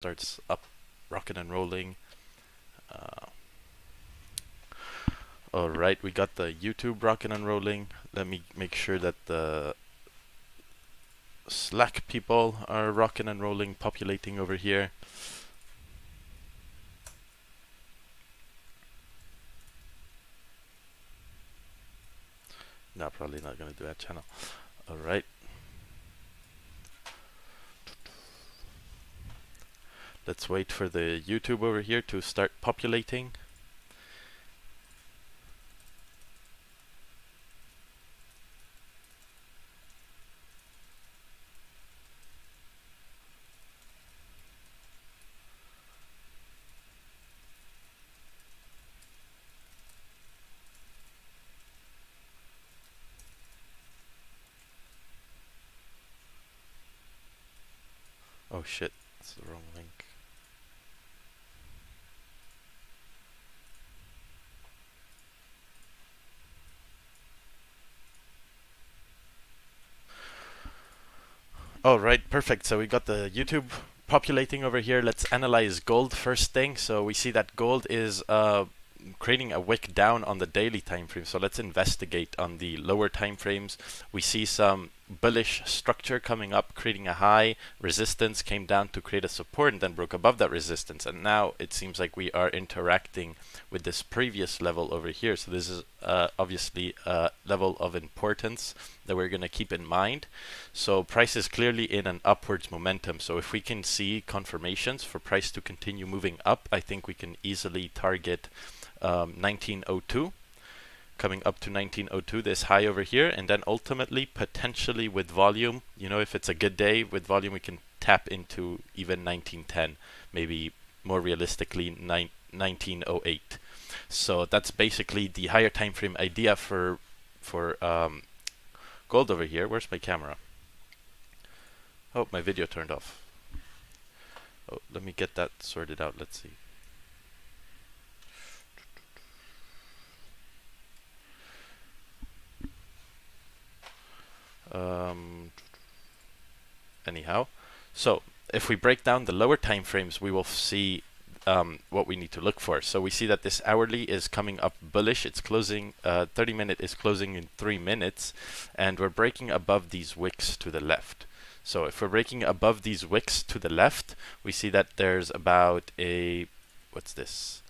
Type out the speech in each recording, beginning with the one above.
starts up, rocking and rolling. All right, we got the YouTube rocking and rolling. Let me make sure that the Slack people are rocking and rolling, populating over here. No, probably not going to do that channel. All right. Let's wait for the YouTube over here to start populating. Oh shit, that's the wrong link. All right, perfect. So we got the YouTube populating over here. Let's analyze gold first thing. So we see that gold is creating a wick down on the daily time frame. So let's investigate on the lower time frames. We see some bullish structure coming up, creating a high resistance, came down to create a support and then broke above that resistance. And now it seems like we are interacting with this previous level over here. So this is obviously a level of importance that we're going to keep in mind. So price is clearly in an upwards momentum. So if we can see confirmations for price to continue moving up, I think we can easily target 1902, coming up to 1902, this high over here, and then ultimately potentially with volume, you know, if it's a good day with volume, we can tap into even 1910, maybe more realistically 1908. So that's basically the higher time frame idea for gold over here. Where's my camera? Oh, my video turned off. Oh, let me get that sorted out. Let's see. Anyhow, so if we break down the lower time frames, we will see what we need to look for. So we see that this hourly is coming up bullish. It's closing, 30 minute is closing in 3 minutes, and we're breaking above these wicks to the left. So if we're breaking above these wicks to the left, we see that there's about a, what's this?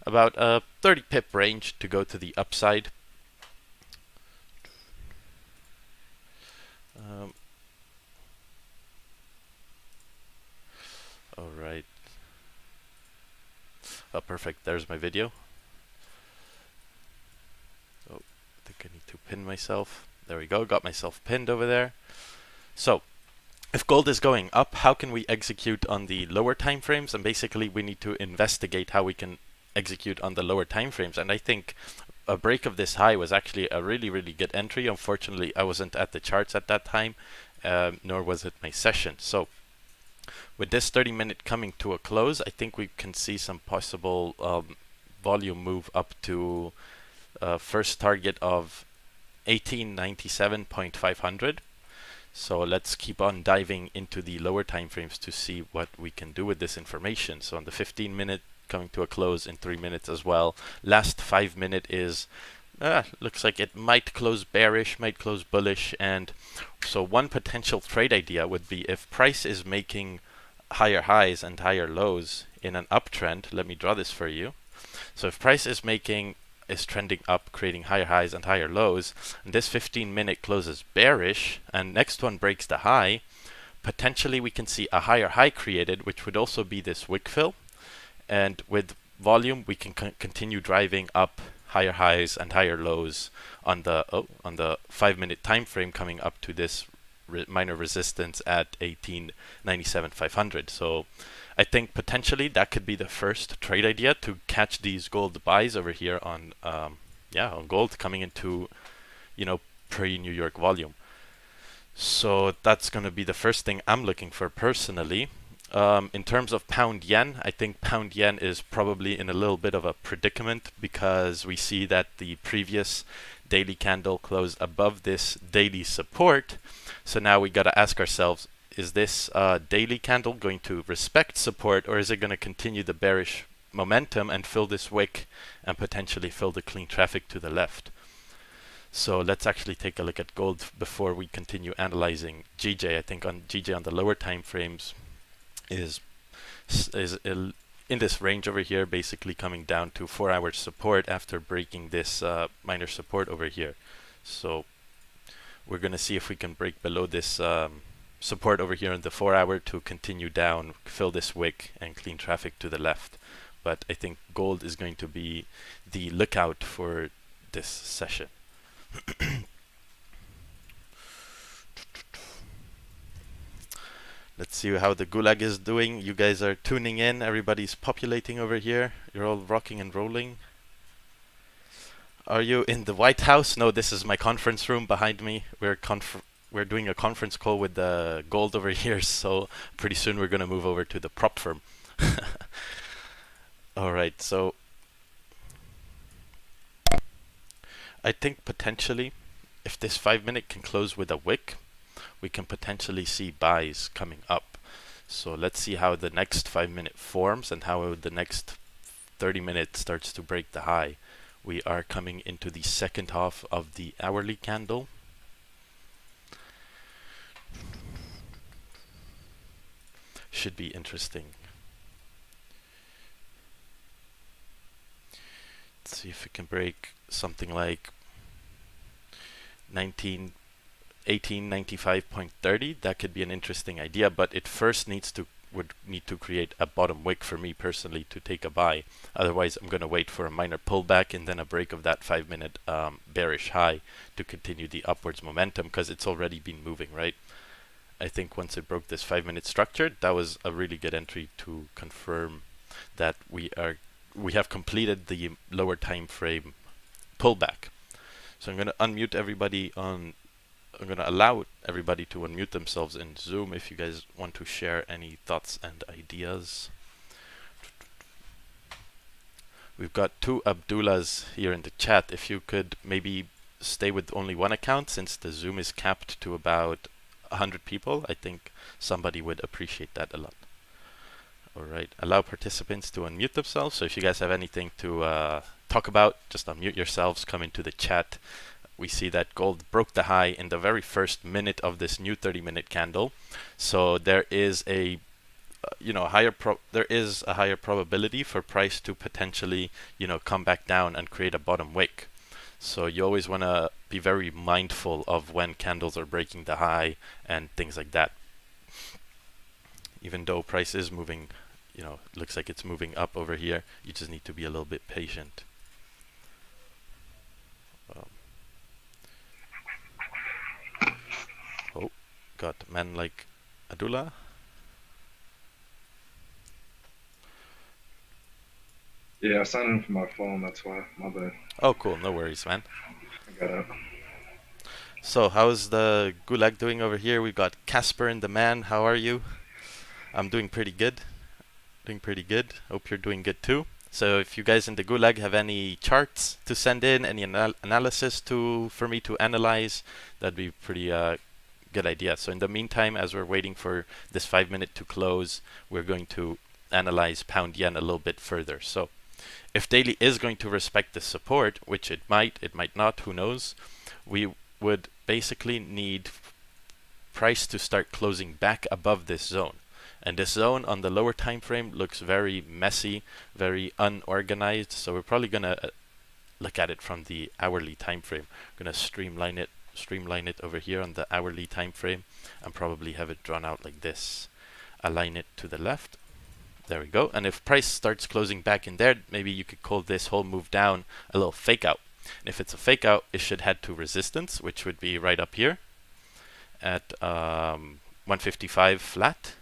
About a 30 pip range to go to the upside. All right. Oh, perfect. There's my video. Oh, I think I need to pin myself. There we go. Got myself pinned over there. So, if gold is going up, how can we execute on the lower time frames? And basically, we need to investigate how we can execute on the lower time frames. And I think a break of this high was actually a really, really good entry. Unfortunately, I wasn't at the charts at that time, nor was it my session. So, with this 30 minute coming to a close, I think we can see some possible volume move up to first target of 1897.500. So let's keep on diving into the lower time frames to see what we can do with this information. So on the 15 minute coming to a close in 3 minutes as well. Last 5 minute is looks like it might close bearish, might close bullish. And so one potential trade idea would be if price is making higher highs and higher lows in an uptrend. Let me draw this for you. So if price is trending up, creating higher highs and higher lows, and this 15 minute closes bearish and next one breaks the high, potentially we can see a higher high created, which would also be this wick fill. And with volume, we can continue driving up higher highs and higher lows on the 5 minute time frame, coming up to this minor resistance at 1897.500. So I think potentially that could be the first trade idea to catch these gold buys over here on on gold coming into, you know, pre-New York volume. So that's going to be the first thing I'm looking for personally. In terms of pound yen, I think pound yen is probably in a little bit of a predicament because we see that the previous daily candle closed above this daily support. So now we got to ask ourselves, is this daily candle going to respect support, or is it going to continue the bearish momentum and fill this wick and potentially fill the clean traffic to the left? So let's actually take a look at gold before we continue analyzing GJ. I think on GJ on the lower time frames is in this range over here, basically coming down to 4-hour support after breaking this minor support over here. So we're going to see if we can break below this support over here on the 4-hour to continue down, fill this wick and clean traffic to the left. But I think gold is going to be the lookout for this session. Let's see how the gulag is doing. You guys are tuning in. Everybody's populating over here. You're all rocking and rolling. Are you in the White House? No, this is my conference room behind me. We're doing a conference call with the gold over here, so pretty soon we're going to move over to the prop firm. All right, so I think potentially if this 5-minute can close with a wick, we can potentially see buys coming up. So let's see how the next 5-minute forms and how the next 30-minute starts to break the high. We are coming into the second half of the hourly candle. Should be interesting. Let's see if we can break something like 1895.30. That could be an interesting idea, but it first would need to create a bottom wick for me personally to take a buy. Otherwise, I'm going to wait for a minor pullback and then a break of that 5-minute bearish high to continue the upwards momentum, because it's already been moving, right? I think once it broke this 5-minute structure, that was a really good entry to confirm that we have completed the lower time frame pullback. So I'm going to unmute everybody I'm going to allow everybody to unmute themselves in Zoom if you guys want to share any thoughts and ideas. We've got 2 Abdullahs here in the chat. If you could maybe stay with only one account, since the Zoom is capped to about 100 people, I think somebody would appreciate that a lot. Alright, allow participants to unmute themselves. So if you guys have anything to talk about, just unmute yourselves, come into the chat. We see that gold broke the high in the very first minute of this new 30-minute candle. So there is a higher probability for price to potentially come back down and create a bottom wick. So you always want to be very mindful of when candles are breaking the high and things like that. Even though price is moving, looks like it's moving up over here, you just need to be a little bit patient. Got men like Abdullah. Yeah, I signed in from my phone, that's why. My bad. Oh, cool. No worries, man. I got it. So, how's the gulag doing over here? We've got Casper and the man. How are you? I'm doing pretty good. Hope you're doing good too. So, if you guys in the gulag have any charts to send in, any analysis for me to analyze, that'd be pretty good idea. So in the meantime, as we're waiting for this 5-minute to close, we're going to analyze pound yen a little bit further. So if daily is going to respect the support, which it might not, who knows, we would basically need price to start closing back above this zone. And this zone on the lower time frame looks very messy, very unorganized. So we're probably going to look at it from the hourly time frame. We're going to streamline it over here on the hourly time frame and probably have it drawn out like this. Align it to the left. There we go. And if price starts closing back in there, maybe you could call this whole move down a little fake out. And if it's a fake out, it should head to resistance, which would be right up here at 155 flat.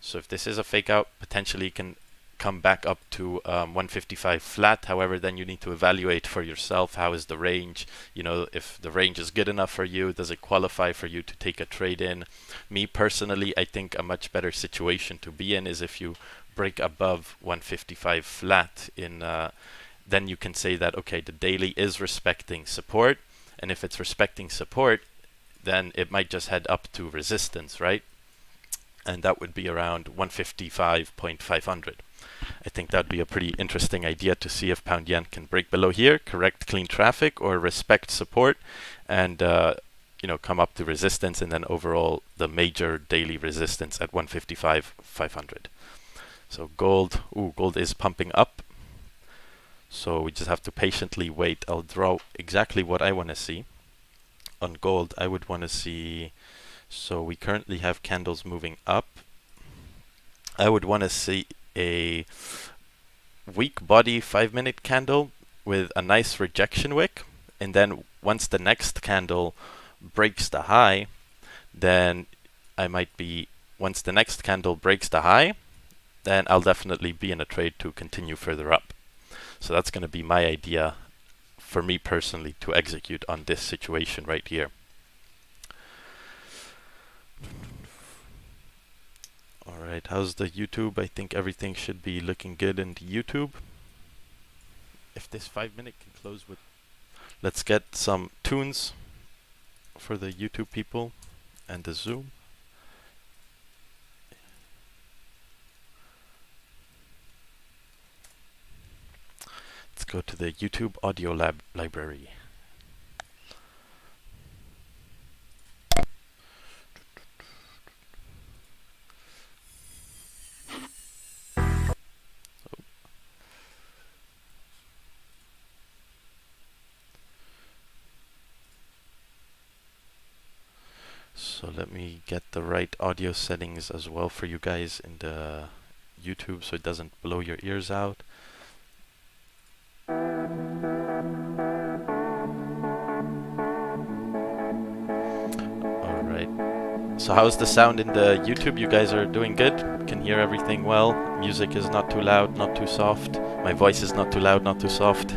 So if this is a fake out, potentially it can come back up to 155 flat. However, then you need to evaluate for yourself, how is the range, if the range is good enough for you, does it qualify for you to take a trade in. Me personally, I think a much better situation to be in is if you break above 155 flat then you can say that, okay, the daily is respecting support, and if it's respecting support, then it might just head up to resistance, right? and that would be around 155.500. I think that'd be a pretty interesting idea to see if pound yen can break below here, correct clean traffic, or respect support, and come up to resistance, and then overall the major daily resistance at 155.500. So gold is pumping up. So we just have to patiently wait. I'll draw exactly what I want to see. On gold, I would want to see, so we currently have candles moving up. I would want to see a weak body 5-minute candle with a nice rejection wick, and then once the next candle breaks the high, then once the next candle breaks the high, then I'll definitely be in a trade to continue further up. So that's going to be my idea for me personally to execute on this situation right here. Alright, how's the YouTube? I think everything should be looking good in the YouTube. If this 5-minute can close with... Let's get some tunes for the YouTube people and the Zoom. Let's go to the YouTube audio library. So let me get the right audio settings as well for you guys in the YouTube so it doesn't blow your ears out. Alright. So how's the sound in the YouTube? You guys are doing good? Can hear everything well? Music is not too loud, not too soft. My voice is not too loud, not too soft.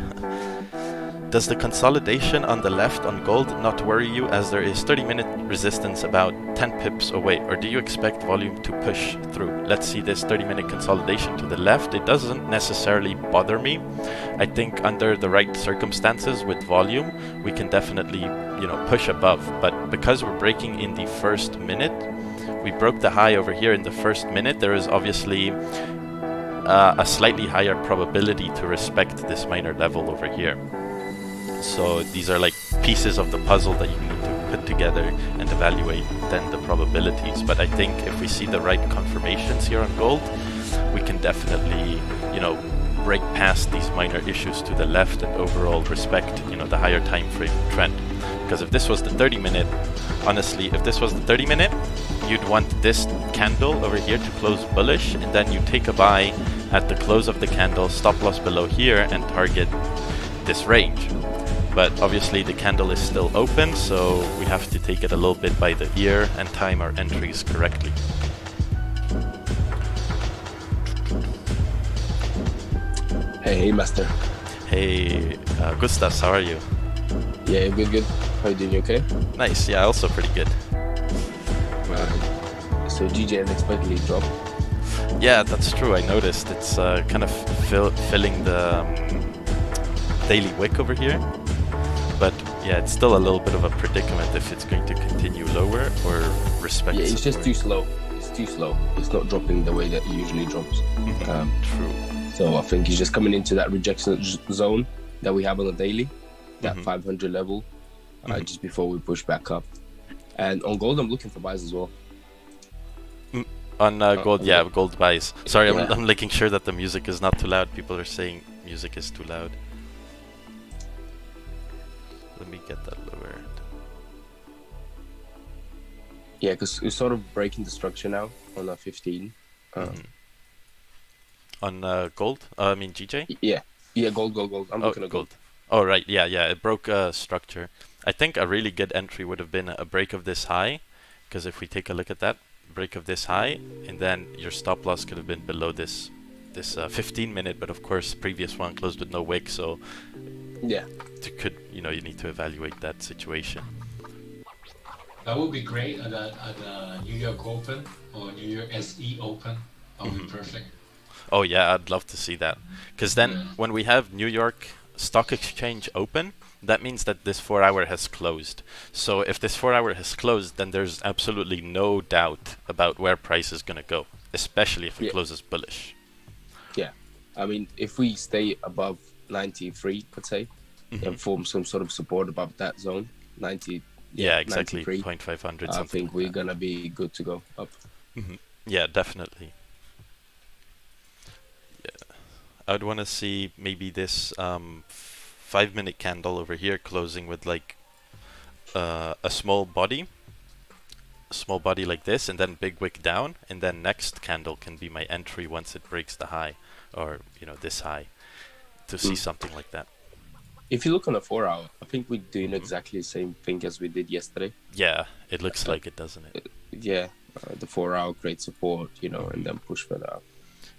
Does the consolidation on the left on gold not worry you, as there is 30-minute resistance about 10 pips away, or do you expect volume to push through? Let's see this 30-minute consolidation to the left. It doesn't necessarily bother me. I think under the right circumstances with volume, we can definitely, push above. But because we're breaking in the first minute, we broke the high over here in the first minute, there is obviously a slightly higher probability to respect this minor level over here. So these are like pieces of the puzzle that you need to put together and evaluate then the probabilities. But I think if we see the right confirmations here on gold, we can definitely, break past these minor issues to the left and overall respect, the higher time frame trend. Because if this was the 30-minute, honestly, if this was the 30-minute, you'd want this candle over here to close bullish, and then you take a buy at the close of the candle, stop loss below here, and target this range. But obviously the candle is still open, so we have to take it a little bit by the ear and time our entries correctly. Hey, Master. Hey, Gustas, how are you? Yeah, good. How you doing? You okay? Nice, yeah, also pretty good. So GJ unexpectedly dropped. Yeah, that's true. I noticed it's kind of filling the daily wick over here. But yeah, it's still a little bit of a predicament if it's going to continue lower or respect. Yeah, it's support. just too slow. It's too slow. It's not dropping the way that it usually drops. True. So I think he's just coming into that rejection zone that we have on the daily, that 500 level, just before we push back up. And on gold, I'm looking for buys as well. On gold, yeah, gold buys. Sorry, I'm making sure that the music is not too loud. People are saying music is too loud. Let me get that lowered. Yeah, because we're sort of breaking the structure now on our 15. On gold? I mean GJ? Yeah, gold. I'm looking at gold. Oh, right, yeah, it broke structure. I think a really good entry would have been a break of this high, because if we take a look at that, break of this high, and then your stop loss could have been below this 15-minute, but of course previous one closed with no wick, so yeah, you need to evaluate that situation. That would be great at the New York Open or New York SE Open. That would be perfect. Oh yeah, I'd love to see that. Because then when we have New York Stock Exchange open, that means that this 4 hour has closed. So if this 4 hour has closed, then there's absolutely no doubt about where price is going to go, especially if it closes bullish. Yeah. I mean, if we stay above 93, let's say, and form some sort of support above that zone, 90. Yeah, exactly. 93, 0.500. I think we're going to be good to go up. Yeah, definitely. Yeah. I'd want to see maybe this 5-minute candle over here closing with like a small body like this, and then big wick down, and then next candle can be my entry once it breaks the high, or this high, to see something like that. If you look on a 4 hour, I think we're doing exactly the same thing as we did yesterday. Yeah, it looks like it, doesn't it? Yeah, the 4 hour creates support, and then push further up.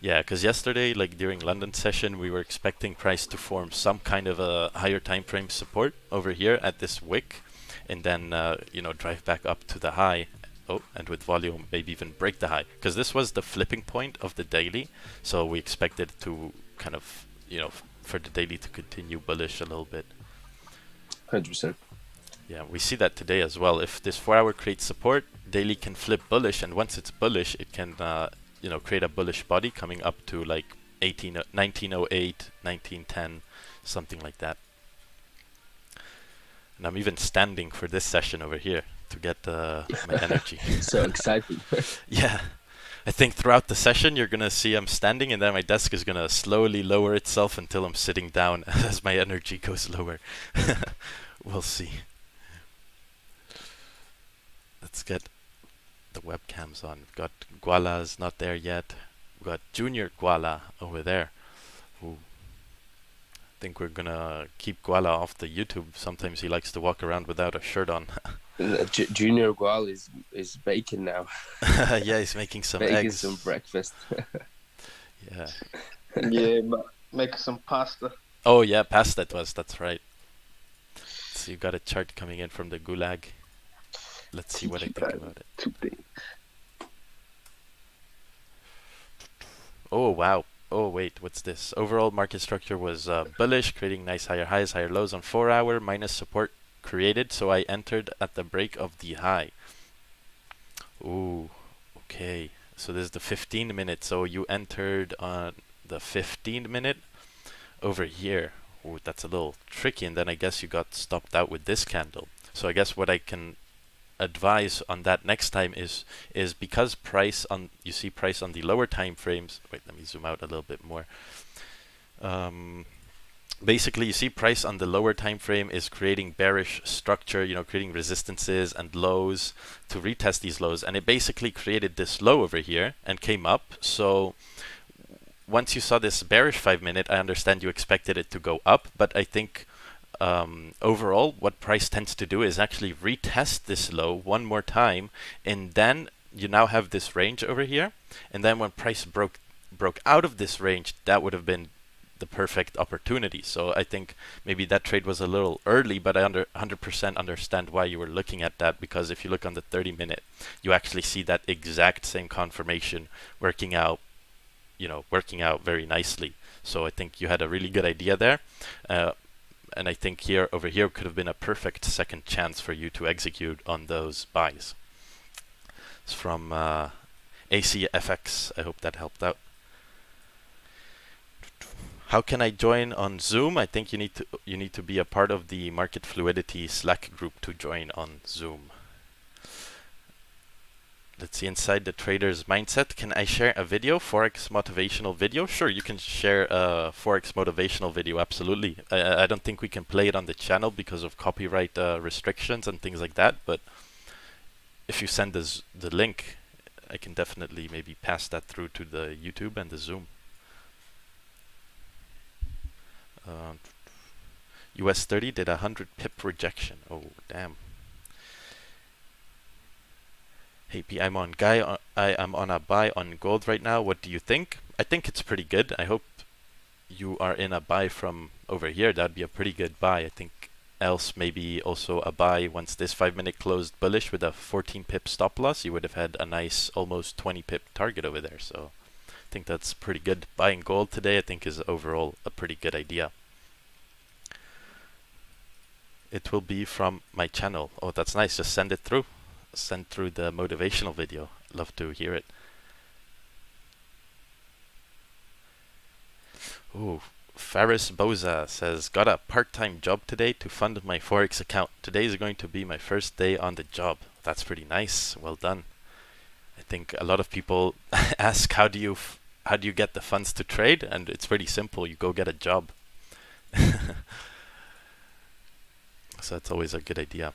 Yeah, because yesterday, like during London session, we were expecting price to form some kind of a higher time frame support over here at this wick, and then drive back up to the high. Oh, and with volume, maybe even break the high, because this was the flipping point of the daily. So we expected to kind of, for the daily to continue bullish a little bit. 100%. Yeah, we see that today as well. If this 4 hour creates support, daily can flip bullish, and once it's bullish, it can create a bullish body coming up to like 1908, 1910, something like that. And I'm even standing for this session over here to get my energy. So exciting. Yeah. I think throughout the session you're gonna see I'm standing, and then my desk is gonna slowly lower itself until I'm sitting down as my energy goes lower. We'll see. Let's get the webcams on. We've got Guala's not there yet. We've got Junior Guala over there. Ooh. I think we're gonna keep Guala off the YouTube. Sometimes he likes to walk around without a shirt on. Junior Gual is baking now. Yeah, he's making some baking eggs. some breakfast. Yeah. Yeah, make some pasta. Oh yeah, pasta it was. That's right. So you got a chart coming in from the gulag. Let's see what I think about it. Oh wow. Oh wait, what's this? Overall market structure was bullish, creating nice higher highs, higher lows on 4 hour, minus support created, so I entered at the break of the high. Ooh, okay. So this is the 15 minute, so you entered on the 15 minute over here. Ooh, that's a little tricky, and then I guess you got stopped out with this candle. So I guess what I can advise on that next time is because you see price on the lower time frames. Wait, let me zoom out a little bit more. Basically, you see price on the lower time frame is creating bearish structure, creating resistances and lows to retest these lows, and it basically created this low over here and came up. So once you saw this bearish 5 minute, I understand you expected it to go up, but I think overall what price tends to do is actually retest this low one more time, and then you now have this range over here, and then when price broke out of this range, that would have been the perfect opportunity. So I think maybe that trade was a little early, but I 100% understand why you were looking at that, because if you look on the 30 minute, you actually see that exact same confirmation working out very nicely. So I think you had a really good idea there. And I think over here could have been a perfect second chance for you to execute on those buys. It's from ACFX. I hope that helped out. How can I join on Zoom? I think you need to be a part of the Market Fluidity Slack group to join on Zoom. Let's see, inside the trader's mindset. Can I share a video, Forex motivational video? Sure, you can share a Forex motivational video, absolutely. I don't think we can play it on the channel because of copyright restrictions and things like that, but if you send the link, I can definitely maybe pass that through to the YouTube and the Zoom. US 30 did 100 pip rejection. Oh, damn. Hey P, I am on a buy on gold right now. What do you think? I think it's pretty good. I hope you are in a buy from over here. That'd be a pretty good buy. I think else maybe also a buy once this 5 minute closed bullish with a 14 pip stop loss. You would have had a nice almost 20 pip target over there. So I think that's pretty good. Buying gold today I think is overall a pretty good idea. it will be from my channel. Oh, that's nice. Just send it through. Send through the motivational video. Love to hear it. Ooh, Faris Boza says, got a part-time job today to fund my Forex account. Today is going to be my first day on the job. That's pretty nice. Well done. I think a lot of people ask, how do you get the funds to trade? And it's pretty simple. You go get a job. So that's always a good idea.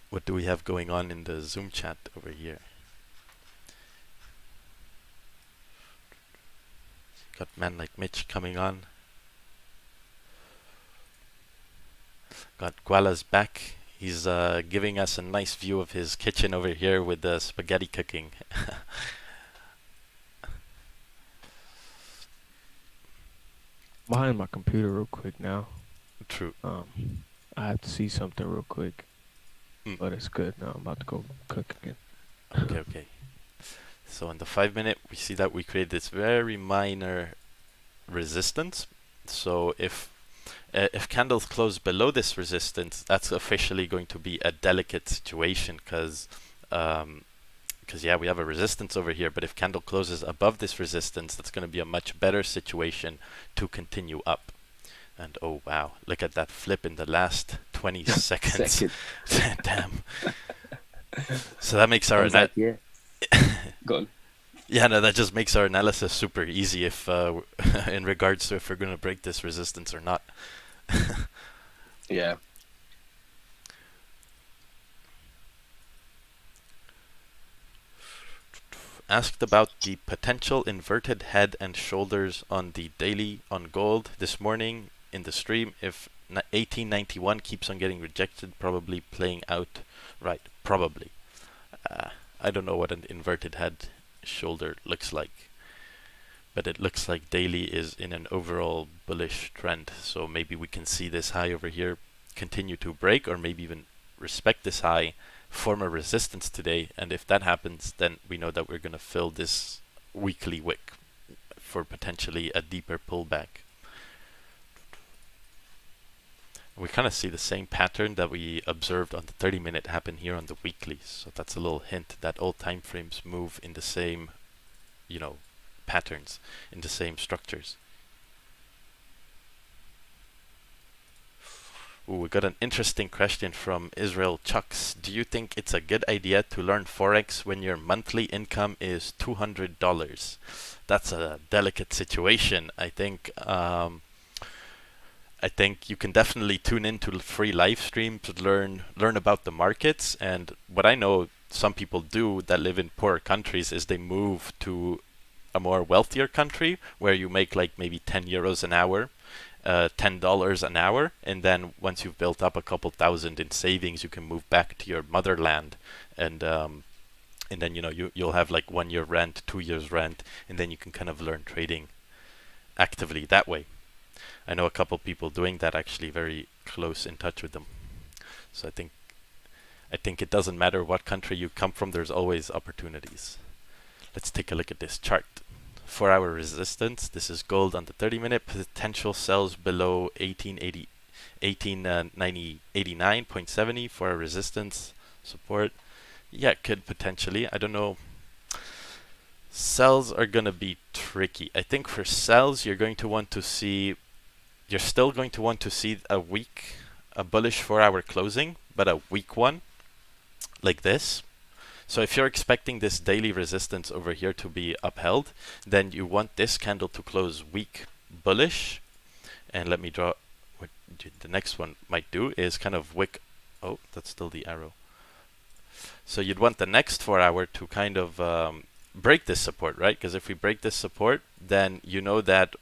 What do we have going on in the Zoom chat over here? Got man like Mitch coming on. Got Guala's back. He's giving us a nice view of his kitchen over here with the spaghetti cooking. Behind my computer real quick now. True. I have to see something real quick. But it's good. Now I'm about to go cook again. Okay. So in the 5 minute, we see that we create this very minor resistance. So if candles close below this resistance, that's officially going to be a delicate situation, because yeah, we have a resistance over here. But if candle closes above this resistance, that's going to be a much better situation to continue up. And oh wow, look at that flip in the last 20 seconds. Damn. So that makes our yeah. Go on. Yeah, no, that just makes our analysis super easy if in regards to if we're going to break this resistance or not. Yeah. Asked about the potential inverted head and shoulders on the daily on gold this morning in the stream. If 1891 keeps on getting rejected, probably playing out right. Probably. I don't know what an inverted head shoulder looks like, but it looks like daily is in an overall bullish trend. So maybe we can see this high over here continue to break, or maybe even respect this high, form a resistance today, and if that happens, then we know that we're going to fill this weekly wick for potentially a deeper pullback. We kind of see the same pattern that we observed on the 30-minute happen here on the weekly. So that's a little hint that all time frames move in the same, patterns, in the same structures. Ooh, we got an interesting question from Israel Chucks. Do you think it's a good idea to learn Forex when your monthly income is $200? That's a delicate situation. I think you can definitely tune into free live stream to learn about the markets. And what I know some people do that live in poorer countries is they move to a more wealthier country where you make like maybe 10 euros an hour, $10 an hour, and then once you've built up a couple thousand in savings, you can move back to your motherland, and then you'll have like 1 year rent, 2 years rent, and then you can kind of learn trading actively that way. I know a couple people doing that, actually very close in touch with them. So I think it doesn't matter what country you come from, there's always opportunities. Let's take a look at this chart. 4-hour resistance. This is gold on the 30-minute. Potential sells below 89.70 for a resistance support. Yeah, could potentially. I don't know. Sells are going to be tricky. I think for sells, you're still going to want to see a bullish 4-hour closing, but a weak one like this. So if you're expecting this daily resistance over here to be upheld, then you want this candle to close weak bullish. And let me draw what the next one might do is kind of wick. Oh, that's still the arrow. So you'd want the next 4-hour to kind of break this support, right? Because if we break this support, then you know that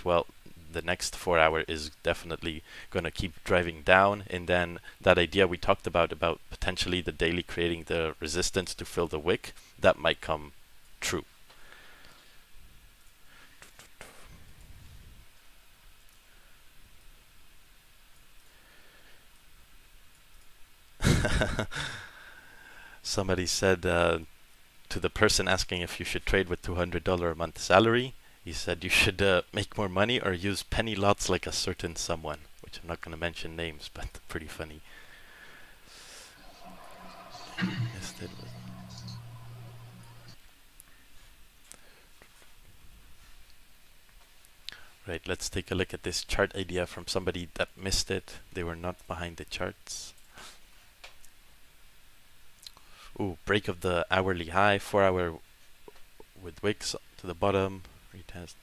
well, the next 4-hour is definitely going to keep driving down, and then that idea we talked about potentially the daily creating the resistance to fill the wick, that might come true. Somebody said to the person asking if you should trade with $200 a month salary, he said you should make more money or use penny lots like a certain someone, which which I'm not going to mention names, but pretty funny. Yes, that was. Right, let's take a look at this chart idea from somebody that missed it. They were not behind the charts. Ooh, break of the hourly high, 4 hour with wicks to the bottom, retest.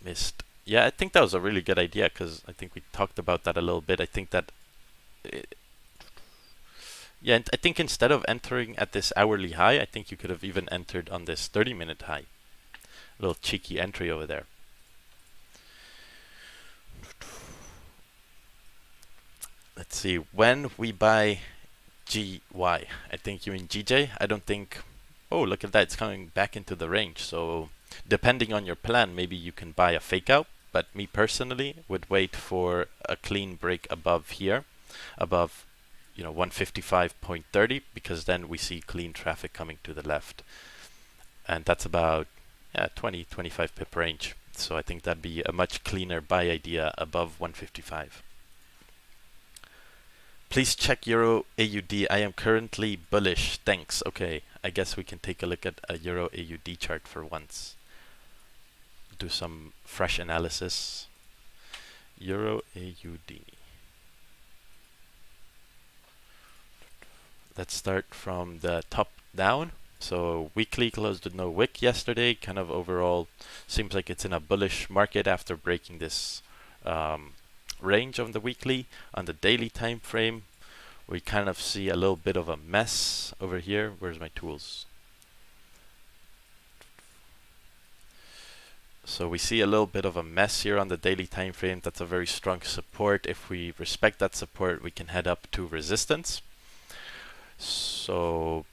Missed. Yeah, I think that was a really good idea because I think we talked about that a little bit. I think that, yeah, I think instead of entering at this hourly high, I think you could have even entered on this 30-minute high. A little cheeky entry over there. Let's see, when we buy GY, I think you mean GJ. I don't think, oh, look at that, it's coming back into the range. So depending on your plan, maybe you can buy a fake out, but me personally would wait for a clean break above here, above 155.30, because then we see clean traffic coming to the left, and that's about 20-25 pip range. So I think that'd be a much cleaner buy idea above 155. Please check Euro AUD. I am currently bullish. Thanks. Okay, I guess we can take a look at a Euro AUD chart for once. Do some fresh analysis. Euro AUD. Let's start from the top down. So weekly closed with no wick yesterday. Kind of overall seems like it's in a bullish market after breaking this range on the weekly. On the daily time frame, we kind of see a little bit of a mess over here. Where's my tools? So we see a little bit of a mess here on the daily time frame. That's a very strong support. If we respect that support, we can head up to resistance. So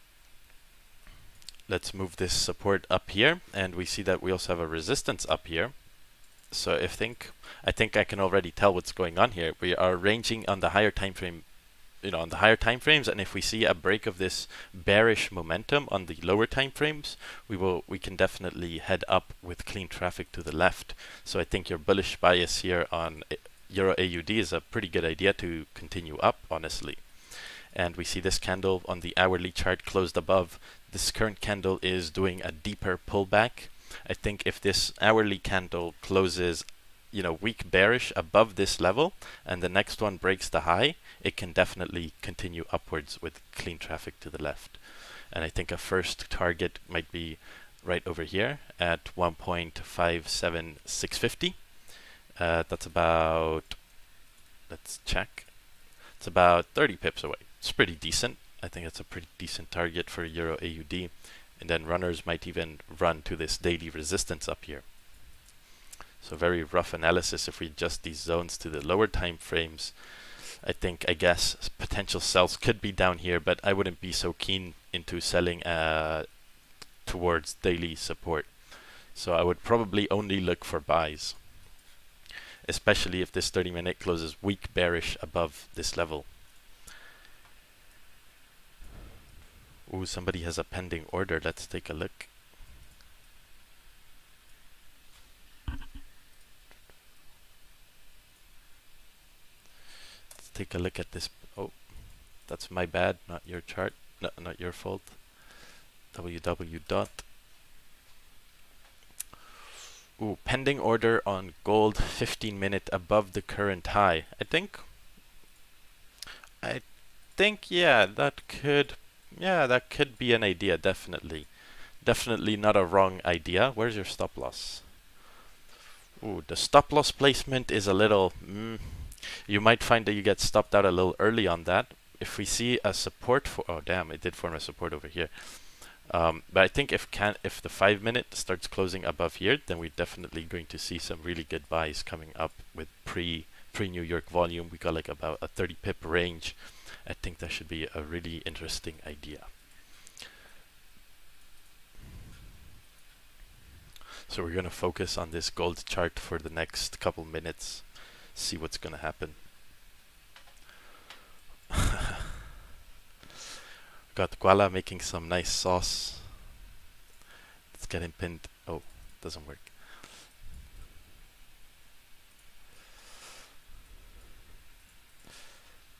let's move this support up here, and we see that we also have a resistance up here. So I think I can already tell what's going on here. We are ranging on the higher time frame, on the higher time frames, and if we see a break of this bearish momentum on the lower time frames, we can definitely head up with clean traffic to the left. So I think your bullish bias here on Euro AUD is a pretty good idea to continue up, honestly. And we see this candle on the hourly chart closed above. This current candle is doing a deeper pullback. I think if this hourly candle closes, weak bearish above this level, and the next one breaks the high, it can definitely continue upwards with clean traffic to the left. And I think a first target might be right over here at 1.57650. That's about, let's check, it's about 30 pips away. It's pretty decent. I think it's a pretty decent target for Euro AUD. And then runners might even run to this daily resistance up here. So very rough analysis. If we adjust these zones to the lower time frames, I guess potential sells could be down here, but I wouldn't be so keen into selling towards daily support. So I would probably only look for buys, especially if this 30-minute closes weak bearish above this level. Ooh, somebody has a pending order. Let's take a look. Let's take a look at this. Oh, that's my bad, not your chart. No, not your fault. www dot. Ooh, pending order on gold 15-minute above the current high. I think, yeah, that could be an idea, definitely. Definitely not a wrong idea. Where's your stop loss? Ooh, the stop loss placement is a little, you might find that you get stopped out a little early on that. If we see a support for, oh damn, it did form a support over here. But I think if the 5-minute starts closing above here, then we're definitely going to see some really good buys coming up with pre-New York volume. We got like about a 30 pip range. I think that should be a really interesting idea. So we're going to focus on this gold chart for the next couple minutes, see what's going to happen. Got Guala making some nice sauce. Let's get him pinned. Oh, doesn't work.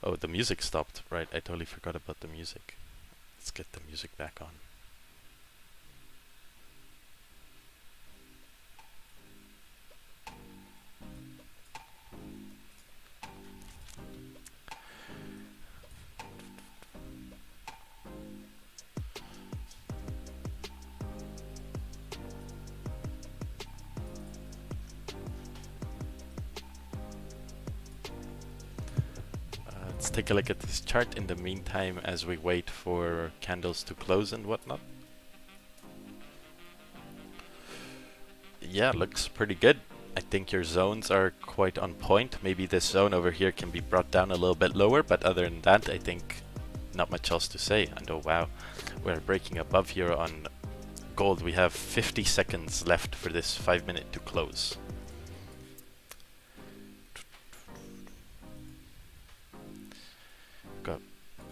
Oh, the music stopped. Right, I totally forgot about the music. Let's get the music back on. Let's take a look at this chart in the meantime as we wait for candles to close and whatnot. Yeah, looks pretty good. I think your zones are quite on point. Maybe this zone over here can be brought down a little bit lower, but other than that, I think not much else to say. And oh wow, we're breaking above here on gold. We have 50 seconds left for this 5 minute to close. Got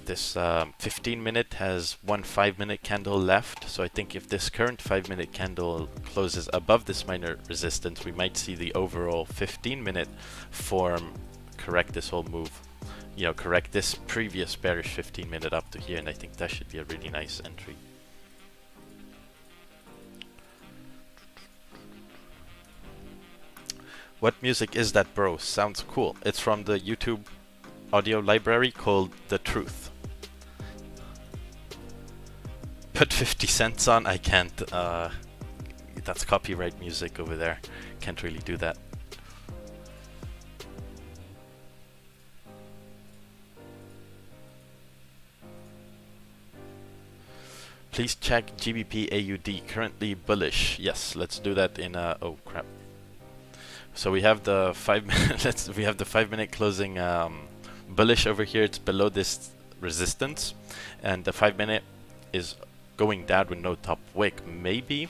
this 15 minute has one 5 minute candle left, so I think if this current 5 minute candle closes above this minor resistance, we might see the overall 15 minute form correct this whole move. You know, correct this previous bearish 15 minute up to here, and I think that should be a really nice entry. What music is that, bro? Sounds cool. It's from the YouTube audio library called The Truth. Put 50 cents on? I can't. That's copyright music over there. Can't really do that. Please check GBP AUD. Currently bullish. Yes, let's do that in oh crap. So we have the 5 minute we have the 5 minute closing bullish over here. It's below this resistance, and the 5 minute is going down with no top wick. Maybe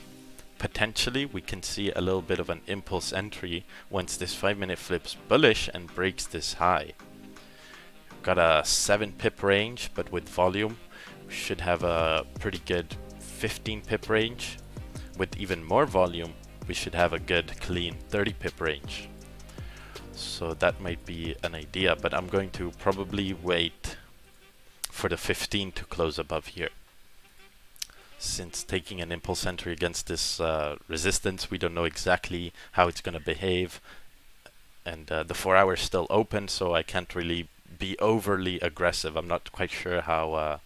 potentially we can see a little bit of an impulse entry once this 5 minute flips bullish and breaks this high. Got a 7 pip range, but with volume we should have a pretty good 15 pip range. With even more volume, we should have a good clean 30 pip range. So that might be an idea, but I'm going to probably wait for the 15 to close above here. Since taking an impulse entry against this resistance, we don't know exactly how it's going to behave, and the 4 hour is still open, so I can't really be overly aggressive. I'm not quite sure how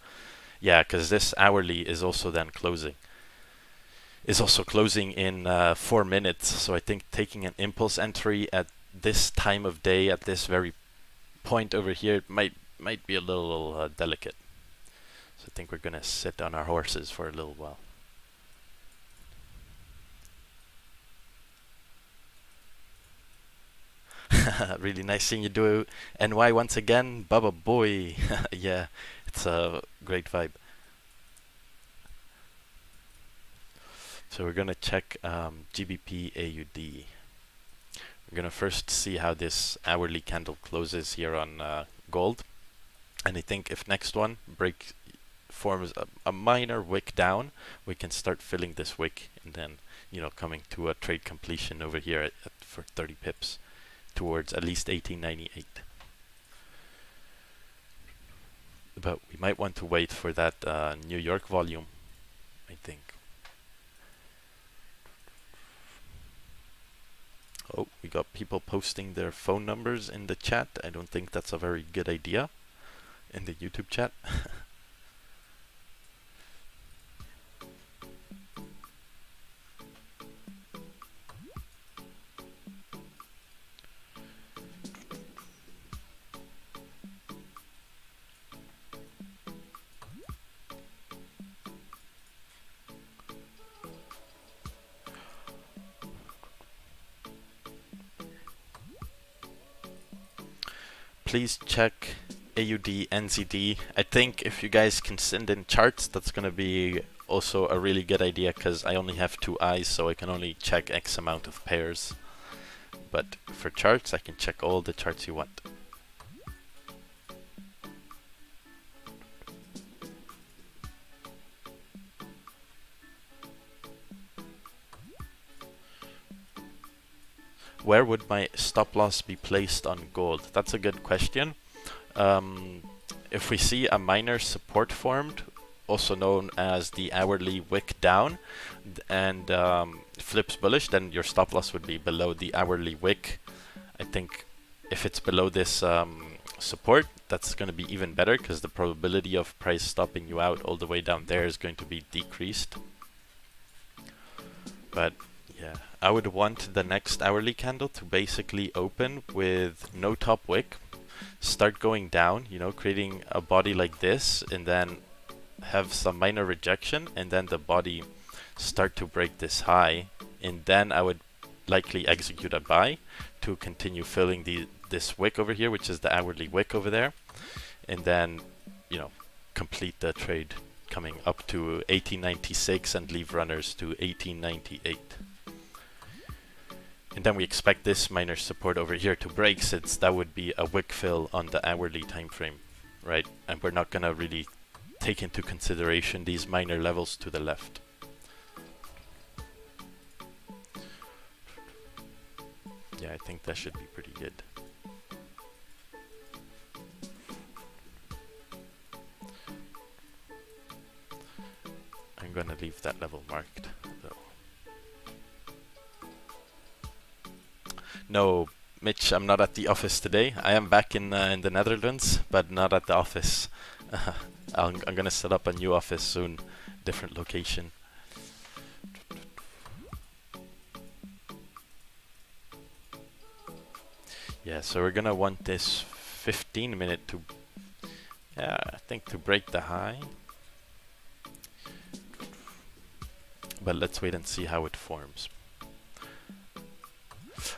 yeah, because this hourly is also then closing. Is also closing in 4 minutes, so I think taking an impulse entry at this time of day, at this very point over here, might be a little delicate. So I think we're gonna sit on our horses for a little while. Really nice seeing you do NY once again, Baba boy. Yeah, it's a great vibe. So we're gonna check GBP AUD. We're gonna first see how this hourly candle closes here on gold, and I think if next one forms a minor wick down, we can start filling this wick, and then coming to a trade completion over here for 30 pips towards at least 1898. But we might want to wait for that New York volume, I think. Oh, we got people posting their phone numbers in the chat. I don't think that's a very good idea in the YouTube chat. Please check AUD, NZD. I think if you guys can send in charts, that's going to be also a really good idea, because I only have 2 eyes, so I can only check X amount of pairs. But for charts, I can check all the charts you want. Where would my stop loss be placed on gold? That's a good question. if we see a minor support formed, also known as the hourly wick down, and flips bullish, then your stop loss would be below the hourly wick. I think if it's below this support, that's going to be even better, because the probability of price stopping you out all the way down there is going to be decreased. But yeah, I would want the next hourly candle to basically open with no top wick, start going down, you know, creating a body like this, and then have some minor rejection, and then the body start to break this high, and then I would likely execute a buy to continue filling this wick over here, which is the hourly wick over there, and then, you know, complete the trade coming up to 1896 and leave runners to 1898. And then we expect this minor support over here to break, since that would be a wick fill on the hourly time frame, right? And we're not gonna really take into consideration these minor levels to the left. Yeah, I think that should be pretty good. I'm gonna leave that level marked, though. No, Mitch, I'm not at the office today. I am back in the Netherlands, but not at the office. I'm gonna set up a new office soon, different location. Yeah, so we're gonna want this 15-minute to, I think, to break the high. But let's wait and see how it forms.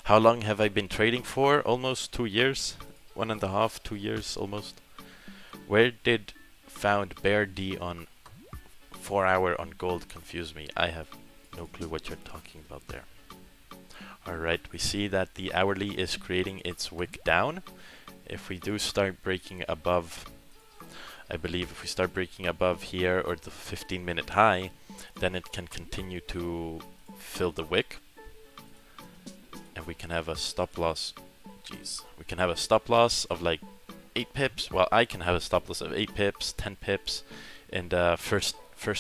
How long have I been trading for? Almost 2 years. 1.5, 2 years almost. Where did found bear D on 4 hour on gold confuse me? I have no clue what you're talking about there. Alright, we see that the hourly is creating its wick down. If we do start breaking above, I believe if we start breaking above here or the 15-minute high, then it can continue to fill the wick. And we can have a stop loss. Jeez, we can have a stop loss of like 8 pips. Well, I can have a stop loss of 8 pips, 10 pips, and first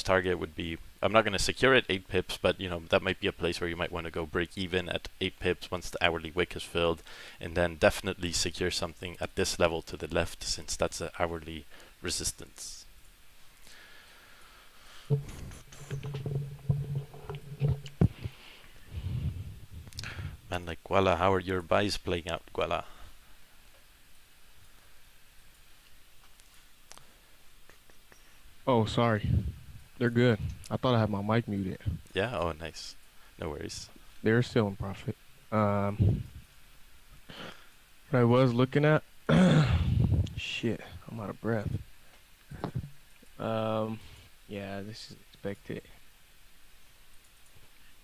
target would be, I'm not going to secure it 8 pips, but you know, that might be a place where you might want to go break even at 8 pips once the hourly wick is filled, and then definitely secure something at this level to the left, since that's an hourly resistance. Man, like, Guala, how are your buys playing out, Guala? Oh, sorry. They're good. I thought I had my mic muted. Yeah, oh nice. No worries. They're still in profit. What I was looking at, shit, I'm out of breath. Yeah, this is expected.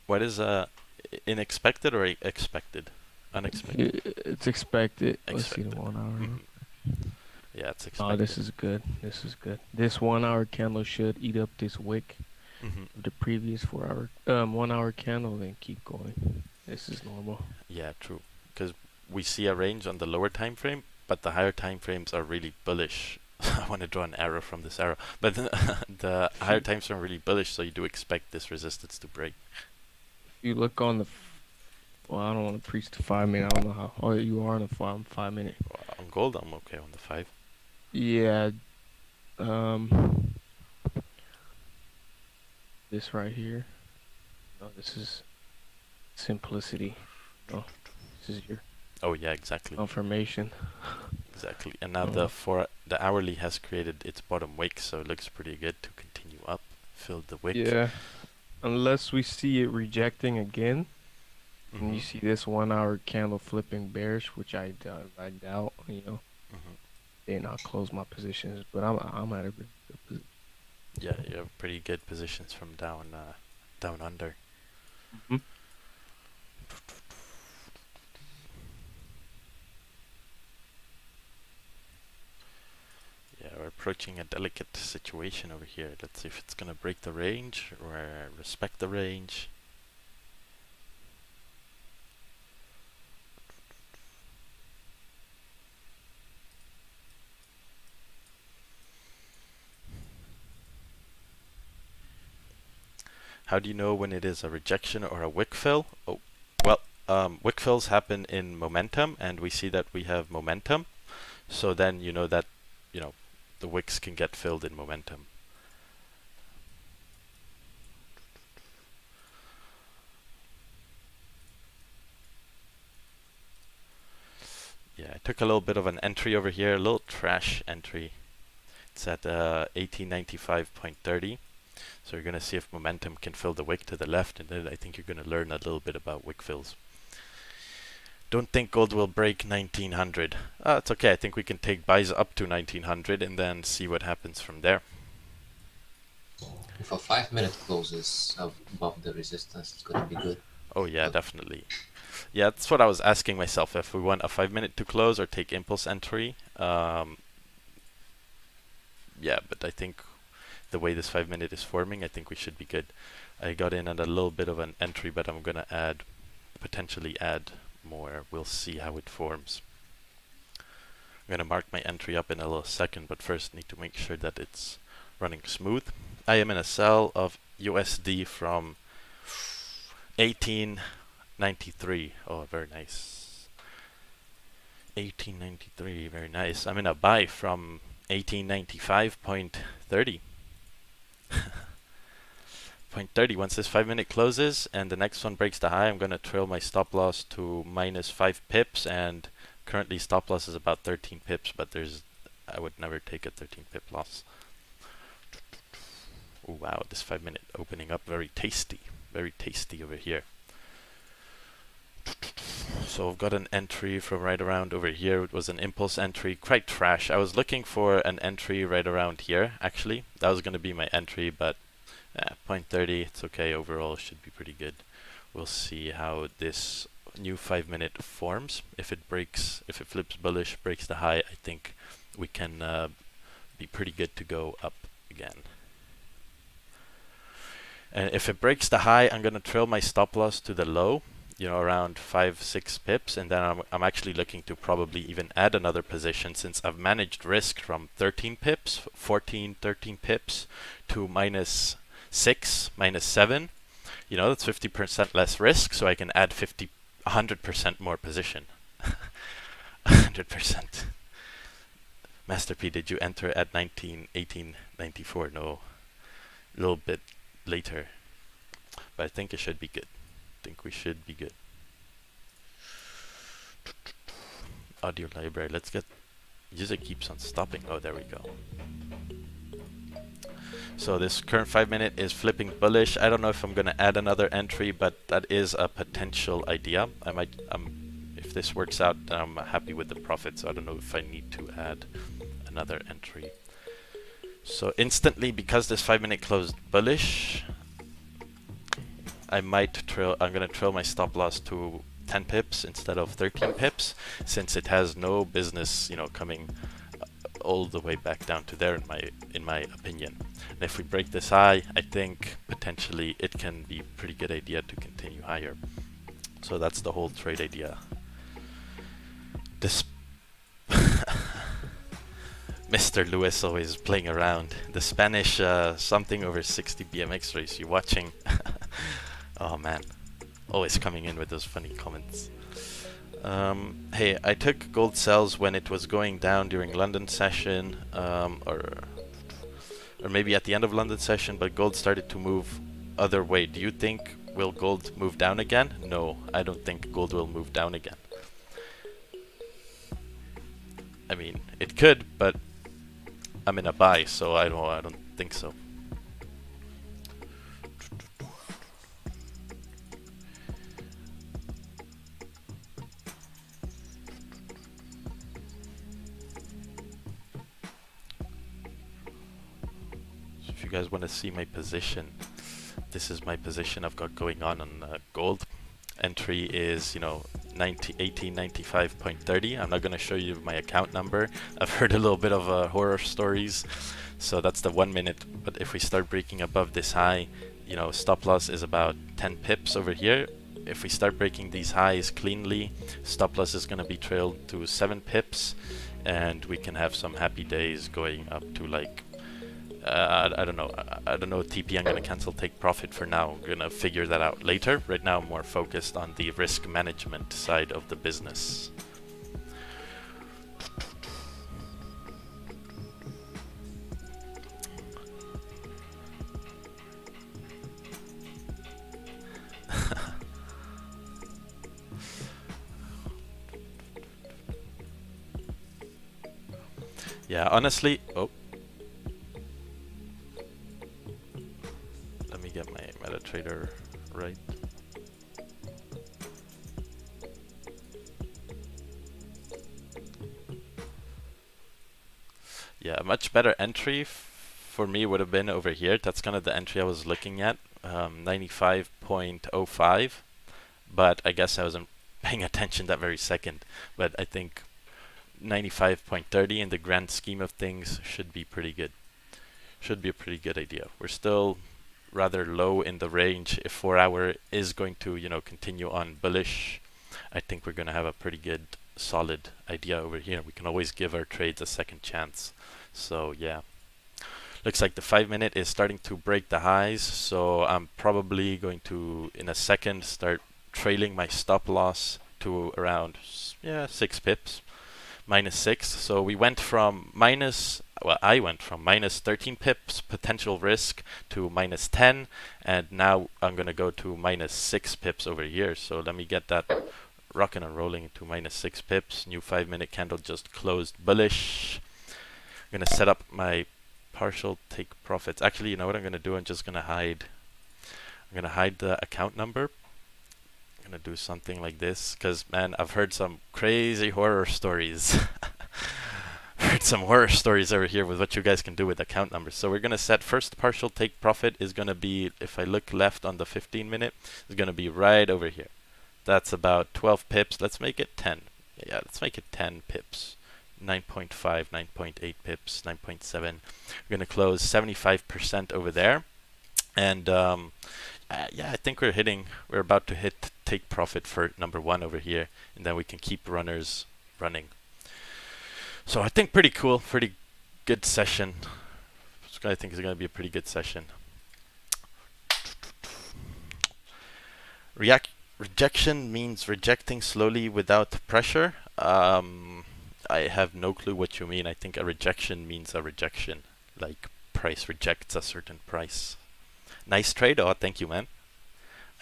What is unexpected or expected? Unexpected. It's expected. Let's see Expected. the 1 hour. Mhm. Yeah, it's expected. Oh, this is good. This is good. This 1 hour candle should eat up this wick Mhm. of the previous 1 hour candle, then keep going. This is normal. Yeah, true. Because we see a range on the lower time frame, but the higher time frames are really bullish. I want to draw an arrow from this arrow, but the higher time frames are really bullish, so you do expect this resistance to break. If you look on the, well, I don't want to preach the 5 minute. I don't know how. Oh, you are on the 5 minute. On gold, I'm okay on the 5. Yeah. This right here. No, this is simplicity. No, this is your Oh yeah, exactly. confirmation. Exactly. And now the hourly has created its bottom wick, so it looks pretty good to continue up. Fill the wick. Yeah. Unless we see it rejecting again, and you Mhm. see this 1 hour candle flipping bearish, which I doubt, you know, Mhm. then I'll close my positions. But I'm at a good position. Yeah, you have pretty good positions from down under. Mhm. Yeah, we're approaching a delicate situation over here. Let's see if it's gonna break the range or respect the range. How do you know when it is a rejection or a wick fill? Oh, well, wick fills happen in momentum, and we see that we have momentum. So then you know that, you know, the wicks can get filled in momentum. Yeah, I took a little bit of an entry over here, a little trash entry. It's at 1895.30. So you're going to see if momentum can fill the wick to the left, and then I think you're going to learn a little bit about wick fills. Don't think gold will break 1900. It's okay, I think we can take buys up to 1900 and then see what happens from there. If a 5-minute closes above the resistance, it's going to be good. Oh yeah, definitely. Yeah, that's what I was asking myself, if we want a 5-minute to close or take impulse entry. Yeah, but I think the way this 5-minute is forming, I think we should be good. I got in at a little bit of an entry, but I'm going to potentially add more. We'll see how it forms. I'm going to mark my entry up in a little second, but first need to make sure that it's running smooth. I am in a sell of USD from 1893. Oh, very nice. 1893, very nice. I'm in a buy from 1895.30. 0.30. Once this 5-minute closes and the next one breaks the high, I'm going to trail my stop loss to minus 5 pips, and currently stop loss is about 13 pips, but I would never take a 13 pip loss. Oh wow, this 5-minute opening up very tasty over here. So I've got an entry from right around over here. It was an impulse entry, quite trash. I was looking for an entry right around here, actually. That was going to be my entry, but 0.30, it's okay. Overall, should be pretty good. We'll see how this new 5-minute forms. If it flips bullish, breaks the high, I think we can be pretty good to go up again. And if it breaks the high, I'm going to trail my stop loss to the low, you know, around 5-6 pips, and then I'm actually looking to probably even add another position, since I've managed risk from 13 pips, 13 pips to minus 6, minus 7. You know, that's 50% less risk, so I can add 100% more position. 100%. Master P, did you enter at 1894? No, a little bit later, but I think it should be good. I think we should be good. Audio library, let's get, user keeps on stopping. Oh, there we go. So this current 5-minute is flipping bullish. I don't know if I'm going to add another entry, but that is a potential idea. I might, if this works out, I'm happy with the profit, so I don't know if I need to add another entry. So instantly, because this 5-minute closed bullish, I'm going to trail my stop loss to 10 pips instead of 13 pips, since it has no business, you know, coming all the way back down to there, in my opinion. And if we break this high, I think potentially it can be a pretty good idea to continue higher. So that's the whole trade idea. This Mr. Lewis always playing around. The Spanish something over 60 BMX race. You watching? Oh man, always coming in with those funny comments. Hey, I took gold sells when it was going down during London session, or maybe at the end of London session, but gold started to move other way. Do you think will gold move down again? No, I don't think gold will move down again. I mean, it could, but I'm in a buy, so I don't think so. So if you guys want to see my position, this is my position I've got going on gold. Entry is, you know, 1895.30. I'm not going to show you my account number. I've heard a little bit of horror stories, so that's the 1 minute. But if we start breaking above this high, you know, stop loss is about 10 pips over here. If we start breaking these highs cleanly, stop loss is going to be trailed to 7 pips, and we can have some happy days going up to like I don't know. I don't know TP. I'm gonna cancel take profit for now. I'm gonna figure that out later. Right now, I'm more focused on the risk management side of the business. Yeah, honestly, oh. Let me get my MetaTrader right. Yeah, a much better entry for me would have been over here. That's kind of the entry I was looking at, 95.05. But I guess I wasn't paying attention that very second. But I think 95.30 in the grand scheme of things should be pretty good. Should be a pretty good idea. We're still rather low in the range. If 4 hour is going to, you know, continue on bullish, I think we're going to have a pretty good solid idea over here. We can always give our trades a second chance. So yeah, looks like the 5 minute is starting to break the highs, so I'm probably going to in a second start trailing my stop loss to around 6 pips, -6. So we went from I went from minus 13 pips potential risk to -10, and now I'm gonna go to -6 pips over here. So let me get that rocking and rolling to -6 pips. New 5 minute candle just closed bullish. I'm gonna set up my partial take profits. Actually, you know what I'm gonna do? I'm just gonna hide. I'm gonna hide the account number. I'm gonna do something like this, because man, I've heard some crazy horror stories. Heard some horror stories over here with what you guys can do with account numbers. So we're gonna set first partial take profit is gonna be, if I look left on the 15 minute, is gonna be right over here. That's about 12 pips. Let's make it 10. Yeah, let's make it 10 pips. 9.5, 9.8 pips, 9.7. We're gonna close 75% over there, and yeah, I think we're about to hit take profit for number 1 over here, and then we can keep runners running. So I think pretty cool, pretty good session. I think it's gonna be a pretty good session. Rejection means rejecting slowly without pressure. I have no clue what you mean. I think a rejection means a rejection, like price rejects a certain price. Nice trade. Oh, thank you, man.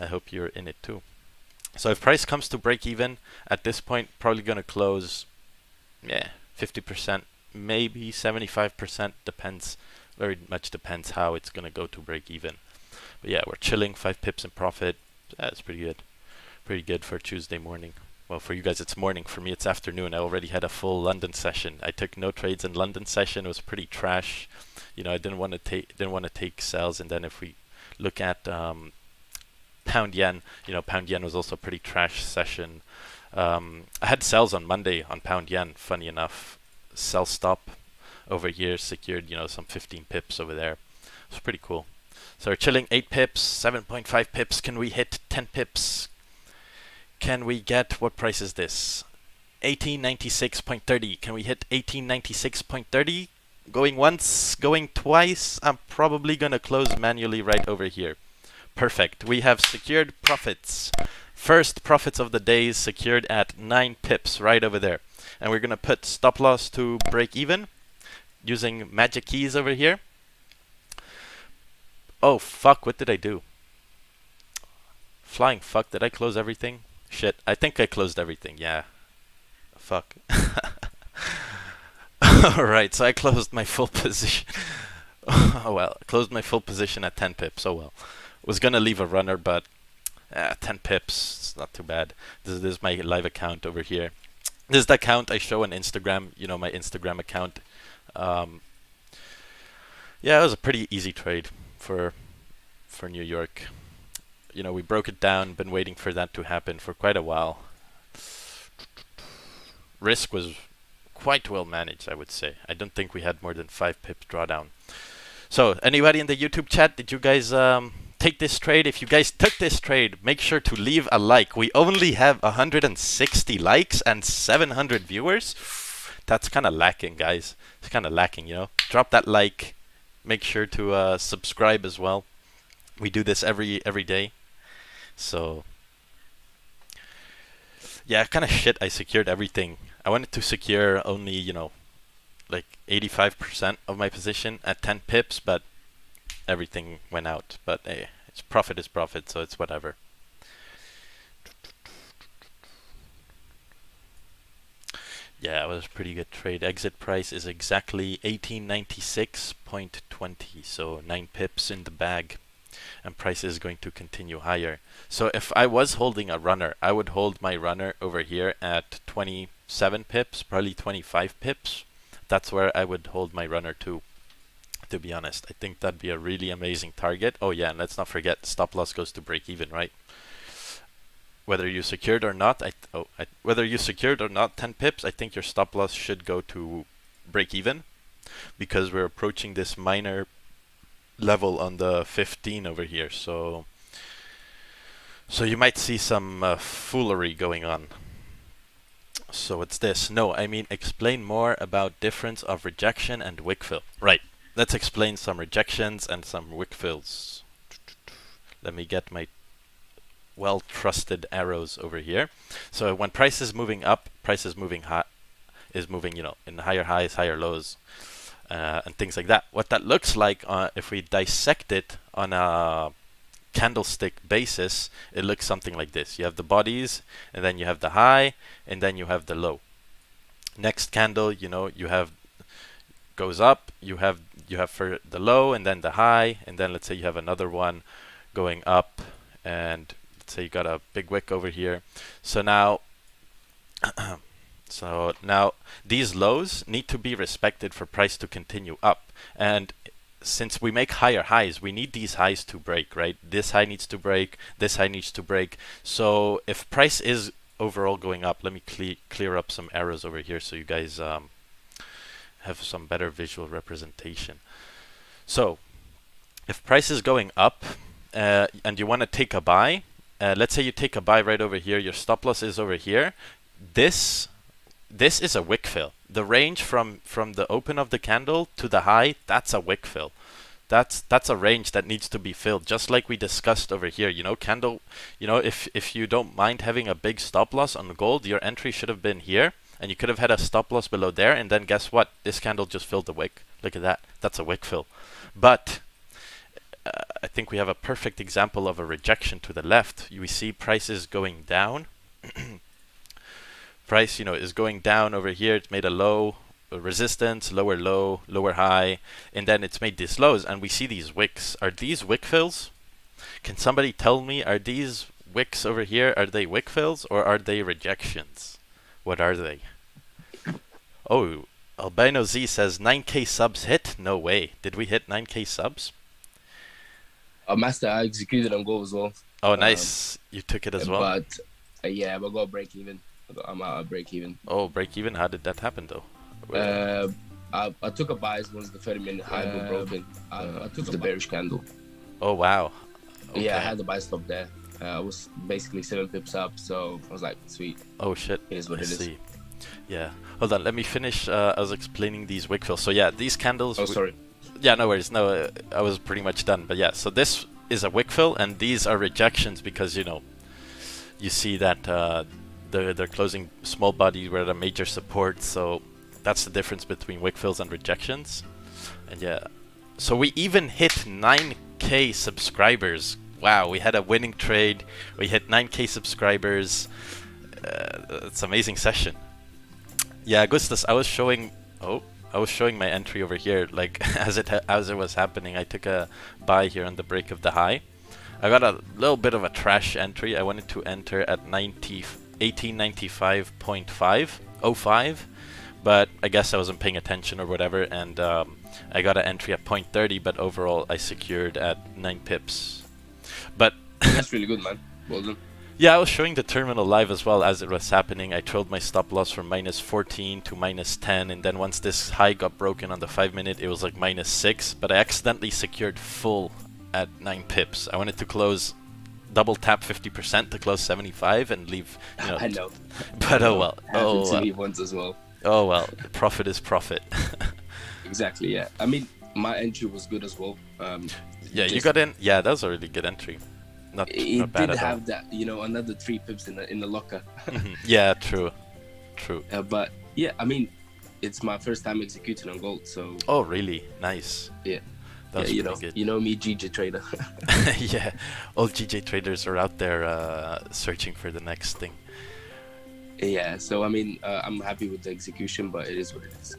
I hope you're in it too. So if price comes to break even at this point, probably gonna close 50%, maybe 75%, depends, very much depends how it's gonna go to break even. But yeah, we're chilling, 5 pips in profit. That's pretty good. Pretty good for Tuesday morning. Well, for you guys it's morning. For me it's afternoon. I already had a full London session. I took no trades in London session. It was pretty trash. You know, I didn't want to take sells. And then if we look at pound yen, you know, pound yen was also a pretty trash session. I had sells on Monday on pound yen. Funny enough, sell stop over here secured, you know, some 15 pips over there. It was pretty cool. So we're chilling 8 pips, 7.5 pips. Can we hit 10 pips? Can we get, what price is this? 1896.30. Can we hit 1896.30? Going once, going twice. I'm probably gonna close manually right over here. Perfect. We have secured profits. First profits of the day is secured at 9 pips right over there. And we're gonna put stop loss to break even using magic keys over here. Oh fuck, what did I do? Flying fuck, did I close everything? Shit, I think I closed everything, yeah. Fuck. Alright, so I closed my full position. Oh well, I closed my full position at 10 pips, oh well. Was gonna leave a runner, but 10 pips, it's not too bad. This is my live account over here. This is the account I show on Instagram, you know, my Instagram account. Yeah, it was a pretty easy trade for New York. You know, we broke it down, been waiting for that to happen for quite a while. Risk was quite well managed, I would say. I don't think we had more than 5 pips drawdown. So, anybody in the YouTube chat, did you guys take this trade? If you guys took this trade, make sure to leave a like. We only have 160 likes and 700 viewers. That's kind of lacking, guys. It's kind of lacking, you know. Drop that like. make sure to subscribe as well. We do this every day. So yeah, kind of shit. I secured everything. I wanted to secure only, like 85% of my position at 10 pips, but everything went out. But hey, it's profit is profit, so it's whatever. Yeah, it was a pretty good trade. Exit price is exactly 1896.20, so 9 pips in the bag, and price is going to continue higher. So if I was holding a runner, I would hold my runner over here at 27 pips, probably 25 pips. That's where I would hold my runner to be honest. I think that'd be a really amazing target. Oh yeah, and let's not forget, stop loss goes to break even, right? Whether you secured or not, whether you secured or not 10 pips, I think your stop loss should go to break even, because we're approaching this minor level on the 15 over here. So you might see some foolery going on. So it's this. No, I mean explain more about difference of rejection and wick fill. Right. Let's explain some rejections and some wick fills. Let me get my well-trusted arrows over here. So when price is moving up, price is moving in higher highs, higher lows, and things like that. What that looks like, if we dissect it on a candlestick basis, it looks something like this. You have the bodies, and then you have the high, and then you have the low. Next candle, you have goes up. You have for the low, and then the high, and then let's say you have another one going up, and let's say you got a big wick over here. So now these lows need to be respected for price to continue up. And since we make higher highs, we need these highs to break, right? This high needs to break, this high needs to break. So if price is overall going up, let me clear up some arrows over here so you guys have some better visual representation. So if price is going up and you want to take a buy, let's say you take a buy right over here, your stop loss is over here. This is a wick fill. The range from the open of the candle to the high, that's a wick fill. That's a range that needs to be filled, just like we discussed over here. If you don't mind having a big stop loss on gold, your entry should have been here, and you could have had a stop loss below there, and then guess what? This candle just filled the wick. Look at that. That's a wick fill. But I think we have a perfect example of a rejection to the left. We see prices going down. Price, is going down over here. It's made a low resistance, lower low, lower high, and then it's made these lows, and we see these wicks. Are these wick fills? Can somebody tell me, are these wicks over here, are they wick fills or are they rejections? What are they? Oh, Albino Z says 9k subs hit? No way. Did we hit 9k subs? Master, I executed on goal as well. Oh, nice. You took it as well? But yeah, but I got break even. I'm out of break even. Oh, break even? How did that happen though? I took a buy once the 30-minute high was broken. I took the bearish candle. Oh, wow. Okay. Yeah, I had the buy stop there. I was basically 7 pips up, so I was like, sweet. Oh shit. It is what it is. Yeah. Hold on, let me finish. I was explaining these wick fills. So yeah, these candles. Oh, sorry. Yeah, no worries. No, I was pretty much done. But yeah, so this is a wick fill, and these are rejections because you see that they're closing small bodies were at a major support. So that's the difference between wick fills and rejections. And yeah, so we even hit 9k subscribers. Wow, we had a winning trade. We hit 9k subscribers. It's an amazing session. Yeah, Augustus, I was showing my entry over here. Like as it was happening, I took a buy here on the break of the high. I got a little bit of a trash entry. I wanted to enter at 1895.05, but I guess I wasn't paying attention or whatever, and I got an entry at 0.30, but overall I secured at 9 pips. But that's really good, man. Well done. Yeah, I was showing the terminal live as well as it was happening. I trolled my stop loss from -14 to -10, and then once this high got broken on the 5-minute, it was like -6, but I accidentally secured full at 9 pips. I wanted to close, double tap 50% to close 75 and leave, I know. But oh well. Happened to me once as well. Oh well, profit is profit. Exactly, yeah. I mean, my entry was good as well. Yeah, you just- got in. Yeah, that was a really good entry. Not It bad did at all. have that, another 3 pips in the locker. Mhm. Yeah, true. But yeah, I mean, it's my first time executing on gold, so Oh, really? Nice. yeah. That was yeah, pretty good. you know me, GJ trader. Yeah, all GJ traders are out there searching for the next thing. Yeah, so I mean, I'm happy with the execution, but it is what it is.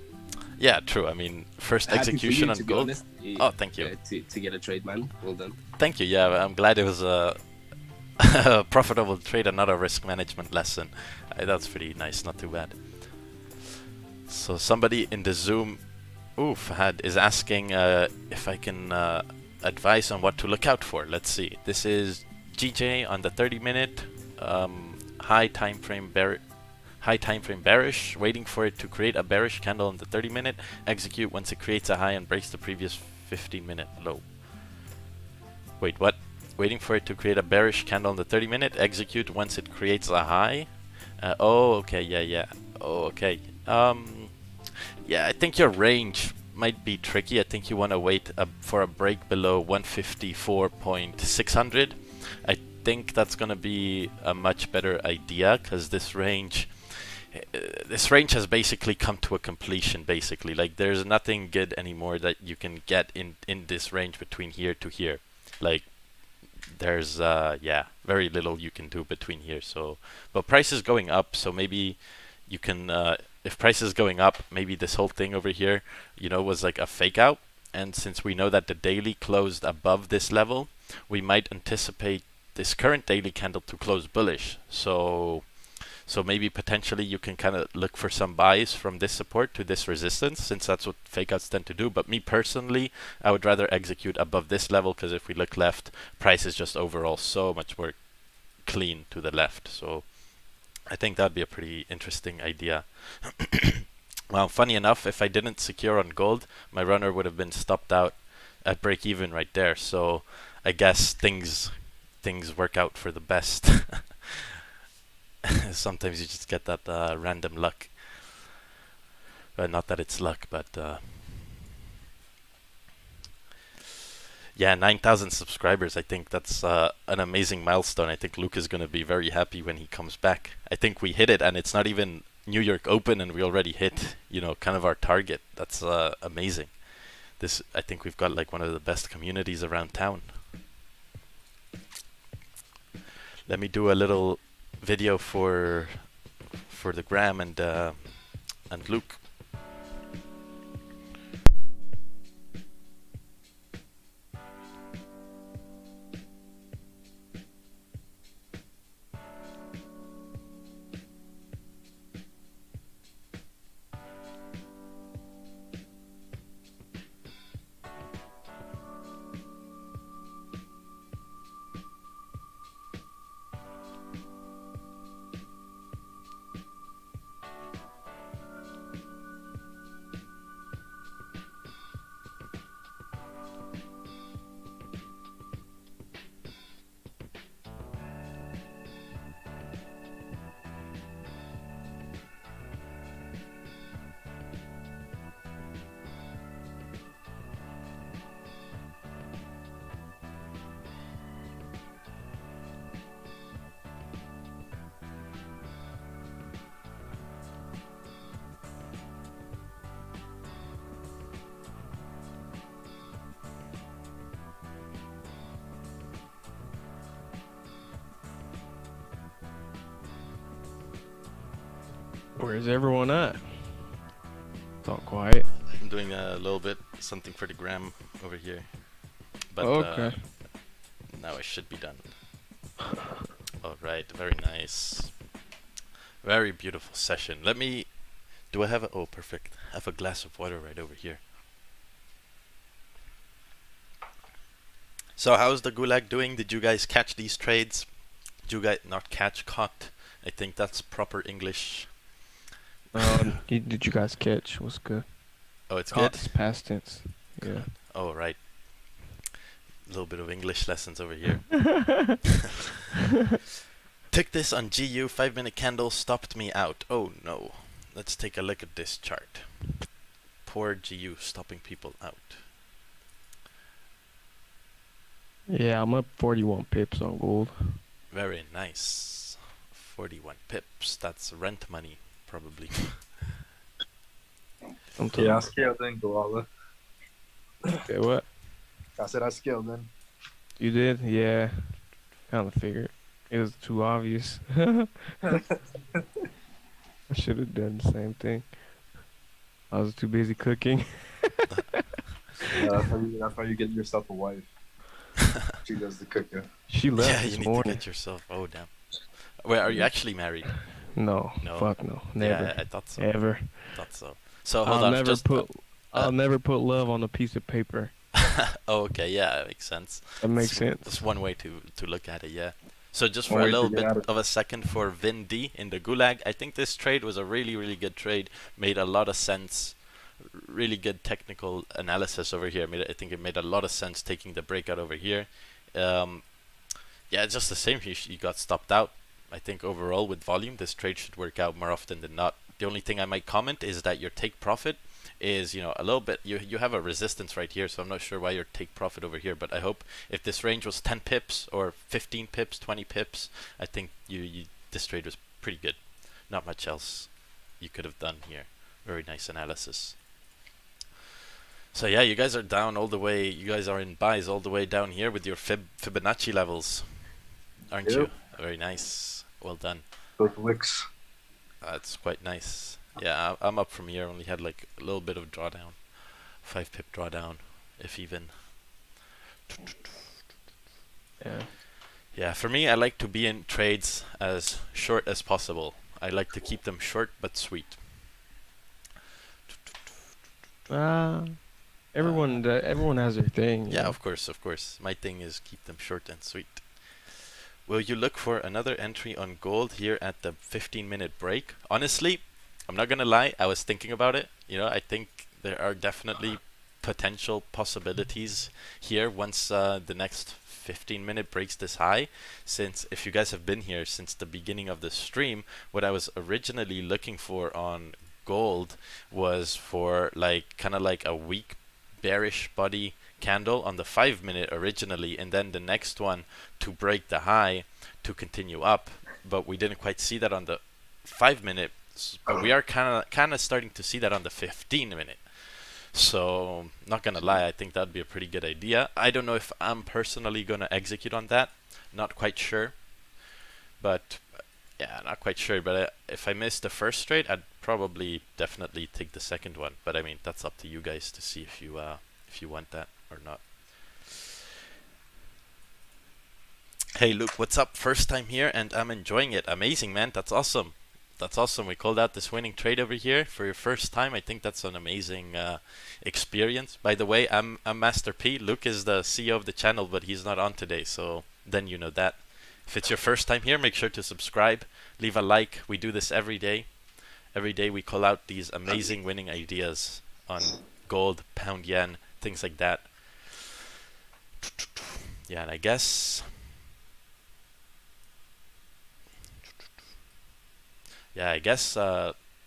Yeah, true. I mean, first Happy for execution you, on to be gold. honest. Oh, thank you. To get a trade, man. Well done. Thank you. Yeah, I'm glad it was a profitable trade and not a risk management lesson. That's pretty nice. Not too bad. So somebody in the Zoom, Fahad, is asking if I can advise on what to look out for. Let's see. This is GJ on the 30-minute high time frame bearish, waiting for it to create a bearish candle on the 30-minute. Execute once it creates a high and breaks the previous 15-minute low. Wait, what? Waiting for it to create a bearish candle on the 30-minute. Execute once it creates a high. Okay, yeah. Okay. Yeah, I think your range might be tricky. I think you want to wait for a break below 154.600. I think that's going to be a much better idea, because this range has basically come to a completion, basically. Like, there's nothing good anymore that you can get in this range between here to here. Like, there's very little you can do between here. So, but price is going up, so maybe you can if price is going up, maybe this whole thing over here, was like a fake out. And since we know that the daily closed above this level, we might anticipate this current daily candle to close bullish. So maybe potentially you can kind of look for some buys from this support to this resistance, since that's what fake outs tend to do. But me personally, I would rather execute above this level, because if we look left, price is just overall so much more clean to the left. So I think that'd be a pretty interesting idea. Well, funny enough, if I didn't secure on gold, my runner would have been stopped out at break even right there. So I guess things work out for the best. Sometimes you just get that random luck. Not that it's luck, but yeah, 9,000 subscribers. I think that's an amazing milestone. I think Luke is going to be very happy when he comes back. I think we hit it, and it's not even New York Open, and we already hit, kind of our target. That's amazing. I think we've got like one of the best communities around town. Let me do a little video for the gram and Luke. Where's everyone at? It's all quiet. I'm doing a little bit something for the gram over here. But Okay. now I should be done. Alright, very nice. Very beautiful session. Do I have oh, perfect. I have a glass of water right over here. So how's the Gulag doing? Did you guys catch these trades? Did you guys not catch, caught? I think that's proper English. Did you guys catch? What's good? Oh, it's Caught good? is past tense. Yeah. Oh, right. A little bit of English lessons over here. Took this on GU, 5-minute candle, stopped me out. Oh no. Let's take a look at this chart. Poor GU stopping people out. Yeah, I'm up 41 pips on gold. Very nice. 41 pips. That's rent money, probably. Yeah, I scaled in, Koala. Okay, what? I said I scaled in. You did? Yeah. Kind of figured. It was too obvious. I should have done the same thing. I was too busy cooking. That's how you get yourself a wife. She does the cooking. She left Yeah, this you need morning. to get yourself. Oh, damn. Wait, are you actually married? No, No. fuck no, never, Yeah, I thought so. ever. Thought so. So hold I'll on. never Just put. I'll never put love on a piece of paper. oh, okay. Yeah, that makes sense. That makes That's sense. one way to look at it. Yeah. So just One for a way to little get bit out of- of a second for Vin D in the Gulag, I think this trade was a really good trade. Made a lot of sense. Really good technical analysis over here. I think it made a lot of sense taking the breakout over here. Yeah, it's just the same. You got stopped out. I think overall with volume, this trade should work out more often than not. The only thing I might comment is that your take profit is, you know, a little bit. You have a resistance right here, so I'm not sure why your take profit over here. But I hope if this range was 10 pips or 15 pips, 20 pips, I think this trade was pretty good. Not much else you could have done here. Very nice analysis. So yeah, you guys are down all the way. You guys are in buys all the way down here with your Fibonacci levels, aren't you? Yep. Very nice. Well done. Those wicks. That's quite nice. Yeah, I'm up from here. Only had like a little bit of drawdown, 5 pip drawdown, if even. Yeah. Yeah, for me, I like to be in trades as short as possible. I like to keep them short but sweet. Everyone has their thing. Yeah, of course. My thing is keep them short and sweet. Will you look for another entry on gold here at the 15-minute break? Honestly, I'm not gonna lie, I was thinking about it. You know, I think there are definitely potential possibilities here once the next 15-minute breaks this high. Since if you guys have been here since the beginning of the stream, what I was originally looking for on gold was for like kind of like a weak bearish body candle on the 5-minute originally, and then the next one to break the high to continue up, but we didn't quite see that on the 5-minute, but we are kind of starting to see that on the 15-minute. So not gonna lie, I think that'd be a pretty good idea. I don't know if I'm personally gonna execute on that, not quite sure, but yeah, not quite sure. But if I miss the first trade, I'd probably definitely take the second one, but I mean that's up to you guys to see if you want that or not. Hey Luke, what's up? First time here and I'm enjoying it. Amazing, man. That's awesome. That's awesome. We called out this winning trade over here for your first time. I think that's an amazing experience. By the way, I'm Master P. Luke is the CEO of the channel, but he's not on today, so then you know that. If it's your first time here, make sure to subscribe, leave a like. We do this every day. Every day we call out these amazing winning ideas on gold, pound, yen, things like that. Yeah, and I guess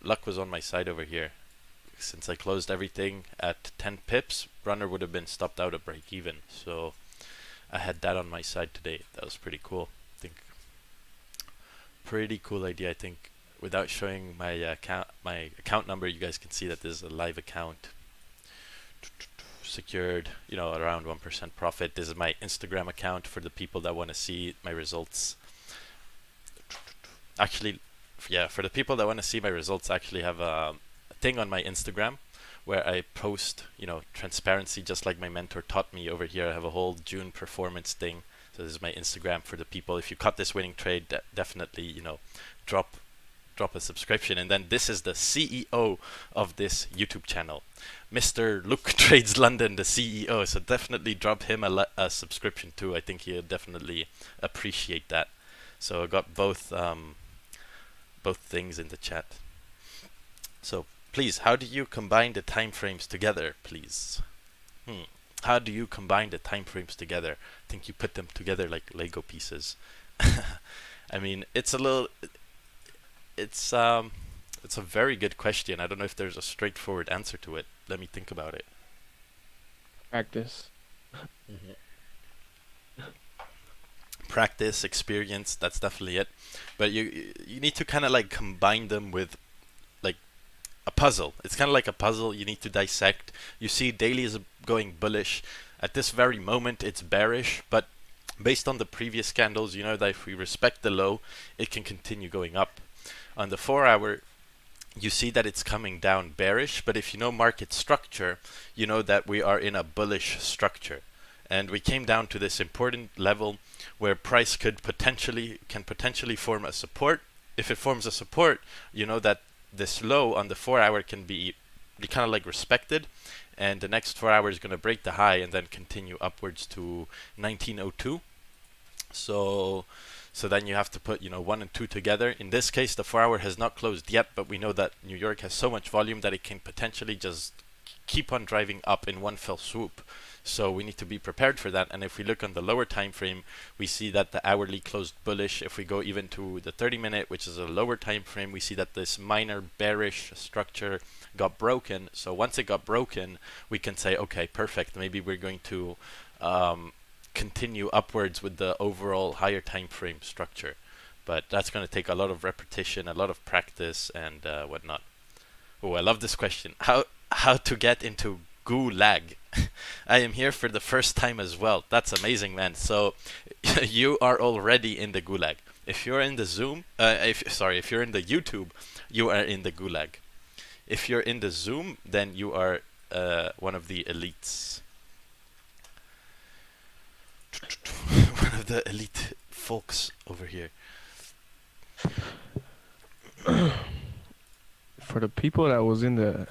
luck was on my side over here. Since I closed everything at 10 pips, runner would have been stopped out at break even. So I had that on my side today. That was pretty cool. I think pretty cool idea. I think without showing my account number, you guys can see that this is a live account. Secured, you know, around 1% profit. This is my Instagram account for the people that want to see my results. Actually, yeah, for the people that want to see my results, I actually have a thing on my Instagram where I post, you know, transparency, just like my mentor taught me over here. I have a whole June performance thing. So this is my Instagram for the people. If you caught this winning trade, definitely, you know, drop a subscription. And then this is the CEO of this YouTube channel, Mr. Luke Trades London, the CEO. So definitely drop him a subscription too. I think he'll definitely appreciate that. So I got both things in the chat. So please, how do you combine the time frames together, please? How do you combine the time frames together? I think you put them together like Lego pieces. I mean, it's a very good question. I don't know if there's a straightforward answer to it. Let me think about it. Practice. Practice, experience, that's definitely it. But you need to kind of like combine them with like a puzzle. It's kind of like a puzzle you need to dissect. You see daily is going bullish. At this very moment it's bearish, but based on the previous candles, you know that if we respect the low, it can continue going up. On the 4-hour, you see that it's coming down bearish, but if you know market structure, you know that we are in a bullish structure. And we came down to this important level where price can potentially form a support. If it forms a support, you know that this low on the 4-hour can be kind of like respected, and the next 4 hours is going to break the high and then continue upwards to 1902. So then you have to put 1 and 2 together. In this case, the 4-hour has not closed yet, but we know that New York has so much volume that it can potentially just keep on driving up in one fell swoop. So we need to be prepared for that. And if we look on the lower time frame, we see that the hourly closed bullish. If we go even to the 30-minute, which is a lower time frame, we see that this minor bearish structure got broken. So once it got broken, we can say, okay, perfect. Maybe we're going to continue upwards with the overall higher time frame structure. But that's going to take a lot of repetition, a lot of practice, and whatnot. Oh, I love this question. How to get into Gulag? I am here for the first time as well. That's amazing, man. So you are already in the Gulag. If you're in the Zoom, if you're in the YouTube, you are in the Gulag. If you're in the Zoom, then you are one of the elites. One of the elite folks over here. For the people that was in the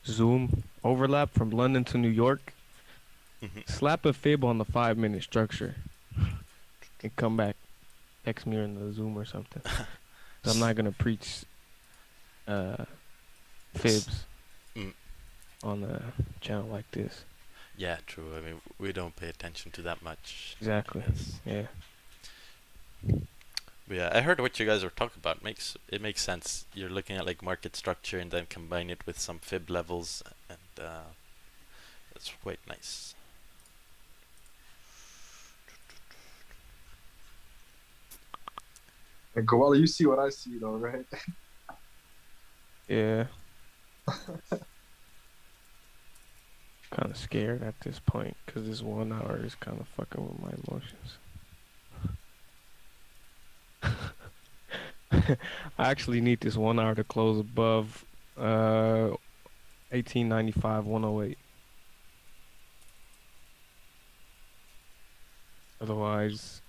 Zoom overlap from London to New York, slap a fib on the 5-minute structure and come back, text me in the Zoom or something. I'm not gonna preach fibs on a channel like this. Yeah, true. I mean, we don't pay attention to that much. Exactly. Yes. Yeah. But yeah, I heard what you guys were talking about. It makes sense. You're looking at like market structure and then combine it with some fib levels, and that's quite nice. And Koala, you see what I see though, right? Yeah. Kind of scared at this point because this 1 hour is kind of fucking with my emotions. I actually need this 1 hour to close above 1895 108. Otherwise,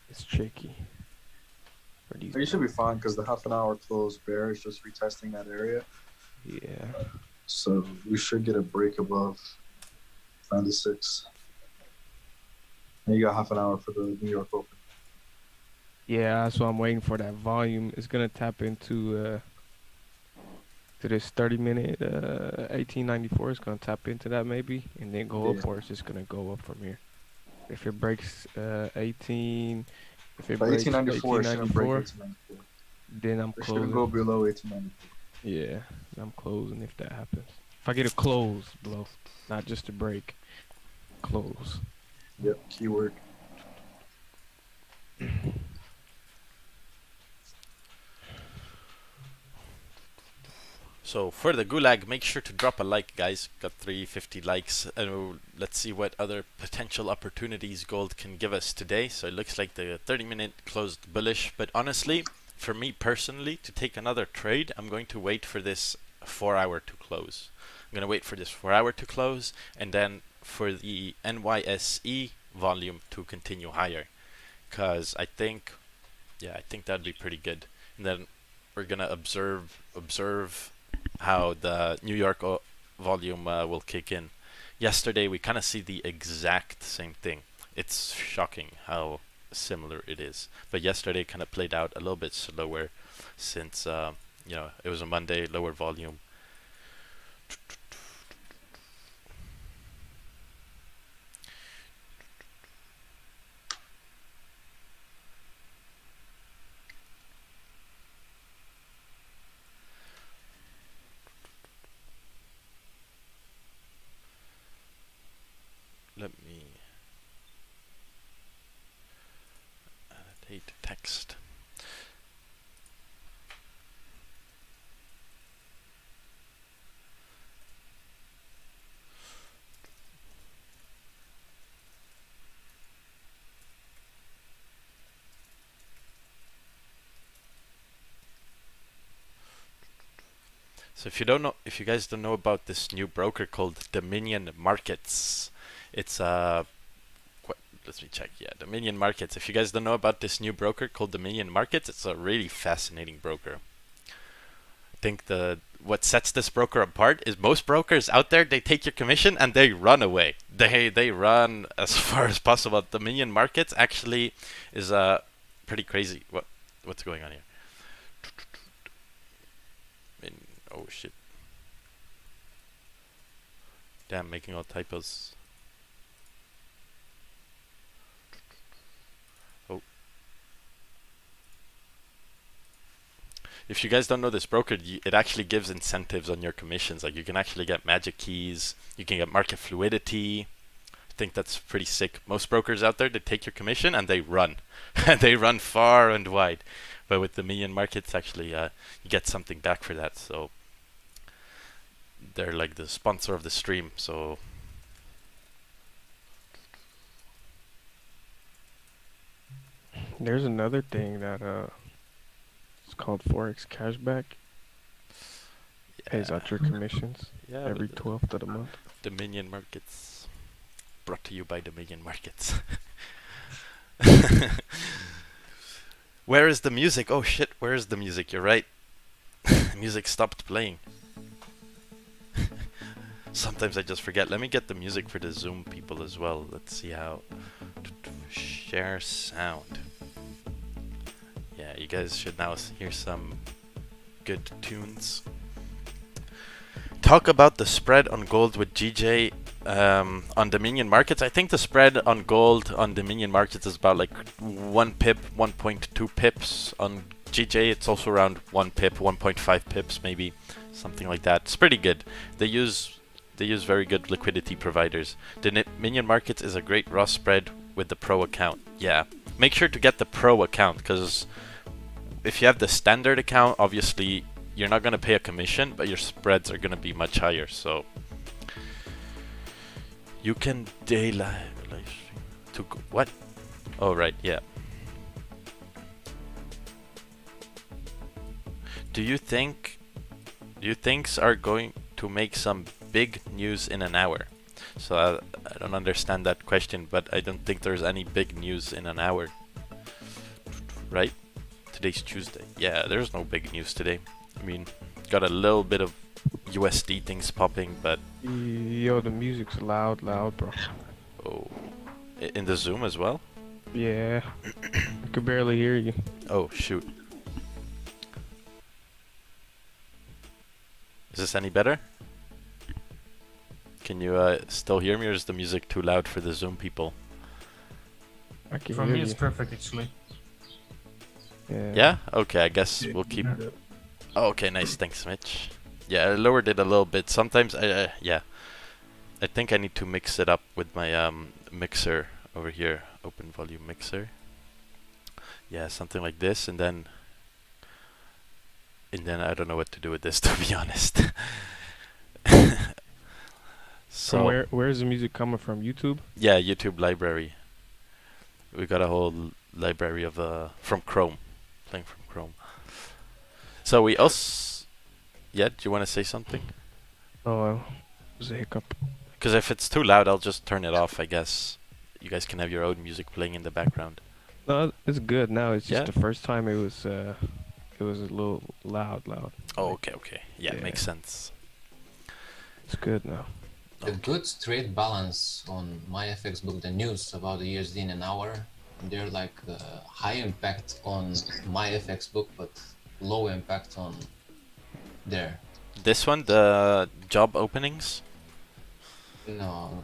it's tricky. For these You should be fine because the half an hour close bear is just retesting that area. Yeah. So we should get a break above 96. And you got half an hour for the New York Open. Yeah, so I'm waiting for that volume. It's gonna tap into to this 30-minute 1894. It's gonna tap into that maybe, and then go up, or it's just gonna go up from here. If it breaks 18, if it By breaks 1894, 1894, then I'm it closing. shouldn't go below 1894. Yeah, I'm closing if that happens. If I get a close, blow, not just a break, close. Yep, keyword. So for the Gulag, make sure to drop a like, guys. Got 350 likes. Let's see what other potential opportunities gold can give us today. So it looks like the 30-minute closed bullish, but honestly, for me personally, to take another trade, I'm going to wait for this 4-hour to close. I'm going to wait for this 4-hour to close, and then for the NYSE volume to continue higher, because I think that'd be pretty good. And then we're gonna observe how the New York volume will kick in. Yesterday we kind of see the exact same thing. It's shocking how similar it is. But yesterday kind of played out a little bit slower, since it was a Monday, lower volume. Let me So if you guys don't know about this new broker called Dominion Markets, it's let me check. Yeah, Dominion Markets. If you guys don't know about this new broker called Dominion Markets, it's a really fascinating broker. I think what sets this broker apart is most brokers out there, they take your commission and they run away. They run as far as possible. Dominion Markets actually is pretty crazy. What's going on here? Oh shit. Damn, making all typos. Oh. If you guys don't know this broker, it actually gives incentives on your commissions. Like you can actually get magic keys, you can get market fluidity. I think that's pretty sick. Most brokers out there, they take your commission and they run. They run far and wide. But with the Dominion Markets, actually, you get something back for that. So they're like the sponsor of the stream. So There's another thing that it's called Forex cashback. Pays out your commissions every 12th of the month. Dominion Markets, brought to you by Dominion Markets. Where is the music? Oh shit, where is the music? You're right. Music stopped playing. Sometimes I just forget. Let me get the music for the Zoom people as well. Let's see how. Share sound. Yeah, you guys should now hear some good tunes. Talk about the spread on gold with GJ on Dominion Markets. I think the spread on gold on Dominion Markets is about like 1 pip, 1.2 pips. On GJ, it's also around 1 pip, 1.5 pips, maybe something like that. It's pretty good. They use very good liquidity providers. Dominion Markets is a great raw spread with the pro account. Yeah, make sure to get the pro account, because if you have the standard account, obviously you're not going to pay a commission, but your spreads are going to be much higher. So you can live stream to what? Oh right, yeah. Do you think are going to make some big news in an hour? So I don't understand that question, but I don't think there's any big news in an hour. Right? Today's Tuesday. Yeah, there's no big news today. I mean, got a little bit of USD things popping, but... Yo, the music's loud, bro. Oh. In the Zoom as well? Yeah. I could barely hear you. Oh, shoot. Is this any better? Can you still hear me, or is the music too loud for the Zoom people? I can For hear me, you. it's perfect actually. Yeah. Yeah? Okay, I guess we'll keep... Oh, okay, nice. Thanks, Mitch. Yeah, I lowered it a little bit. Sometimes, yeah. I think I need to mix it up with my mixer over here. Open volume mixer. Yeah, something like this, and then I don't know what to do with this, to be honest. So where is the music coming from? YouTube? Yeah, YouTube library. We got a whole library of from Chrome, playing from Chrome. So we also, yeah. Do you want to say something? Oh, it was a hiccup. Because if it's too loud, I'll just turn it off. I guess you guys can have your own music playing in the background. No, it's good now. It's just Yeah? the first time it was a little loud. Oh, okay. Yeah, makes sense. It's good now. A good trade balance on my FX book, the news about the USD in an hour. They're like high impact on my FX book, but low impact on there. This one, the job openings. No.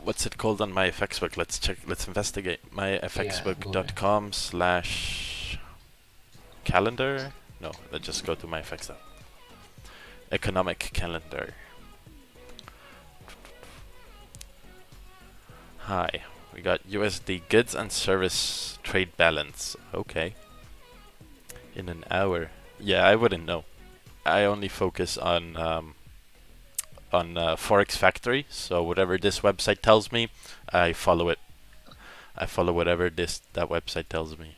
What's it called on my FX book? Let's check. Let's investigate. myfxbook.com/calendar. No, let's just go to my FX app. Economic calendar. Hi, we got USD goods and service trade balance. Okay. In an hour. Yeah, I wouldn't know. I only focus on Forex Factory. So whatever this website tells me, I follow it. I follow whatever that website tells me.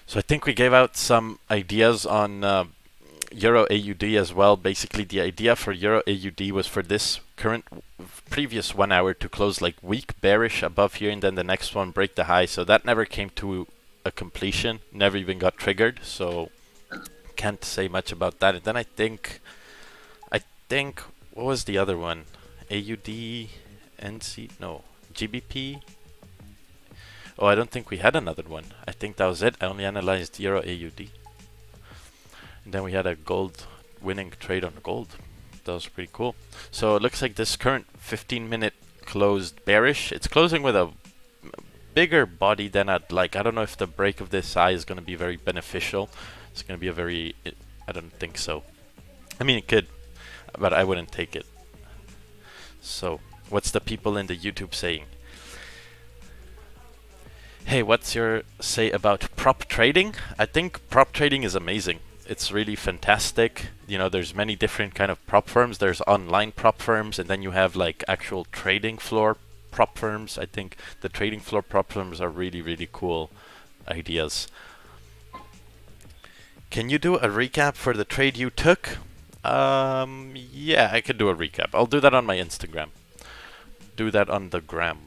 So I think we gave out some ideas on Euro AUD as well. Basically, the idea for Euro AUD was for this previous 1 hour to close like weak bearish above here, and then the next one break the high. So that never came to a completion, never even got triggered. So can't say much about that. And then I think, what was the other one? AUD, NC, no, GBP. Oh, I don't think we had another one. I think that was it. I only analyzed Euro AUD. And then we had a gold winning trade on gold. That was pretty cool. So it looks like this current 15-minute closed bearish. It's closing with a bigger body than I'd like. I don't know if the break of this high is going to be very beneficial. It's going to be a very... I don't think so. I mean, it could, but I wouldn't take it. So, what's the people in the YouTube saying? Hey, what's your say about prop trading? I think prop trading is amazing. It's really fantastic. You know, there's many different kind of prop firms. There's online prop firms, and then you have like actual trading floor prop firms. I think the trading floor prop firms are really, really cool ideas. Can you do a recap for the trade you took? Yeah, I could do a recap. I'll do that on my Instagram. Do that on the gram.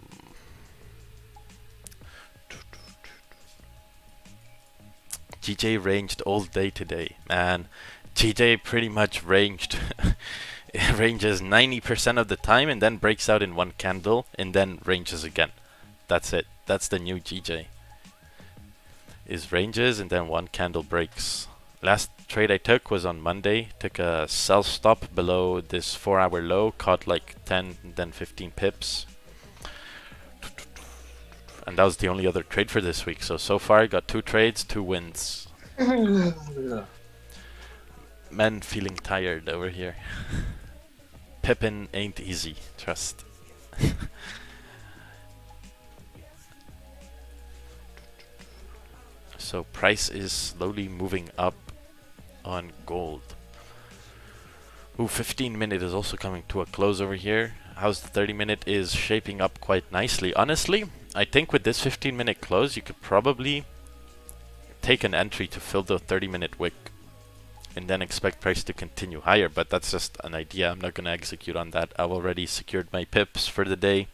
GJ ranged all day today, man. GJ pretty much ranged. It ranges 90% of the time and then breaks out in one candle and then ranges again. That's it. That's the new GJ. Is ranges and then one candle breaks. Last trade I took was on Monday. Took a sell stop below this 4-hour low. Caught like 10, then 15 pips. And that was the only other trade for this week. So far I got 2 trades, 2 wins. Men feeling tired over here. Pippin ain't easy, trust. So price is slowly moving up on gold. Ooh, 15-minute is also coming to a close over here. How's the 30-minute is shaping up quite nicely. Honestly, I think with this 15-minute close, you could probably take an entry to fill the 30-minute wick and then expect price to continue higher, but that's just an idea. I'm not going to execute on that. I've already secured my pips for the day.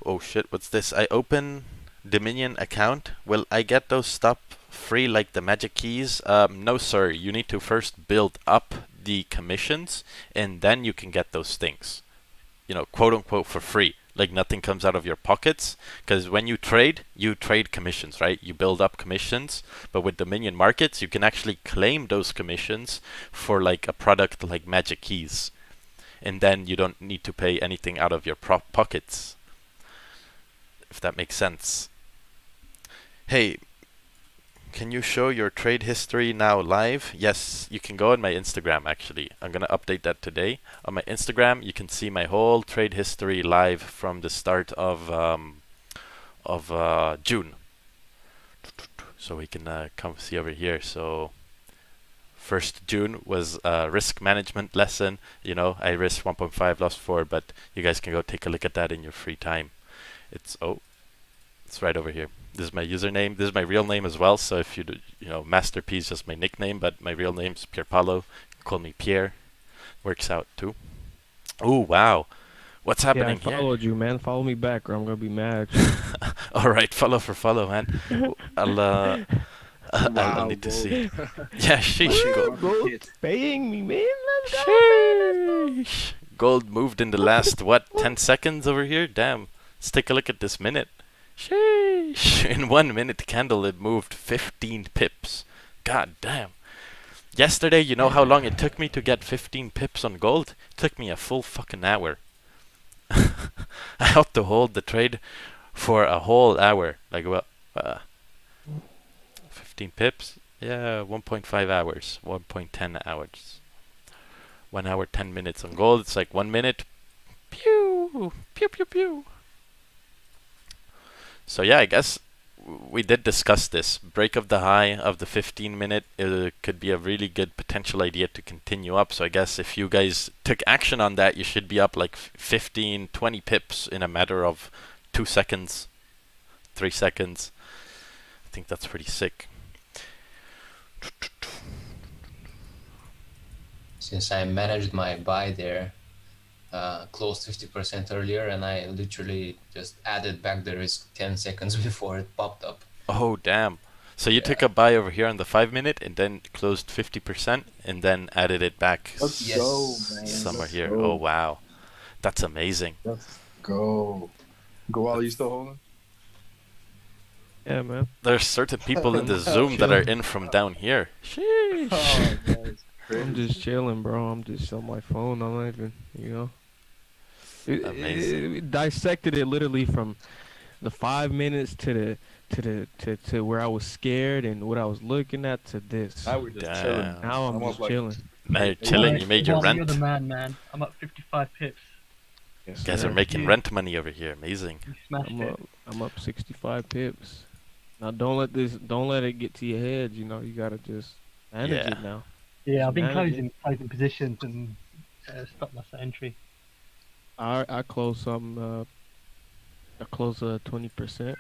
Oh shit, what's this? I open Dominion account. Will I get those stuff free like the magic keys? No sir, you need to first build up the commissions and then you can get those things, you know, quote unquote for free. Like nothing comes out of your pockets, because when you trade commissions, right? You build up commissions, but with Dominion markets you can actually claim those commissions for like a product like magic keys, and then you don't need to pay anything out of your pockets, if that makes sense. Hey, can you show your trade history now live? Yes, you can go on my Instagram actually. I'm gonna update that today. On my Instagram, you can see my whole trade history live from the start of June. So we can come see over here. So 1st June was a risk management lesson. You know, I risked 1.5, lost 4, but you guys can go take a look at that in your free time. It's right over here. This is my username. This is my real name as well. So if you know, Masterpiece is just my nickname, but my real name's Pier Paolo. Call me Pierre. Works out too. Oh wow, what's happening here? Yeah, I followed you, man. Follow me back, or I'm gonna be mad. All right, follow for follow, man. I'll need to see. Yeah, sheesh. Gold paying me, man. Let's go, man. Gold moved in the last 10 seconds over here. Damn. Let's take a look at this minute. Sheesh. In 1 minute candle it moved 15 pips. God damn. Yesterday, you know how long it took me to get 15 pips on gold? It took me a full fucking hour. I had to hold the trade for a whole hour. Like, well, 15 pips? Yeah, 1.5 hours. 1.10 hours. 1 hour, 10 minutes on gold. It's like 1 minute. Pew! Pew, pew, pew. So yeah, I guess we did discuss this. Break of the high of the 15-minute could be a really good potential idea to continue up. So I guess if you guys took action on that, you should be up like 15, 20 pips in a matter of 2 seconds, 3 seconds. I think that's pretty sick. since I managed my buy there, closed 50% earlier, and I literally just added back the risk 10 seconds before it popped up. Oh, damn. So you took a buy over here on the 5-minute and then closed 50% and then added it back Let's Yes. go, man. somewhere Let's here. go. Oh, wow. That's amazing. Let's go. Go, are you still holding? Yeah, man. There's certain people in the Zoom that are in from down here. Sheesh. Oh, that's I'm crazy. just chilling, bro. I'm just on my phone. I'm not even, you know. Amazing. It dissected it literally from the 5 minutes to where I was scared and what I was looking at to this. Now we're just Damn. chilling. Now I'm I'm just up like- chilling. Now you're chilling. Hey, You made your Well, You're rent. the man, man. I'm up 55 pips. Yes, You guys are sir. making You- rent money over here. Amazing. You smashed it. I'm up 65 pips. Now don't let it get to your head. You know, you gotta just manage Yeah. it now. Yeah, I've been manage it. closing positions and stop loss at entry. I close some. I close 20%.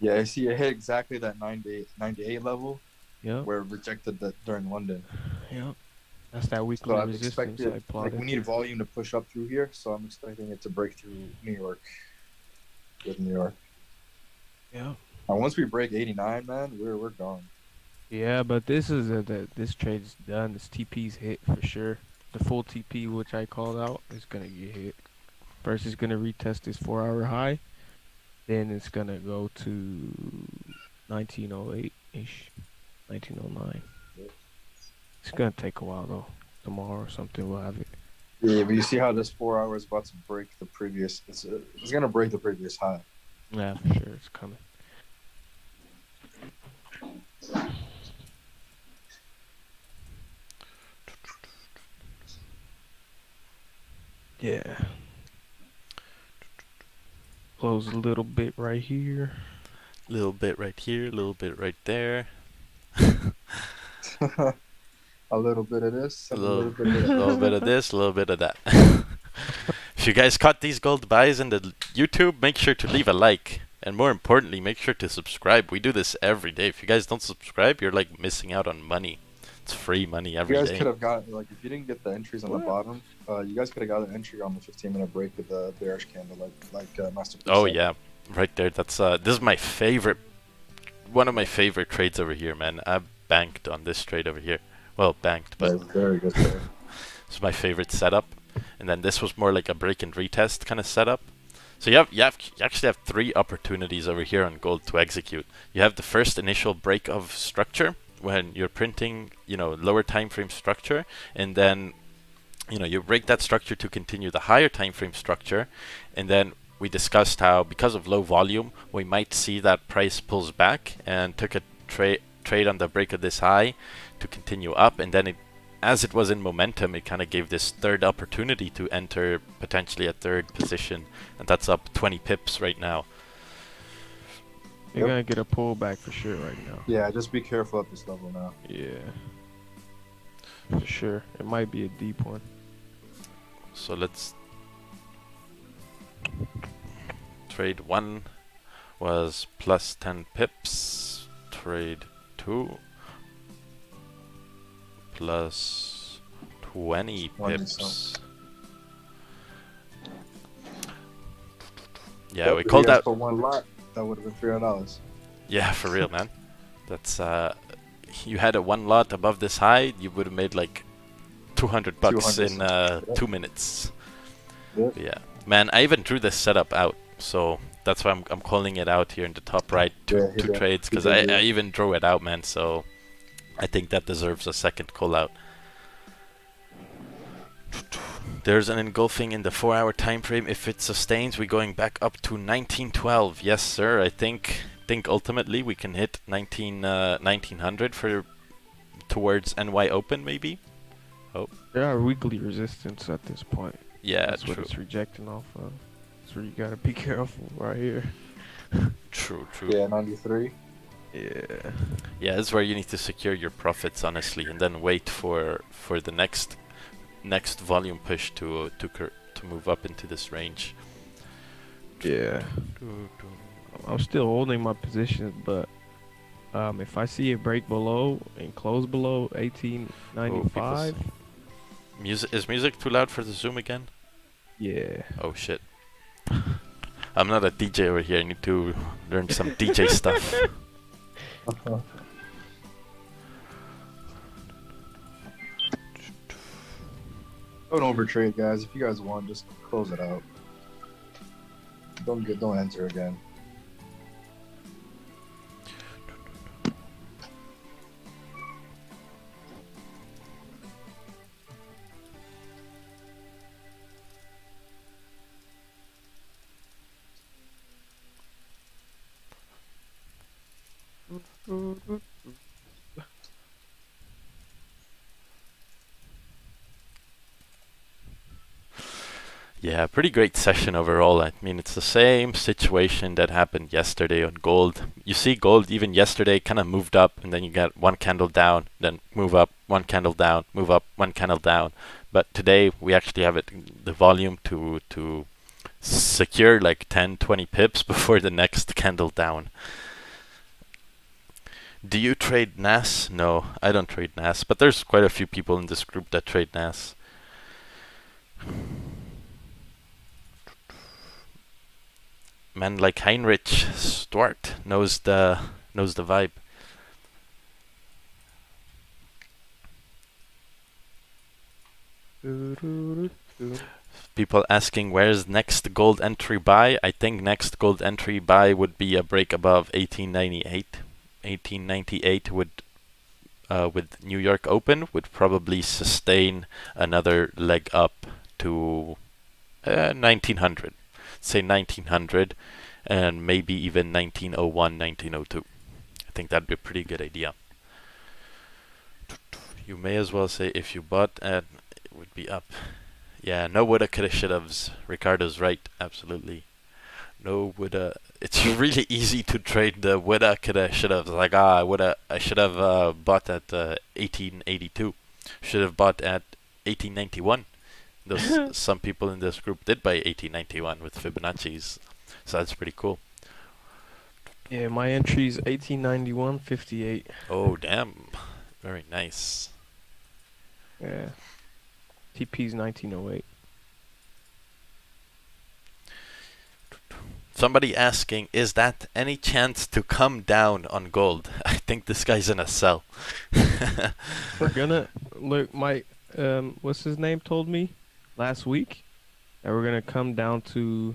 Yeah, I see it hit exactly that 98 level Yeah, where it rejected that during London. yeah. That's that weekly So I'm resistance expecting, I like, plotted. we need volume to push up through here, so I'm expecting it to break through New York. With New York. Yeah. And once we break 89, man, we're gone. Yeah, but this is this trade's done. This TP's hit for sure. The full TP, which I called out, is gonna get hit. First, it's gonna retest this 4-hour high. Then it's gonna go to 1908 ish, 1909. It's gonna take a while though. Tomorrow or something we'll have it. Yeah, but you see how this 4 hours about to break the previous. It's gonna break the previous high. Yeah, for sure, it's coming. Yeah. Close a little bit right here. Little bit right here, little bit right there. A little bit of this, A and little, bit of that. little bit of this, a little bit of that. If you guys caught these gold buys in the YouTube, make sure to leave a like. And more importantly, make sure to subscribe. We do this every day. If you guys don't subscribe, you're like missing out on money. It's free money every You guys day. could have got, like, if you didn't get the entries on the bottom, you guys could have got an entry on the 15-minute break with the bearish candle, like Master. Oh said. yeah, right there. That's this is my favorite, one of my favorite trades over here, man. I banked on this trade over here. Well, banked, but Yeah, very good trade. it's my favorite setup. And then this was more like a break and retest kind of setup. So you actually have 3 opportunities over here on gold to execute. You have the first initial break of structure when you're printing, lower time frame structure, and then you break that structure to continue the higher time frame structure. And then we discussed how because of low volume we might see that price pulls back, and took a trade on the break of this high to continue up, and then as it was in momentum, it kind of gave this third opportunity to enter potentially a third position, and that's up 20 pips right now. You're gonna get a pullback for sure right now. Yeah, just be careful at this level now. Yeah. For sure. It might be a deep one. So let's trade 1 was plus 10 pips, trade 2 plus 20 pips. Yeah, we If you called guys out. for one lot. That would have been $300. Yeah, for real, man. That's you had a 1 lot above this high, you would have made like 200 bucks 200. in Yeah. 2 minutes. Yeah. Yeah, man, I even drew this setup out, so that's why I'm calling it out here in the top right. Yeah, he two did. trades, He because did, I yeah. even drew it out, man. So I think that deserves a second call out. There's an engulfing in the 4-hour time frame. If it sustains, we're going back up to 1912. Yes, sir. I think ultimately we can hit 1900 for towards NY Open, maybe. There are weekly resistance at this point. Yeah, That's what true. it's rejecting off of. That's where you gotta be careful right here. True. Yeah, 93. Yeah. Yeah, that's where you need to secure your profits, honestly, and then wait for the next volume push to move up into this range. Yeah. I'm still holding my positions, but if I see it break below and close below 1895, Music is music too loud for the Zoom again? Yeah. Oh shit. I'm not a DJ over here. I need to learn some DJ stuff. Don't overtrade, guys. If you guys want, just close it out. Don't enter again. Yeah, pretty great session overall. I mean, it's the same situation that happened yesterday on gold. You see gold even yesterday kind of moved up, and then you get one candle down, then move up, one candle down, move up, one candle down. But today we actually have the volume to secure like 10, 20 pips before the next candle down. Do you trade NAS? No, I don't trade NAS, but there's quite a few people in this group that trade NAS. Man like Heinrich Stuart knows the vibe. People asking where's next gold entry buy. I think next gold entry buy would be a break above 1898. 1898 would with New York Open would probably sustain another leg up to 1900. Say 1900 and maybe even 1901, 1902. I think that'd be a pretty good idea. You may as well say if you bought at it would be up. Yeah, no woulda, coulda, shoulda's. Ricardo's right, absolutely. No woulda. It's really easy to trade the woulda, coulda, shoulda's. Like I should have bought at 1882. Should have bought at 1891. Some people in this group did buy 1891 with Fibonacci's, so that's pretty cool. Yeah, my entry's 1891.58. Oh damn, very nice. Yeah. TP's 1908. Somebody asking, is that any chance to come down on gold? I think this guy's in a sell. We're gonna look. My what's his name told me last week that we're gonna come down to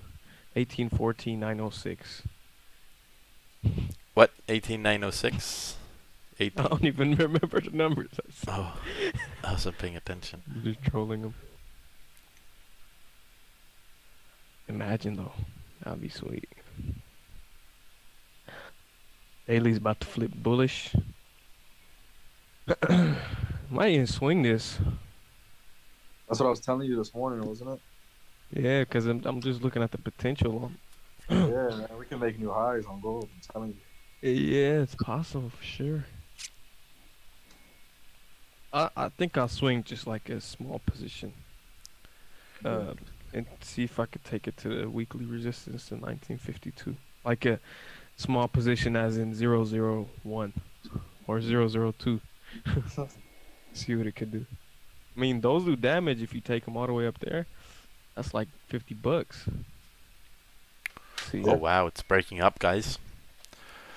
1814.906. What? 18906? I don't even remember the numbers. Oh, I wasn't paying attention. I'm just trolling him. Imagine though, that'd be sweet. Daly's about to flip bullish. Might even swing this. That's what I was telling you this morning, wasn't it? Yeah, because I'm just looking at the potential. Yeah, man, we can make new highs on gold. I'm telling you. Yeah, it's possible for sure. I think I'll swing just like a small position. And see if I could take it to the weekly resistance in 1952. Like a small position as in 001 or 002. See what it could do. I mean, those do damage if you take them all the way up there. That's like $50. See, Oh wow, it's breaking up, guys.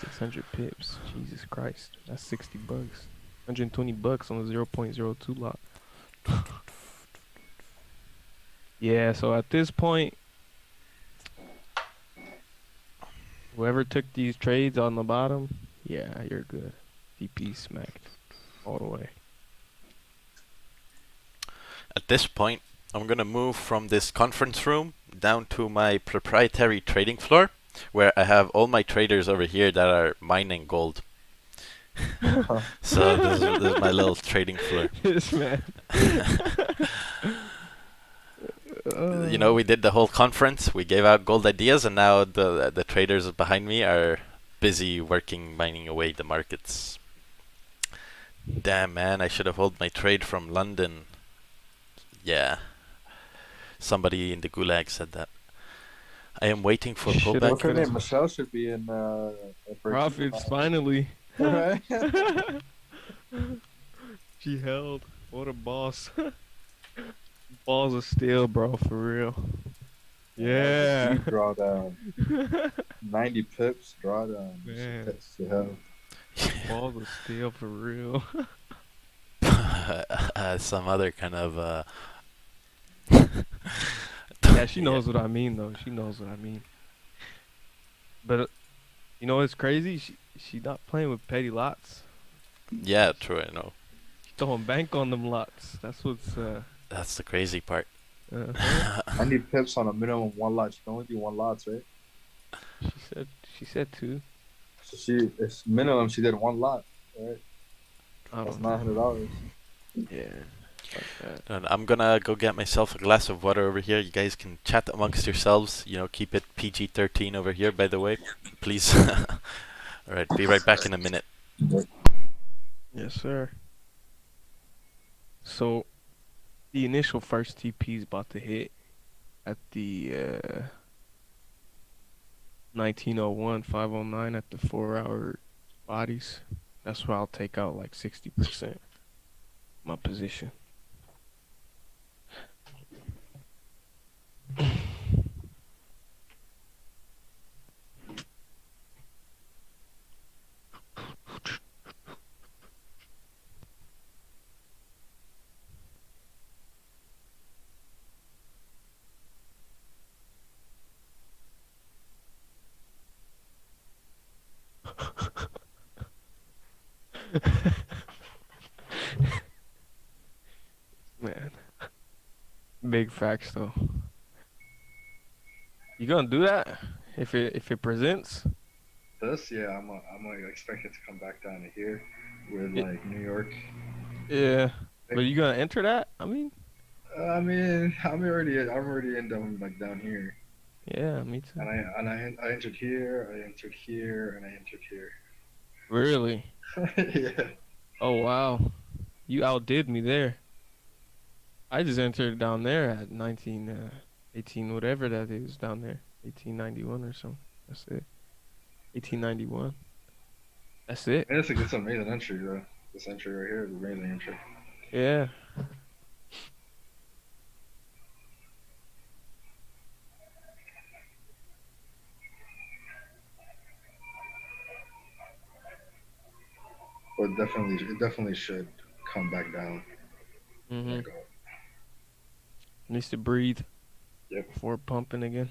600 pips. Jesus Christ. That's $60. $120 on the 0.02 lot. Yeah, so at this point, whoever took these trades on the bottom, yeah, you're good. DP smacked all the way. At this point, I'm gonna move from this conference room down to my proprietary trading floor, where I have all my traders over here that are mining gold. So this is my little trading floor. This man. You know, we did the whole conference. We gave out gold ideas, and now the traders behind me are busy working, mining away the markets. Damn, man, I should have held my trade from London. Yeah. Somebody in the gulag said that. I am waiting for Shit, pullback. What's her name? Michelle should be in. Profits, finally. Right? She held. What a boss. Balls of steel, bro, for real. Yeah. Deep drawdown. 90 pips drawdown. Man. That's the hell. Balls of steel, for real. Some other kind of Yeah, she knows what I mean, though. She knows what I mean. But you know what's crazy? She not playing with petty lots. Yeah, true. I know. She's throwing bank on them lots. That's what's That's the crazy part. 90 pips on a minimum one lot. She can only do one lots, right? She said two. So it's minimum. She did one lot, right? I That's don't know. $900. Yeah. Like that. And I'm gonna go get myself a glass of water over here. You guys can chat amongst yourselves. You know, keep it PG-13 over here, by the way, please. All right, be right back in a minute. Yes, sir. So, the initial first TP is about to hit at the 1901, 509 at the 4-hour bodies. That's where I'll take out like 60% my position. Man, big facts though. You gonna do that if it presents? This, yeah, I'm gonna expect it to come back down to here with It- like New York. Yeah, but you gonna enter that? I mean, I mean, I'm already in down here, yeah, me too. and I entered here, I entered here, and I entered here. Really? Yeah. Oh wow, you outdid me there. I just entered down there at 18, whatever that is down there, 1891 or something. That's it. 1891. That's it. It's an amazing entry though. This entry right here is an amazing entry. Yeah. But it definitely should come back down. Mhm. Back up. Needs to breathe. Yep. Before pumping again.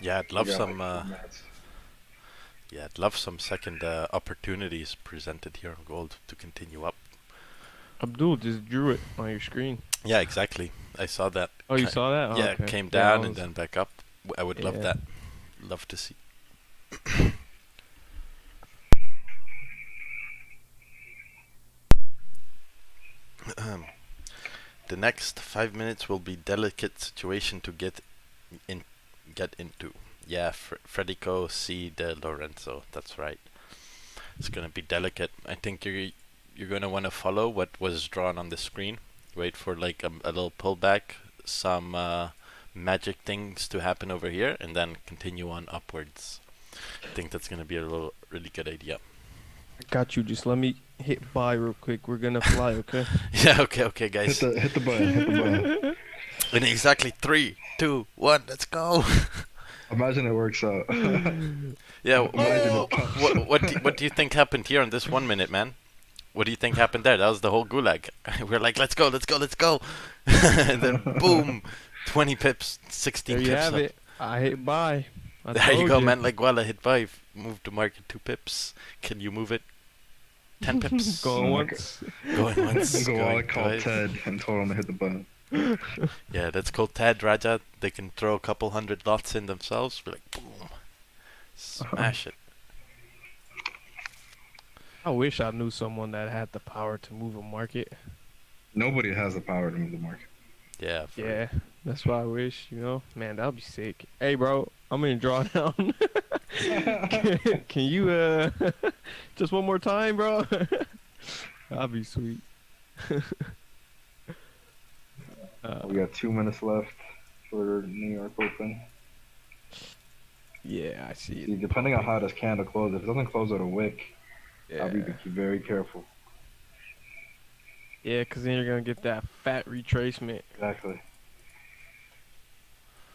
Yeah, I'd love We got, some. like, 2 minutes. Yeah, I'd love some second opportunities presented here on gold to continue up. Abdul just drew it on your screen. Yeah, exactly. I saw that. Oh, you saw that? Oh, Yeah, okay. it came Yeah, down I and was- then back up. I would love Yeah. that. Love to see. The next 5 minutes will be delicate situation to get into. Yeah, Fredico C. De Lorenzo. That's right. It's gonna be delicate. I think you're gonna want to follow what was drawn on the screen. Wait for like a little pullback, some magic things to happen over here, and then continue on upwards. I think that's gonna be a really good idea. I got you. Just let me hit buy real quick. We're gonna fly, okay? Yeah. Okay, guys. Hit the button. Hit the button. In exactly 3, 2, 1. Let's go. Imagine it works out. Yeah. Imagine What do you think happened here in this 1 minute, man? What do you think happened there? That was the whole gulag. We're like, let's go. And then boom, 20 pips, 16 There pips. you have up. it. I hit buy. I There you told go, man. Like, well, I hit 5. Move the market 2 pips. Can you move it? 10 pips. Going Oh my once. Going once. Go all Going call twice. Ted and told him to hit the button. Yeah, that's called Ted Raja. They can throw a couple hundred lots in themselves. We're like, boom. Smash it. I wish I knew someone that had the power to move a market. Nobody has the power to move the market. Yeah. Yeah, that's what I wish, you know? Man, that would be sick. Hey, bro, I'm in drawdown. Can you, just one more time, bro? That'd be sweet. We got 2 minutes left for New York Open. Yeah, I see See, it. depending on how this candle closes, if it doesn't close at a wick, I'll be Yeah. very careful. Yeah, because then you're gonna get that fat retracement. Exactly.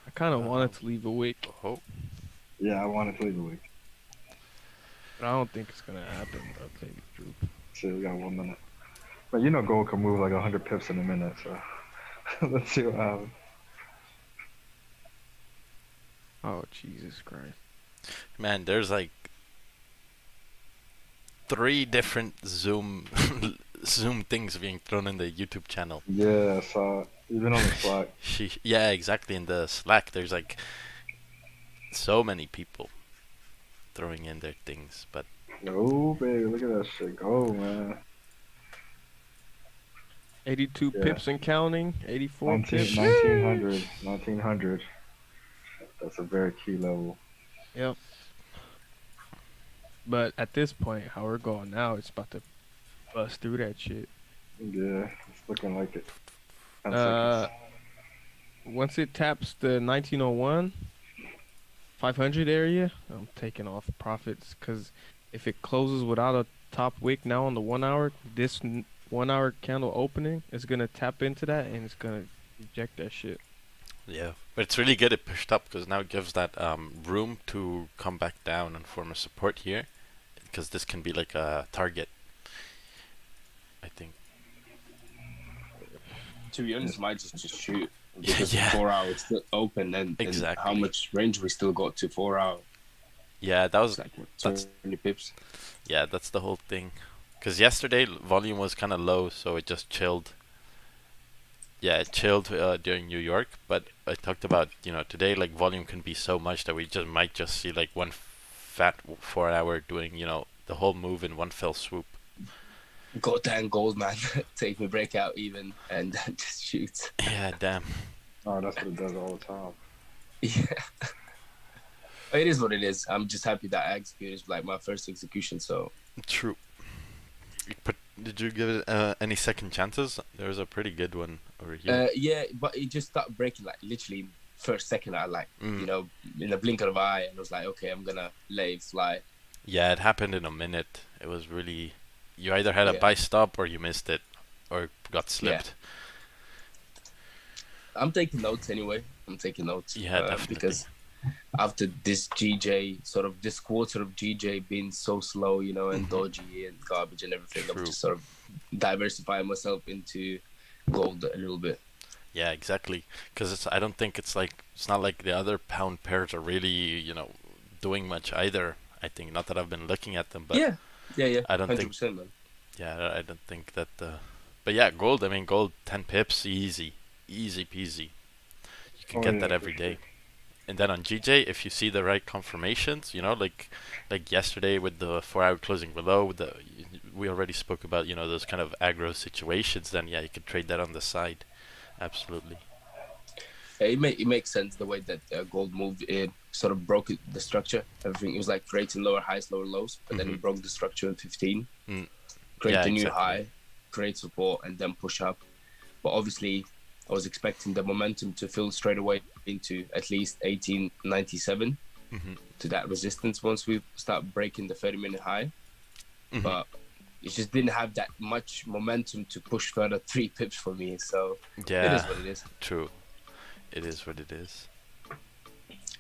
I kind of wanted to leave a wick, Oh, Yeah, I wanted to leave a week. but I don't think it's gonna happen, bro. Tell you the truth. See, we got 1 minute. But you know gold can move like 100 pips in a minute, so let's see what happens. Oh Jesus Christ! man, there's like 3 different Zoom Zoom things being thrown in the YouTube channel. Yeah, I saw it. Even on the Slack. Yeah, exactly. In the Slack, there's like so many people throwing in their things, but Oh, baby, look at that shit go, man. 82 Yeah. pips and counting. 84 pips. 1900. 1900. That's a very key level. Yep. But at this point, how we're going now, it's about to bust through that shit. Yeah, it's looking like it. 10 Uh, seconds. Once it taps the 1901, 500 area, I'm taking off profits because if it closes without a top wick now on the 1 hour, this 1 hour candle opening is gonna tap into that and it's gonna reject that shit. yeah. But it's really good it pushed up because now it gives that room to come back down and form a support here, because this can be like a target, I think. To be honest, might just shoot because Yeah. 4 hours still open and how Exactly. much range we still got to 4 hours. Yeah, that was It's like what, that's 20 pips. yeah, that's the whole thing. Because yesterday volume was kind of low, so it just chilled. Yeah, it chilled during New York, but I talked about, today, like, volume can be so much that we might just see like one fat 4 hour doing, the whole move in one fell swoop. Goddamn gold, man. Take me breakout even and just shoot. Yeah, damn. Oh, that's what it does all the time. Yeah. It is what it is. I'm just happy that I executed like my first execution, so True. But did you give it any second chances? There was a pretty good one over here. yeah, but it just started breaking like literally first second. I like in a blink of an eye, and I was like, okay, I'm gonna let it fly. Yeah, it happened in a minute. It was really, you either had a Yeah. buy stop or you missed it, or got slipped. I'm taking notes anyway. Yeah, definitely. Because after this this quarter of GJ being so slow, and dodgy and garbage and everything, True. I'm just sort of diversifying myself into gold a little bit. Yeah, exactly. Because I don't think it's not like the other pound pairs are really, doing much either. I think, not that I've been looking at them, but yeah. I don't think. 100%, man. Yeah, I don't think that. But yeah, gold. I mean, gold 10 pips, easy peasy. You can get that every day. And then on GJ, if you see the right confirmations, like yesterday with the 4 hour closing below, we already spoke about, those kind of aggro situations. Then yeah, you can trade that on the side. Absolutely. It makes sense the way that gold moved. It sort of broke the structure. Everything, it was like creating lower highs, lower lows, but then it broke the structure at 15. Create Yeah, a new exactly. high, create support, and then push up. But obviously, I was expecting the momentum to fill straight away into at least 1897 to that resistance once we start breaking the 30-minute high. But it just didn't have that much momentum to push further 3 pips for me. So Yeah, it is what it is. True. It is what it is.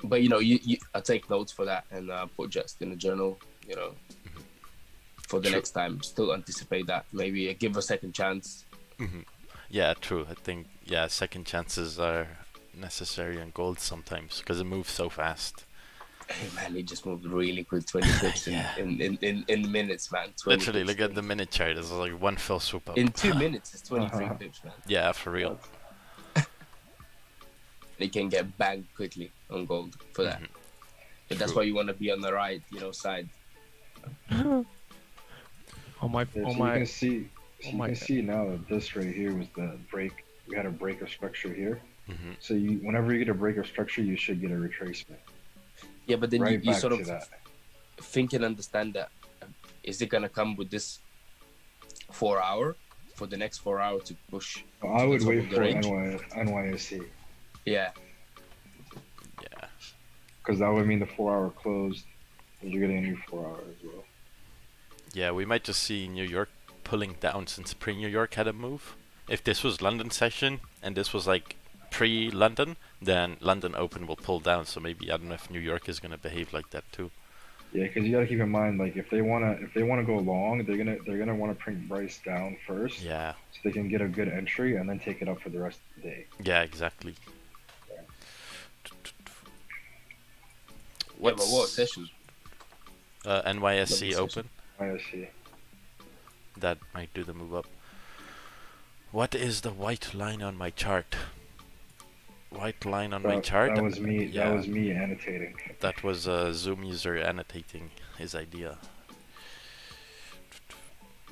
But I take notes for that and put just in the journal. For the True. next time. Still anticipate that. Maybe give a second chance. Yeah, true. I think, second chances are necessary on gold sometimes because it moves so fast. Hey man, it just moved really quick. 20 pips in minutes, man. 20 Literally, pips. look at the minute chart. It's like one fell swoop up. In 2 minutes, it's 23 pips, man. Yeah, for real. They can get banged quickly on gold for that. But that's True. why you want to be on the right, side. On my, Yeah, on so my, you can see, oh my- now that this right here was the break. We had a breaker structure here. Mhm. So whenever you get a breaker structure, you should get a retracement. Yeah, but then Right you back sort to of that. think and understand that. Is it going to come with this 4 hour for the next 4 hour to push? Well, I to the would top wait of the for range? NYSE Yeah. Yeah. because that would mean the 4 hour closed, and you're getting a new 4 hour as well. Yeah, we might just see New York pulling down since pre-New York had a move. If this was London session and this was like pre-London, then London Open will pull down. So maybe I don't know if New York is gonna behave like that too. Yeah, because you gotta keep in mind, like if they wanna go long, they're gonna want to bring price down first. Yeah. So they can get a good entry and then take it up for the rest of the day. Yeah, exactly. Yeah, but what sessions? NYSE Open. NYSE. That might do the move up. What is the white line on my chart? White line on my chart? That was me. Yeah. That was me annotating. That was a Zoom user annotating his idea.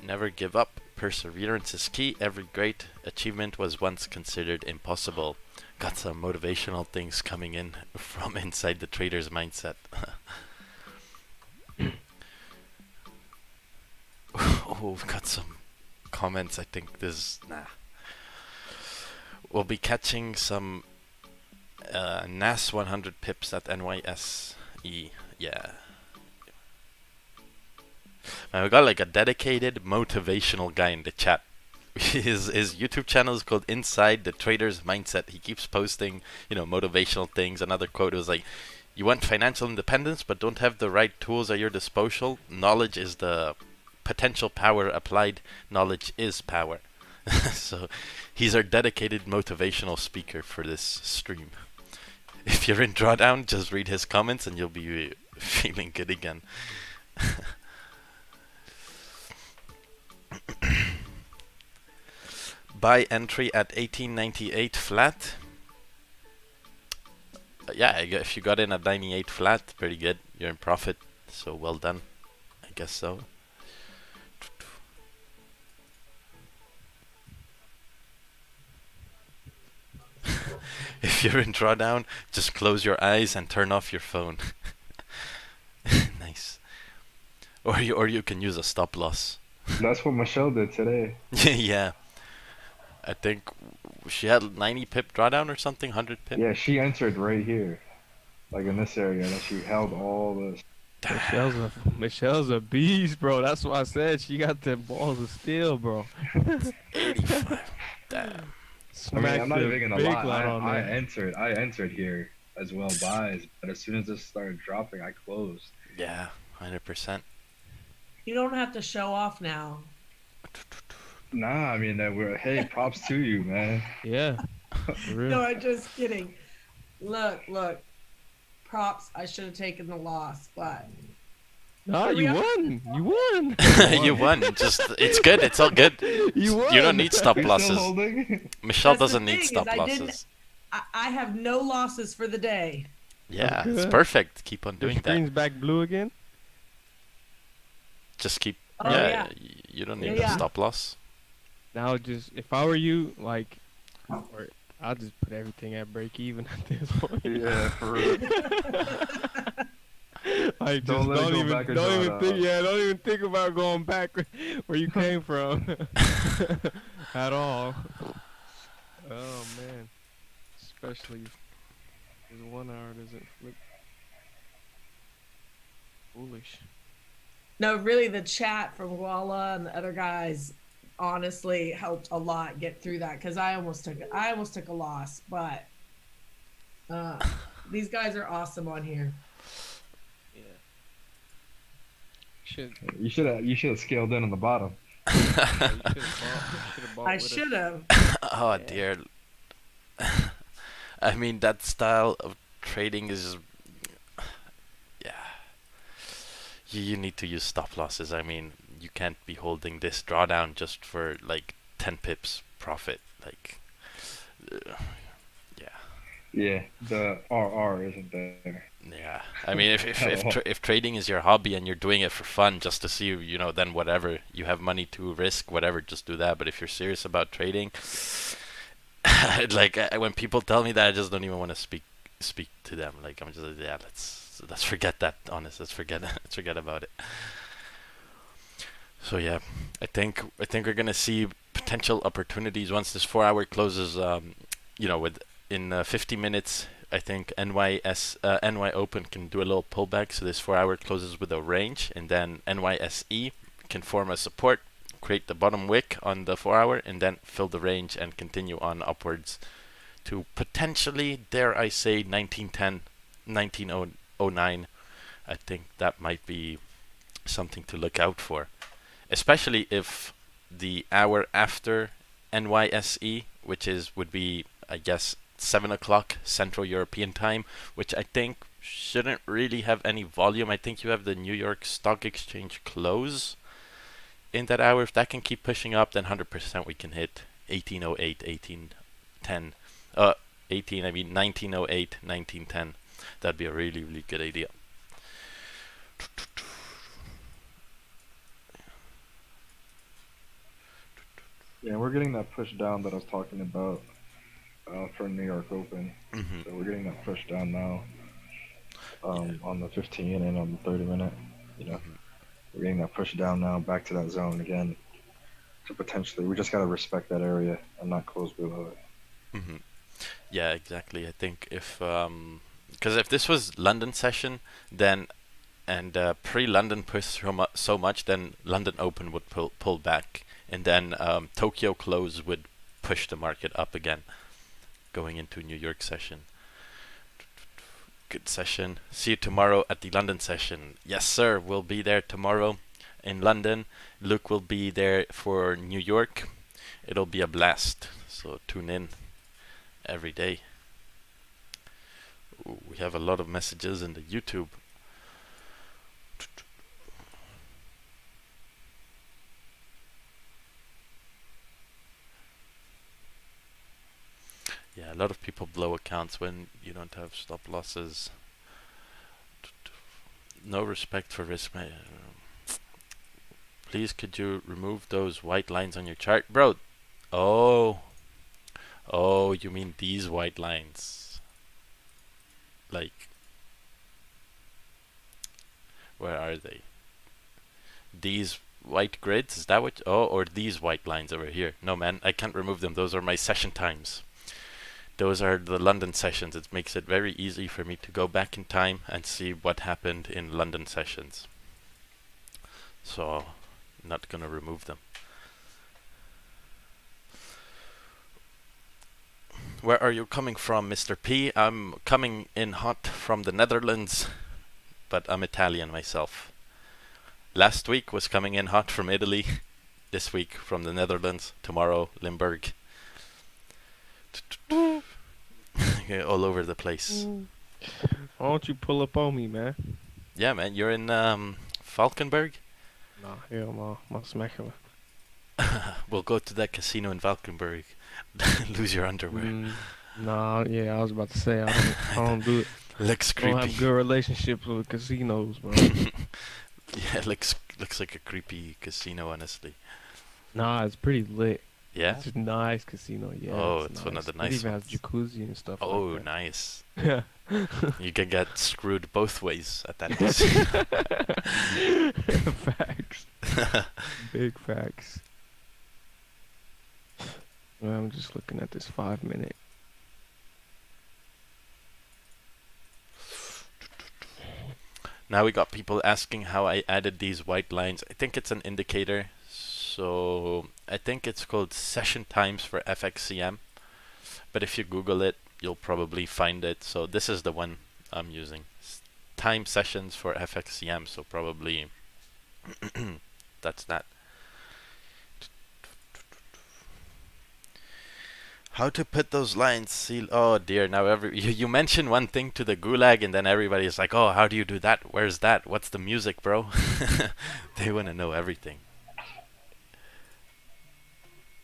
Never give up. Perseverance is key. Every great achievement was once considered impossible. Got some motivational things coming in from inside the trader's mindset. Oh, we've got some comments. I think this... Nah. We'll be catching some NAS 100 pips at NYSE. Yeah. And we got like a dedicated motivational guy in the chat. His YouTube channel is called Inside the Trader's Mindset. He keeps posting, you know, motivational things. Another quote was like, "You want financial independence, but don't have the right tools at your disposal. Knowledge is the potential power applied. Knowledge is power." So he's our dedicated motivational speaker for this stream. If you're in drawdown, just read his comments and you'll be feeling good again. Buy entry at 1898 flat. Yeah, if you got in at 98 flat, pretty good. You're in profit, so well done. I guess so. If you're in drawdown, just close your eyes and turn off your phone. Nice. Or you can use a stop loss. That's what Michelle did today. Yeah. I think she had 90 pip drawdown or something, 100 pip. Yeah, she entered right here, like in this area, and she held all this. Michelle's a beast, bro. That's why I said she got the balls of steel, bro. 85. Damn. I mean, I'm not even gonna lie. I entered. entered here as well buys, but as soon as this started dropping, I closed. Yeah, 100%. You don't have to show off now. Nah, I mean hey, props to you, man. Yeah. For real. No, I'm just kidding. Look. Props. I should have taken the loss, but. No, you won. You won. You won. Just it's good. It's all good. You won. You don't need stop You're losses. still holding? Michelle That's the doesn't need thing, stop is losses. I have no losses for the day. Yeah, Okay. it's perfect. Keep on The doing that. screen's back blue again. Just keep. Oh, yeah, yeah. You don't need Yeah. a stop loss. Now, just if I were you, like, or I'll just put everything at break even at this point. Yeah, for real. Like, Don't let it go even, back or don't down, even think, don't even think about going back where you came from at all. Oh man, especially if 1 hour doesn't flip. Foolish. No, really, the chat from Walla and the other guys honestly helped a lot get through that because I almost took a loss, but these guys are awesome on here. You should have scaled in on the bottom. I should have. Oh dear. I mean, that style of trading is. Yeah. You need to use stop losses. I mean, you can't be holding this drawdown just for like 10 pips profit. Like, yeah. Yeah, the RR isn't there. Yeah, I mean, if trading is your hobby and you're doing it for fun, just to see, you know, then whatever, you have money to risk, whatever, just do that. But if you're serious about trading, like when people tell me that, I just don't even want to speak to them. Like I'm just like, yeah, let's forget that. Honest, let's forget about it. So yeah, I think we're gonna see potential opportunities once this 4 hour closes. You know, in 50 minutes. I think NY Open can do a little pullback, so this 4 hour closes with a range, and then NYSE can form a support, create the bottom wick on the 4 hour and then fill the range and continue on upwards to potentially, dare I say, 1910, 1909. I think that might be something to look out for, especially if the hour after NYSE, which would be, I guess, 7 o'clock Central European time, which I think shouldn't really have any volume. I think you have the New York Stock Exchange close in that hour. If that can keep pushing up, then 100% we can hit 1808, 1810. 1908, 1910. That'd be a really, really good idea. Yeah, we're getting that push down that I was talking about for New York Open. So we're getting that push down now on the 15 and on the 30 minute. You know, we're getting that push down now back to that zone again. So potentially, we just gotta respect that area and not close below it. Yeah, exactly. I think because if this was London session, then and pre-London pushed so much, then London Open would pull back, and then Tokyo close would push the market up again, going into New York session. Good session. See you tomorrow at the London session. Yes, sir. We'll be there tomorrow in London. Luke will be there for New York. It'll be a blast. So tune in every day. Ooh, we have a lot of messages in the YouTube. Yeah, a lot of people blow accounts when you don't have stop losses. No respect for risk. Please, could you remove those white lines on your chart, bro? Oh, you mean these white lines? Like, where are they? These white grids? Is that what? Oh, or these white lines over here? No, man, I can't remove them. Those are my session times. Those are the London sessions. It makes it very easy for me to go back in time and see what happened in London sessions. So, not gonna remove them. Where are you coming from, Mr. P? I'm coming in hot from the Netherlands, but I'm Italian myself. Last week was coming in hot from Italy. This week from the Netherlands. Tomorrow, Limburg. All over the place. Why don't you pull up on me, man? Yeah, man. You're in Valkenburg? Nah, hell no. I'm smacking. We'll go to that casino in Valkenburg. Lose your underwear. Nah, yeah, I was about to say I don't do it. Looks creepy. I don't have good relationships with casinos, bro. Yeah, it looks like a creepy casino, honestly. Nah, it's pretty lit. Yeah? It's a nice casino, yeah. Oh, it's one of the nice It even ones. has jacuzzi and stuff Oh, like that. nice. Yeah. You can get screwed both ways at that casino. Facts. Big facts. Well, I'm just looking at this 5 minute. Now we got people asking how I added these white lines. I think it's an indicator. So I think it's called session times for FXCM. But if you Google it, you'll probably find it. So this is the one I'm using. Time sessions for FXCM. So probably that's that. How to put those lines? See, oh dear! Now you mention one thing to the gulag, and then everybody's like, "Oh, how do you do that? Where's that? What's the music, bro?" They want to know everything.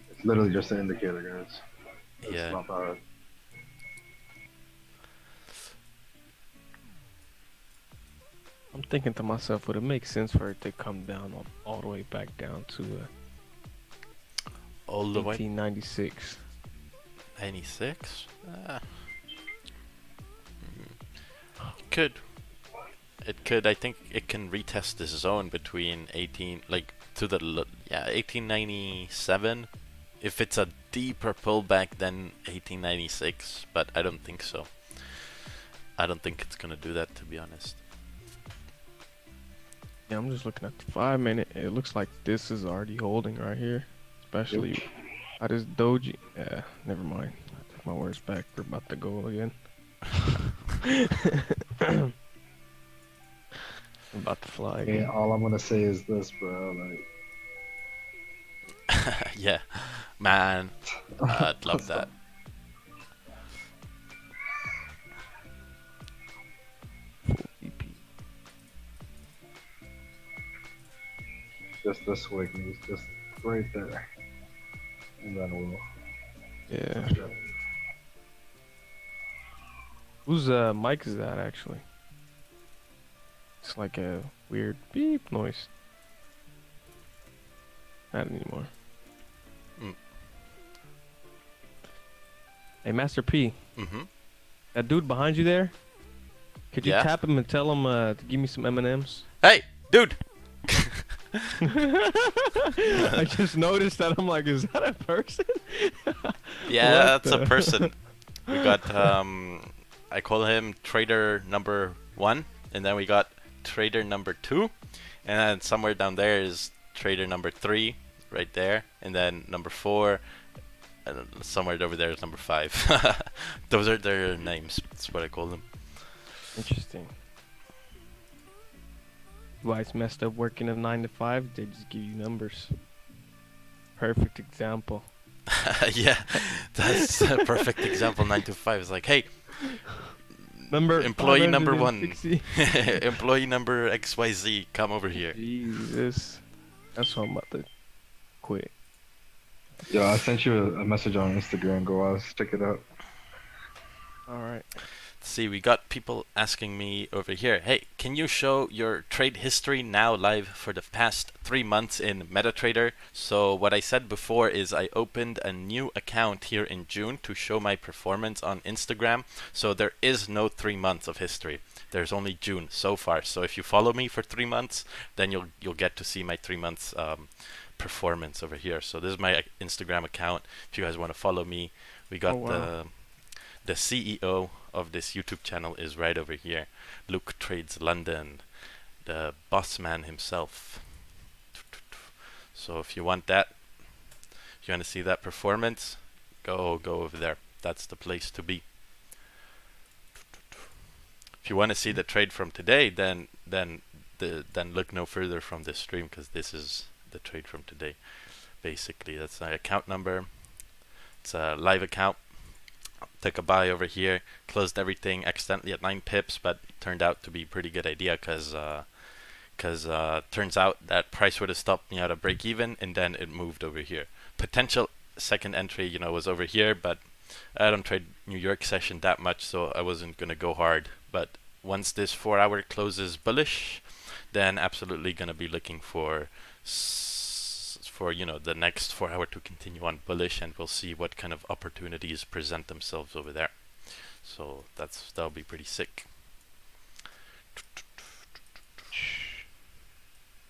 It's literally just an indicator, guys. It's Yeah. not hard. I'm thinking to myself, would it make sense for it to come down all the way back down to All the way 1896? 96? Could. It could. I think it can retest this zone between 1897. If it's a deeper pullback than 1896, but I don't think so. I don't think it's gonna do that, to be honest. Yeah, I'm just looking at the 5 minute. It looks like this is already holding right here. Especially I just doji. Yeah, never mind. I take my words back. We're about to go again. I'm about to fly again. Yeah, all I'm gonna say is this, bro. Like, yeah, man, I'd love that. just this week, he's just right there, and then we'll. Yeah. Whose mic is that actually? It's like a weird beep noise. Not anymore. Hey, Master P. That dude behind you there? Could you tap him and tell him to give me some M&Ms? Hey, dude! I just noticed that. I'm like, is that a person? Yeah, that's a person. We got, I call him trader number 1, and then we got trader number 2, and then somewhere down there is trader number 3, right there, and then number 4, and somewhere over there is number 5. Those are their names. That's what I call them. Interesting. Why it's messed up working a 9 to 5? They just give you numbers. Perfect example. Yeah, that's a perfect example. 9 to 5 is like, hey, employee number 1, employee number XYZ, come over here. Jesus, that's why I'm about to quit. Yeah, I sent you a message on Instagram. Go out, stick it up. All right. See, we got people asking me over here, hey, can you show your trade history now live for the past 3 months in MetaTrader? So what I said before is I opened a new account here in June to show my performance on Instagram. So there is no 3 months of history. There's only June so far. So if you follow me for 3 months, then you'll get to see my 3 months performance over here. So this is my Instagram account. If you guys want to follow me, we got the CEO of this YouTube channel is right over here. Luke Trades London, the boss man himself. So if you want that, if you want to see that performance, go over there. That's the place to be. If you want to see the trade from today, then look no further from this stream, because this is the trade from today. Basically, that's my account number. It's a live account. Took a buy over here, closed everything accidentally at 9 pips, but turned out to be a pretty good idea, because turns out that price would have stopped me at a break even, and then it moved over here. Potential second entry, was over here, but I don't trade New York session that much, so I wasn't gonna go hard. But once this 4 hour closes bullish, then absolutely gonna be looking for the next 4 hour to continue on bullish, and we'll see what kind of opportunities present themselves over there. So that'll be pretty sick.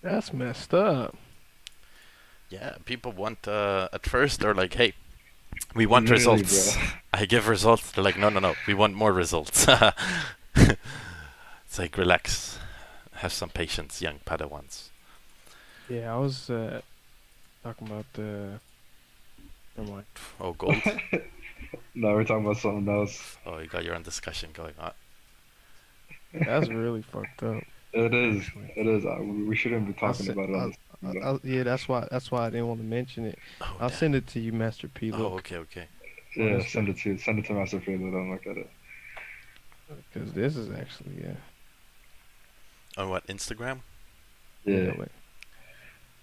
That's messed up. Yeah, people want at first they're like, hey, we want results. I give results. They're like, no, we want more results. It's like, relax, have some patience, young Padawans. Yeah, I was talking about the. Never mind. Oh, gold. No, we're talking about something else. Oh, you got your own discussion going on. That's really fucked up. It is. It is. We shouldn't be talking about it. Yeah, that's why I didn't want to mention it. Oh, I'll send it to you, Master P. Look. Oh, okay. Yeah, send it to Master P. Let him look at it. Because this is actually On what, Instagram? Yeah. Wait.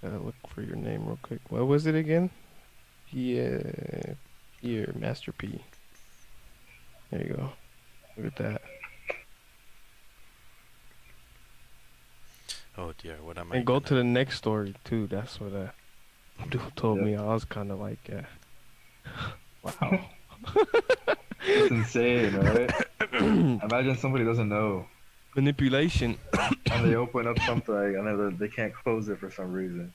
Gotta look for your name real quick. What was it again? Yeah, here, Master P. There you go. Look at that. Oh dear, what am I? And go to the next story too. That's what dude told me. I was kind of like, wow. It's insane, right? Imagine somebody doesn't know. Manipulation. And they open up something and they can't close it for some reason.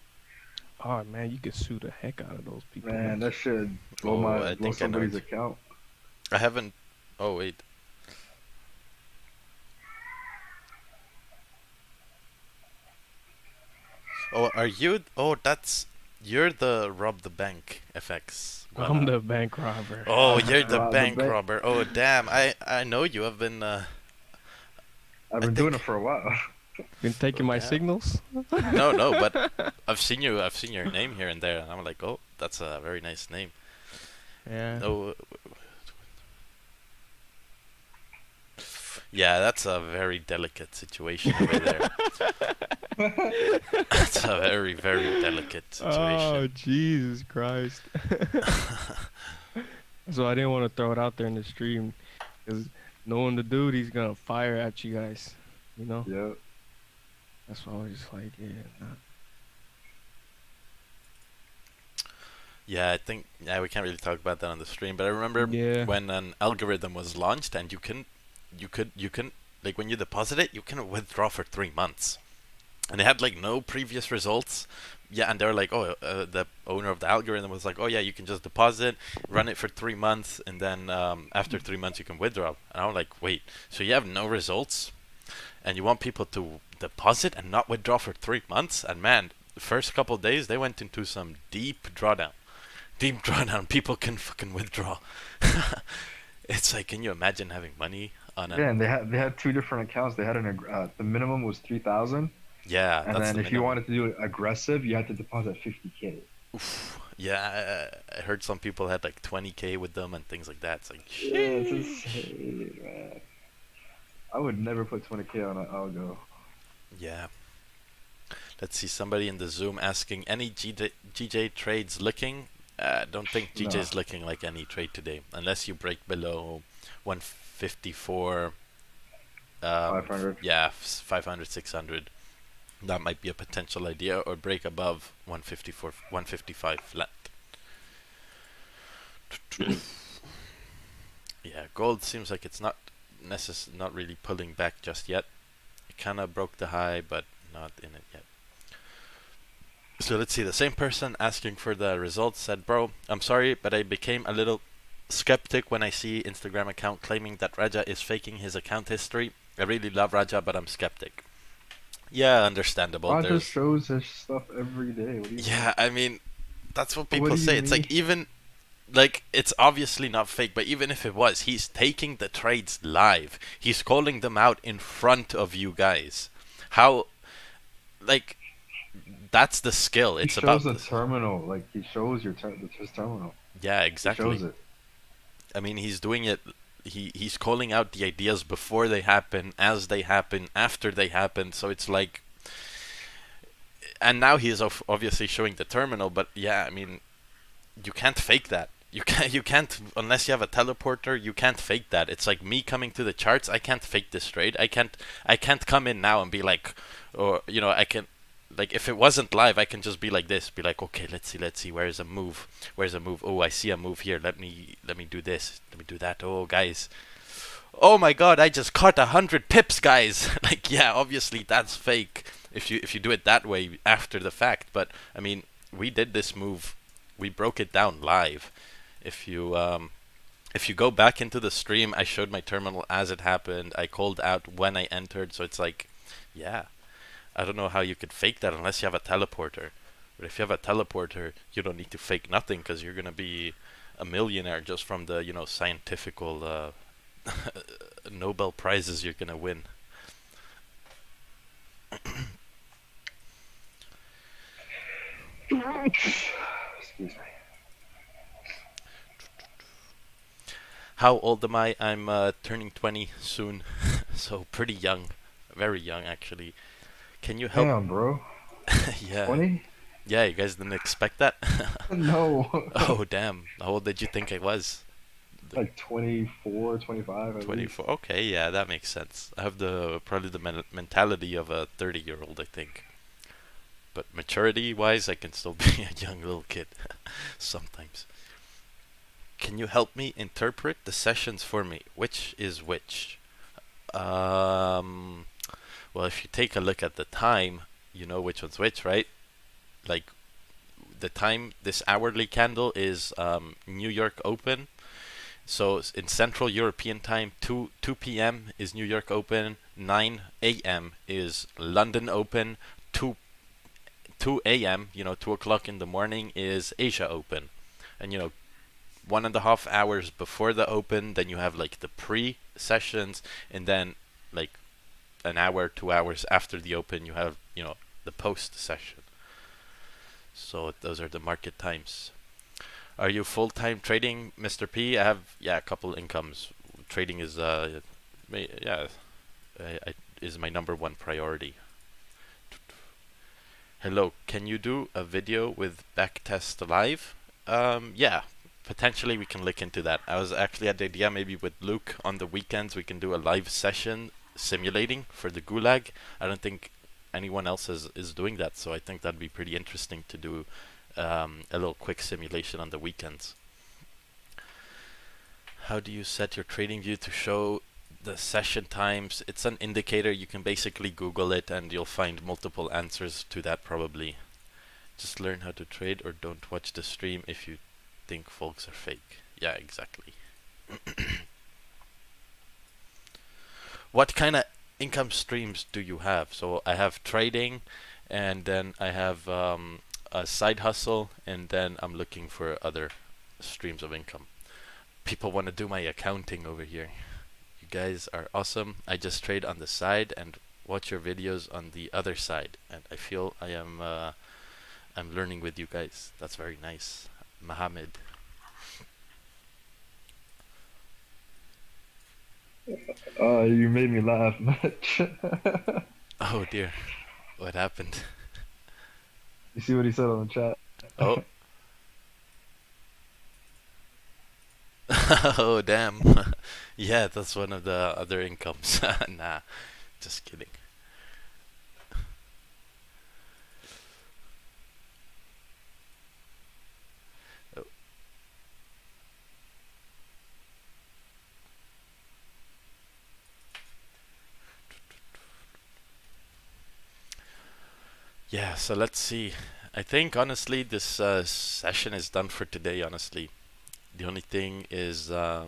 Oh man, you could sue the heck out of those people. Man, that should blow somebody's account. I haven't. Oh wait. Oh, are you? Oh, you're the rob the bank FX. I'm the bank robber. Oh, you're the Rob the bank bank. robber. Oh, damn. I know you have been. I've been doing it for a while. Been taking my damn. signals? No, but I've seen your name here and there, and I'm like, oh, that's a very nice name. Yeah. Oh. Yeah, that's a very delicate situation over there. That's a very, very delicate situation. Oh, Jesus Christ. So I didn't want to throw it out there in the stream, because knowing the dude, he's going to fire at you guys, you know? Yeah. That's why I was just like, yeah, nah. Yeah, I think we can't really talk about that on the stream, but I remember when an algorithm was launched, and you can like when you deposit it, you can withdraw for 3 months, and they had like no previous results. Yeah, and they were like, oh, the owner of the algorithm was like, oh yeah, you can just deposit, run it for 3 months, and then after 3 months you can withdraw. And I was like, wait, so you have no results, and you want people to deposit and not withdraw for 3 months? And man, the first couple of days they went into some deep drawdown. People can fucking withdraw. It's like, can you imagine having money on a... Yeah, and they had 2 different accounts. They had the minimum was 3,000. Yeah, and then if you wanted to do it aggressive, you had to deposit 50K. Oof. Yeah, I heard some people had like 20K with them and things like that. It's like, yeah, it's insane, man. I would never put 20K on an algo. Yeah. Let's see, somebody in the Zoom asking, any GJ trades looking? Don't think GJ's looking like any trade today, unless you break below 154. 500. Yeah, 500, 600. That might be a potential idea, or break above 154, 155 flat. Yeah, gold seems like it's not really pulling back just yet. It kind of broke the high, but not in it yet. So let's see, the same person asking for the results said, bro, I'm sorry, but I became a little skeptic when I see Instagram account claiming that Raja is faking his account history. I really love Raja, but I'm skeptic. Yeah, understandable. Raja shows his stuff every day. Yeah, I mean, that's what people say. It's like, even, like, it's obviously not fake, but even if it was, he's taking the trades live. He's calling them out in front of you guys. How, like, that's the skill. It's about the terminal. Like, he shows his terminal. Yeah, exactly. He shows it. I mean, he's doing it. He's calling out the ideas before they happen, as they happen, after they happen. So it's like, and now he is obviously showing the terminal. But yeah, I mean, you can't fake that. You can't unless you have a teleporter. You can't fake that. It's like me coming to the charts. I can't fake this trade. I can't come in now and be like, or you know, I can. Like, if it wasn't live, I can just be like this, be like, okay, let's see, where's a move? Oh, I see a move here. Let me do this. Let me do that. Oh, guys. Oh my God, I just caught 100 pips, guys. Like, yeah, obviously that's fake if you do it that way after the fact. But I mean, we did this move. We broke it down live. If you go back into the stream, I showed my terminal as it happened. I called out when I entered, so it's like, yeah. I don't know how you could fake that unless you have a teleporter. But if you have a teleporter, you don't need to fake nothing, because you're gonna be a millionaire just from the, you know, scientifical Nobel prizes you're gonna win. Excuse me. How old am I? I'm turning 20 soon, so pretty young, very young actually. Can you help? Damn, bro. Yeah. 20? Yeah, you guys didn't expect that? No. Oh, damn. How old did you think I was? Like 24, 25. 24. Okay, yeah, that makes sense. I have probably the mentality of a 30-year-old, I think. But maturity-wise, I can still be a young little kid sometimes. Can you help me interpret the sessions for me? Which is which? Well, if you take a look at the time, you know which one's which, right? Like, the time, this hourly candle is New York Open. So in Central European time, 2 p.m. is New York Open, 9 a.m. is London Open, 2 2 a.m., 2 o'clock in the morning is Asia Open. And, 1.5 hours before the open, then you have like the pre-sessions, and then like an hour, 2 hours after the open, you have, the post-session. So those are the market times. Are you full-time trading, Mr. P? I have, a couple incomes. Trading is, is my number one priority. Hello, can you do a video with Backtest live? Yeah, potentially we can look into that. I was actually had the idea maybe with Luke on the weekends we can do a live session simulating for the Gulag. I don't think anyone else is doing that, so I think that'd be pretty interesting to do a little quick simulation on the weekends. How do you set your TradingView to show the session times? It's an indicator. You can basically Google it and you'll find multiple answers to that probably. Just learn how to trade or don't watch the stream if you think folks are fake. Yeah, exactly. What kind of income streams do you have? So I have trading, and then I have a side hustle, and then I'm looking for other streams of income. People want to do my accounting over here. You guys are awesome. I just trade on the side and watch your videos on the other side, and I feel I am I'm learning with you guys. That's very nice. Mohammed. You made me laugh much. Oh dear. What happened? You see what he said on the chat? Oh. Oh damn. Yeah, that's one of the other incomes. Nah, just kidding. Oh. Yeah, so let's see. I think honestly this session is done for today, honestly. The only thing is the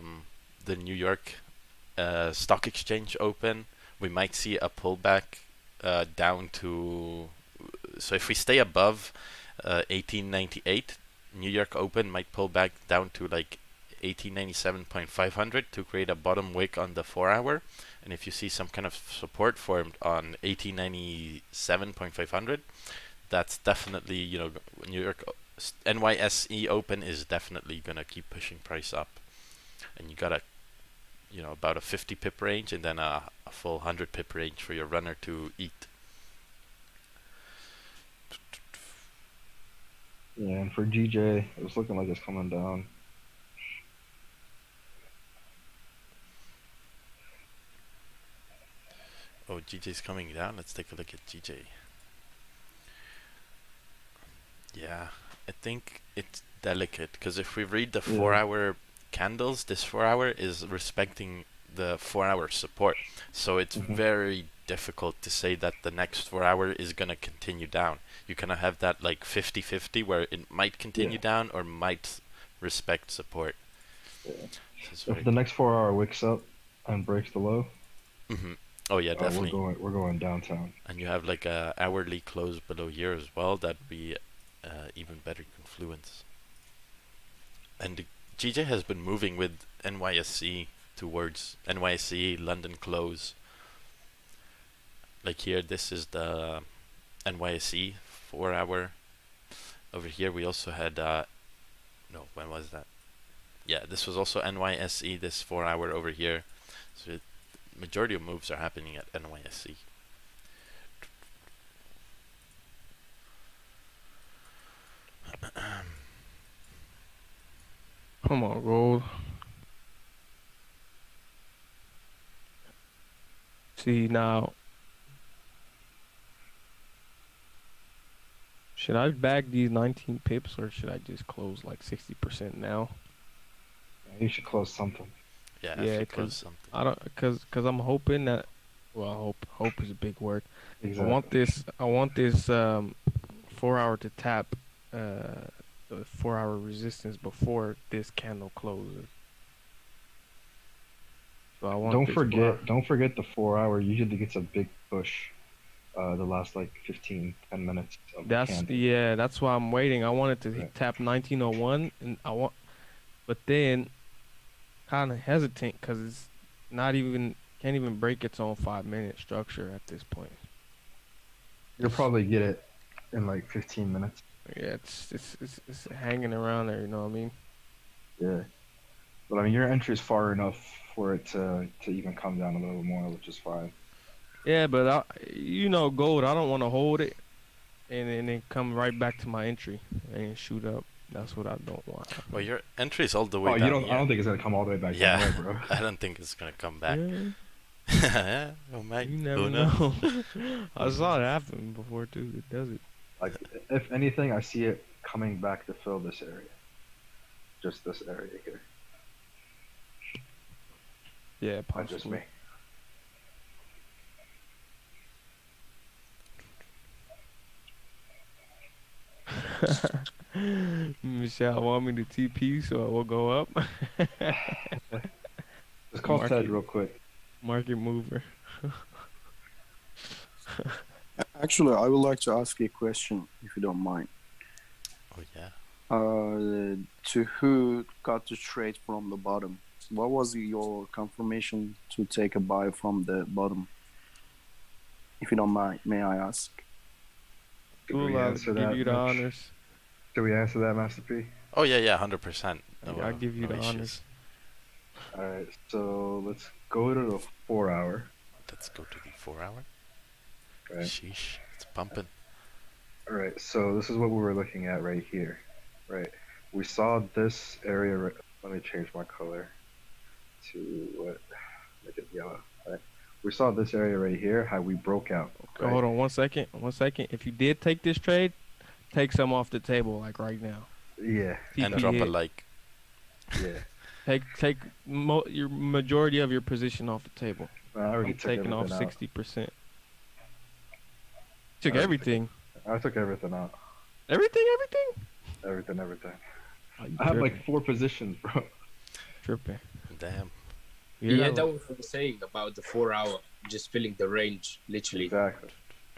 New York Stock Exchange open. We might see a pullback down to... So if we stay above 1898, New York Open might pull back down to like 1897.500 to create a bottom wick on the 4-hour. And if you see some kind of support formed on 1897.500, that's definitely, New York NYSE Open is definitely gonna keep pushing price up, and you got about a 50 pip range and then a full 100 pip range for your runner to eat. Yeah, and for GJ, it was looking like it's coming down. Oh, GJ's coming down. Let's take a look at GJ. Yeah, I think it's delicate because if we read the 4-hour candles, this 4-hour is respecting the 4-hour support. So it's very difficult to say that the next 4-hour is going to continue down. You kind of have that like 50-50 where it might continue down or might respect support. Yeah. So if the next 4-hour wicks up and breaks the low, oh yeah, definitely. We're going downtown. And you have like a hourly close below here as well. That'd be even better confluence. And the GJ has been moving with NYSE towards NYSE London close. Like here, this is the NYSE 4-hour. Over here, we also had no, when was that? Yeah, this was also NYSE. This 4-hour over here. So majority of moves are happening at NYSE. Come on, gold. See now. Should I bag these 19 pips or should I just close like 60% now? You should close something. Yeah, close something. I don't, cause I'm hoping that. Well, hope is a big word. Exactly. I want this 4-hour to tap the 4-hour resistance before this candle closes. So I want don't forget the 4-hour usually gets a big push the last like 15, 10 minutes of the That's candle. yeah. That's why I'm waiting. I wanted to Right. tap 1901, and but then kind of hesitant because it's not even can't even break its own 5-minute structure at this point. You'll probably get it in like 15 minutes. Yeah, it's hanging around there. You know what I mean? Yeah. But I mean, your entry is far enough for it to even come down a little more, which is fine. Yeah, but gold. I don't want to hold it and then come right back to my entry and shoot up. That's what I don't want. Well, your entry is all the way Oh, down you don't? here. I don't think it's gonna come all the way back Yeah, down there, bro. I don't think it's gonna come back. Yeah, Yeah, oh my, you never who knows? know. I saw it happen before too. It does it. Like, if anything, I see it coming back to fill this area. Just this area here. Yeah, Not just possibly. me. Michelle want me to TP, so I will go up. Just call Market- Ted real quick. Market mover. Actually, I would like to ask you a question, if you don't mind. Oh yeah. To who got the trade from the bottom? What was your confirmation to take a buy from the bottom? If you don't mind, may I ask? Did we Cool, I'll answer give that, you the Mitch? honors. Did we answer that, Master P? Oh yeah, 100%. Yeah, I'll give you the issues. honors. Alright, so let's go to the 4 hour. Let's go to the 4 hour. Okay. Sheesh, it's pumping. Alright, so this is what we were looking at right here. Right. We saw this area. Let me change my color to what? Make it yellow. Right. We saw this area right here, how we broke out. Okay, hold on 1 second. 1 second. If you did take this trade, take some off the table, like right now. Yeah. And TP drop a it. like. Yeah. Take your majority of your position off the table. I already I'm took taking off everything out. 60%. Took I already everything. I took everything out. Everything. Everything. Oh, you I have tripping. like 4 positions, bro. Tripping. Damn. Yeah, that was what I was saying about the 4 hour, just filling the range, literally. Exactly.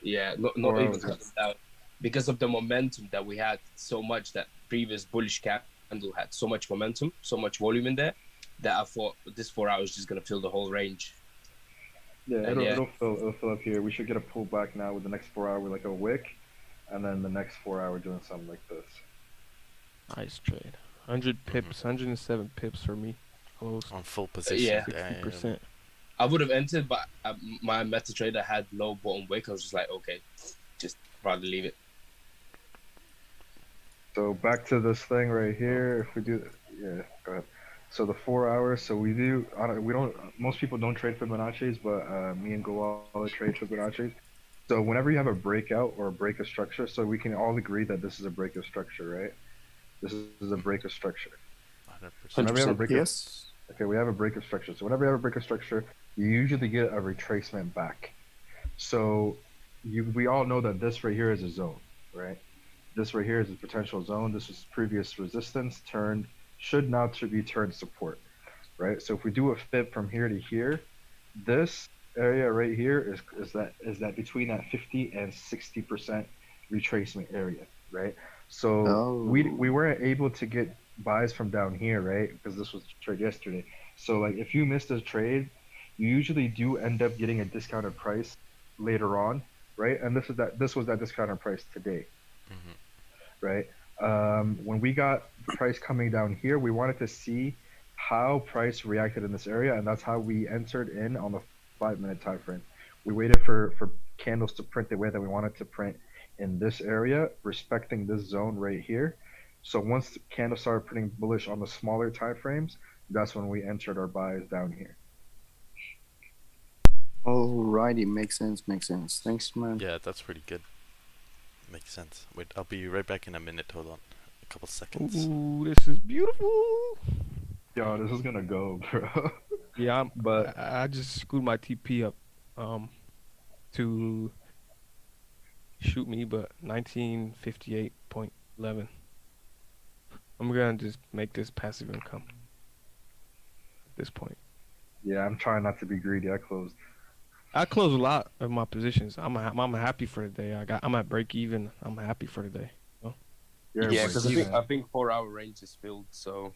Yeah, not 4 even hours. cutting down. Because of the momentum that we had so much, that previous bullish candle had so much momentum, so much volume in there, that I thought this 4 hours is just going to fill the whole range. Yeah, And it'll fill up here. We should get a pullback now with the next 4 hour, like a wick, and then the next 4 hour doing something like this. Nice trade. 100 pips, 107 pips for me. Close. On full position. Yeah. Damn. 60%. I would have entered, but my MetaTrader had low bottom wick. I was just like, okay, just rather leave it. So back to this thing right here. If we do, yeah, go ahead. So the 4 hours. So we do. We don't. Most people don't trade Fibonacci's, but me and Goala trade Fibonacci's. So whenever you have a breakout or a break of structure, so we can all agree that this is a break of structure, right? This is a break of structure. 100%. Whenever you have a 100% break yes. Okay, we have a break of structure. So whenever you have a break of structure, you usually get a retracement back. So we all know that this right here is a zone, right? This right here is a potential zone. This is previous resistance turned, should now to be turned support, right? So if we do a fib from here to here, this area right here is that between that 50 and 60% retracement area, right? So we weren't able to get buys from down here, right? Because this was the trade yesterday. So like if you missed a trade, you usually do end up getting a discounted price later on, right? And this was that discounted price today, right? When we got price coming down here, we wanted to see how price reacted in this area, and that's how we entered in on the 5-minute time frame. We waited for candles to print the way that we wanted to print in this area, respecting this zone right here. So once the candle started printing bullish on the smaller time frames, that's when we entered our buys down here. Alrighty, makes sense. Thanks, man. Yeah, that's pretty good. Makes sense. Wait, I'll be right back in a minute. Hold on. A couple seconds. Ooh, this is beautiful. Yo, this is gonna go, bro. Yeah, but I just screwed my TP up to shoot me, but 1958.11. I'm gonna just make this passive income at this point. Yeah, I'm trying not to be greedy. I closed I close a lot of my positions. I'm happy for the day. I'm at break even. I'm happy for the day. Yeah, because I break-even. think 4 hour range is filled, so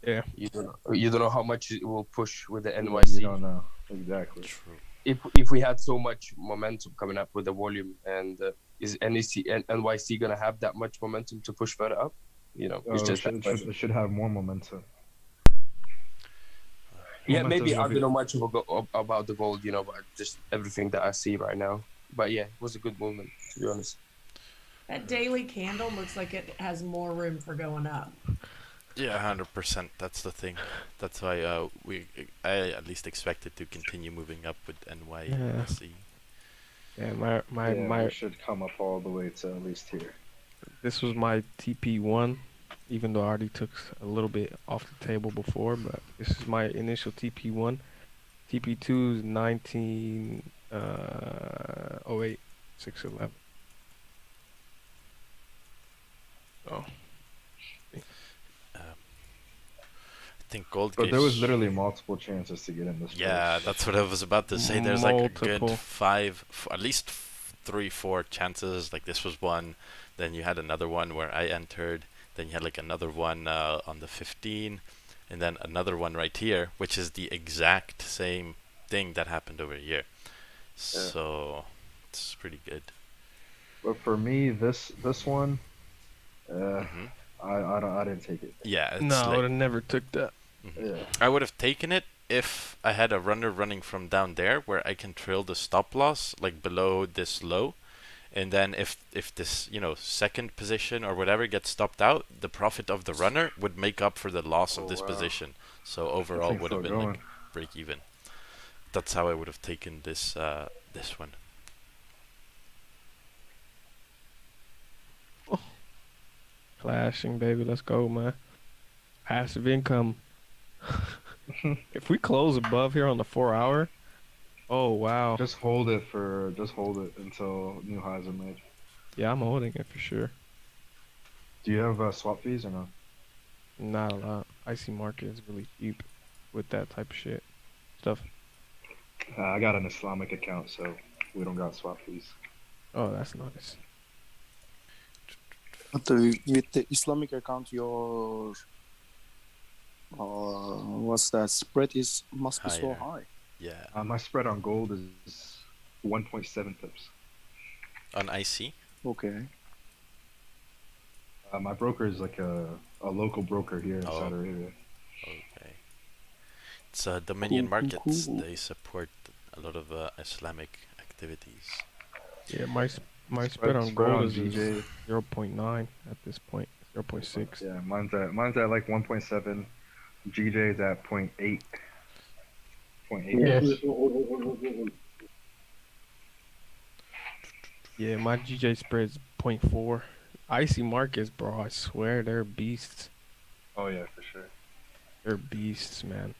Yeah. you don't know how much it will push with the You NYC. don't know exactly. True. If we had so much momentum coming up with the volume, and is NYC gonna have that much momentum to push further up? You know, it's just that question. It should have more momentum. Yeah, Momentum maybe will I be- don't know much about the gold, you know, but just everything that I see right now. But yeah, it was a good movement, to be honest. That daily candle looks like it has more room for going up. Yeah, 100%. That's the thing. That's why I at least expect it to continue moving up with NYSE. Yeah, we should come up all the way to at least here. This was my TP1, even though I already took a little bit off the table before, but this is my initial TP1. TP2 is 1908 611. Oh. I think gold. But there was literally multiple chances to get in this. Yeah, place. that's what I was about to say. There's like a good at least 3-4 chances. Like this was one. Then you had another one where I entered. Then you had like another one on the 15, and then another one right here, which is the exact same thing that happened over here. So it's pretty good. But for me, this one, I didn't take it. Yeah, it's no, I would have never took that. Yeah. I would have taken it if I had a runner running from down there where I can trail the stop loss like below this low, and then if this second position or whatever gets stopped out, the profit of the runner would make up for the loss of this position. So overall would have been like break even. That's how I would have taken this this one. Flashing, baby, let's go, man. Passive income. If we close above here on the 4 hour, oh wow. Just hold it until new highs are made. Yeah, I'm holding it for sure. Do you have swap fees or no? Not a lot. IC market is really cheap with that type of stuff. I got an Islamic account, so we don't got swap fees. Oh, that's nice. But with the Islamic account, your what's that spread must be so high. Yeah. My spread on gold is 1.7 pips. On IC? Okay. My broker is like a local broker here in Saudi Arabia. Okay. It's Dominion Markets. They support a lot of Islamic activities. Yeah, my spread on gold is 0.9 at this point. 0.6. Yeah, mine's at like 1.7. GJ is at 0.8. 0.8. Yeah, my GJ spread is 0.4. IC markets, bro, I swear they're beasts. Oh yeah, for sure. They're beasts, man.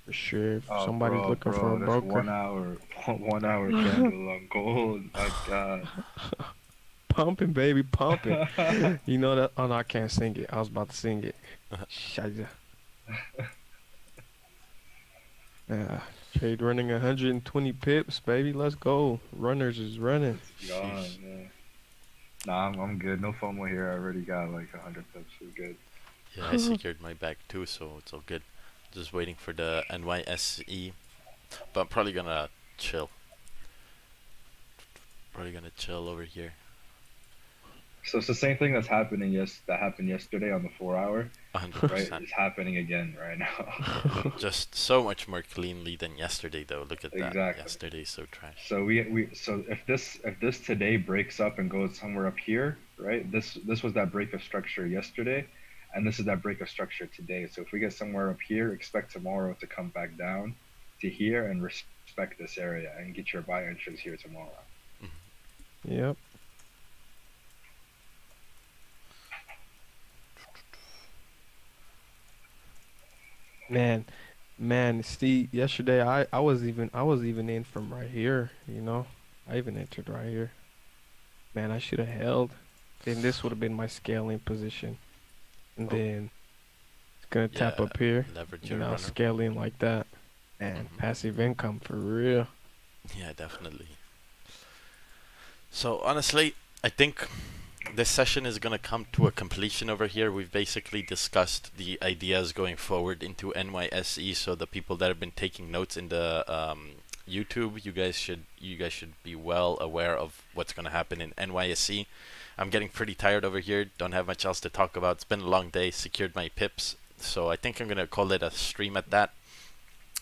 For sure. If somebody's looking for a broker. 1 hour candle on gold. My God. Pumping, baby, pumping. You know that? Oh no, I can't sing it. I was about to sing it. Shaya. Yeah, trade running 120 pips, baby. Let's go. Runners is running. God, man. Nah, I'm good. No FOMO here. I already got like 100 pips. We're good. Yeah, I secured my bag too, so it's all good. Just waiting for the NYSE, but I'm probably gonna chill. Probably gonna chill over here. So it's the same thing that happened yesterday on the 4 hour. 100%. Right? It's happening again right now. Just so much more cleanly than yesterday, though. Look at that. Exactly. Yesterday's so trash. So so if this today breaks up and goes somewhere up here, right? This was that break of structure yesterday, and this is that break of structure today. So if we get somewhere up here, expect tomorrow to come back down to here and respect this area and get your buy entries here tomorrow. Yep. Man, Steve, yesterday I was even in from right here, you know. I even entered right here. Man, I should have held. Then this would have been my scaling position. And then it's gonna tap up here. Leverage You your know, runner. scaling like that. And passive income for real. Yeah, definitely. So honestly, I think this session is going to come to a completion over here. We've basically discussed the ideas going forward into NYSE. So the people that have been taking notes in the YouTube, you guys should be well aware of what's going to happen in NYSE. I'm getting pretty tired over here. Don't have much else to talk about. It's been a long day. Secured my pips, so I think I'm going to call it a stream at that.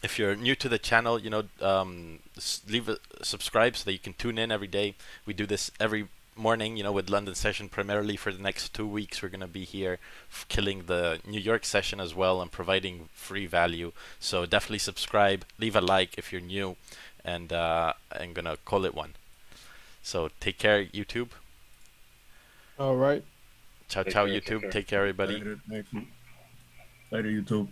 If you're new to the channel, leave a subscribe so that you can tune in every day. We do this every morning, with London session primarily for the next 2 weeks. We're going to be here killing the New York session as well and providing free value. So definitely subscribe, leave a like if you're new, and I'm going to call it one. So take care, YouTube. All right. Ciao, ciao, YouTube. Take care, everybody. Later, YouTube.